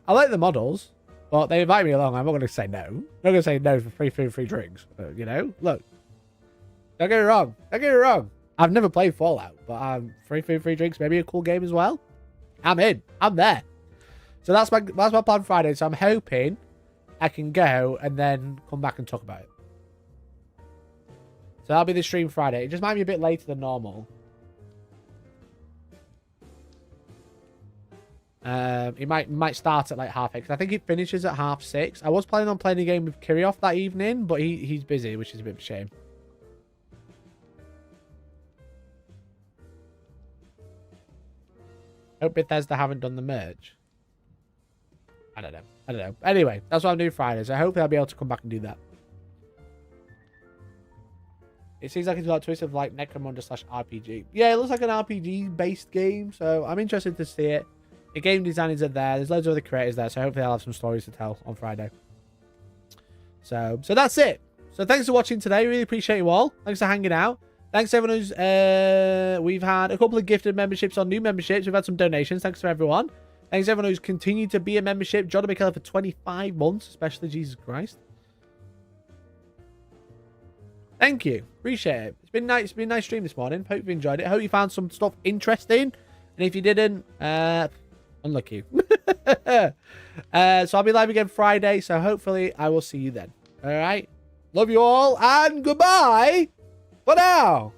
Speaker 1: I like the models, but they invite me along. I'm not going to say no. I'm not going to say no for free food, free drinks. You know, look. Don't get me wrong. Don't get me wrong. I've never played Fallout, but free food, free drinks, maybe a cool game as well. I'm in. I'm there. So that's my plan Friday. So I'm hoping I can go and then come back and talk about it. So that'll be the stream Friday. It just might be a bit later than normal. It might start at like 8:30. I think it finishes at 6:30. I was planning on playing a game with Kirioff that evening, but he's busy, which is a bit of a shame. Hope Bethesda haven't done the merge. I don't know. Anyway, that's what I'm doing Friday, so hopefully I'll be able to come back and do that. It seems like it's got a twist of like Necromunda/RPG. Yeah, it looks like an RPG-based game, so I'm interested to see it. The game designers are there. There's loads of other creators there, so hopefully I'll have some stories to tell on Friday. So that's it. So thanks for watching today. Really appreciate you all. Thanks for hanging out. Thanks to everyone who's... we've had a couple of gifted memberships on new memberships. We've had some donations. Thanks to everyone. Thanks to everyone who's continued to be a membership. John McKellar for 25 months, especially Jesus Christ. Thank you. Appreciate it. It's been nice. It's been a nice stream this morning. Hope you enjoyed it. Hope you found some stuff interesting. And if you didn't... unlucky. So I'll be live again Friday, so hopefully I will see you then. All right. Love you all, and goodbye for now.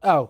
Speaker 1: Oh.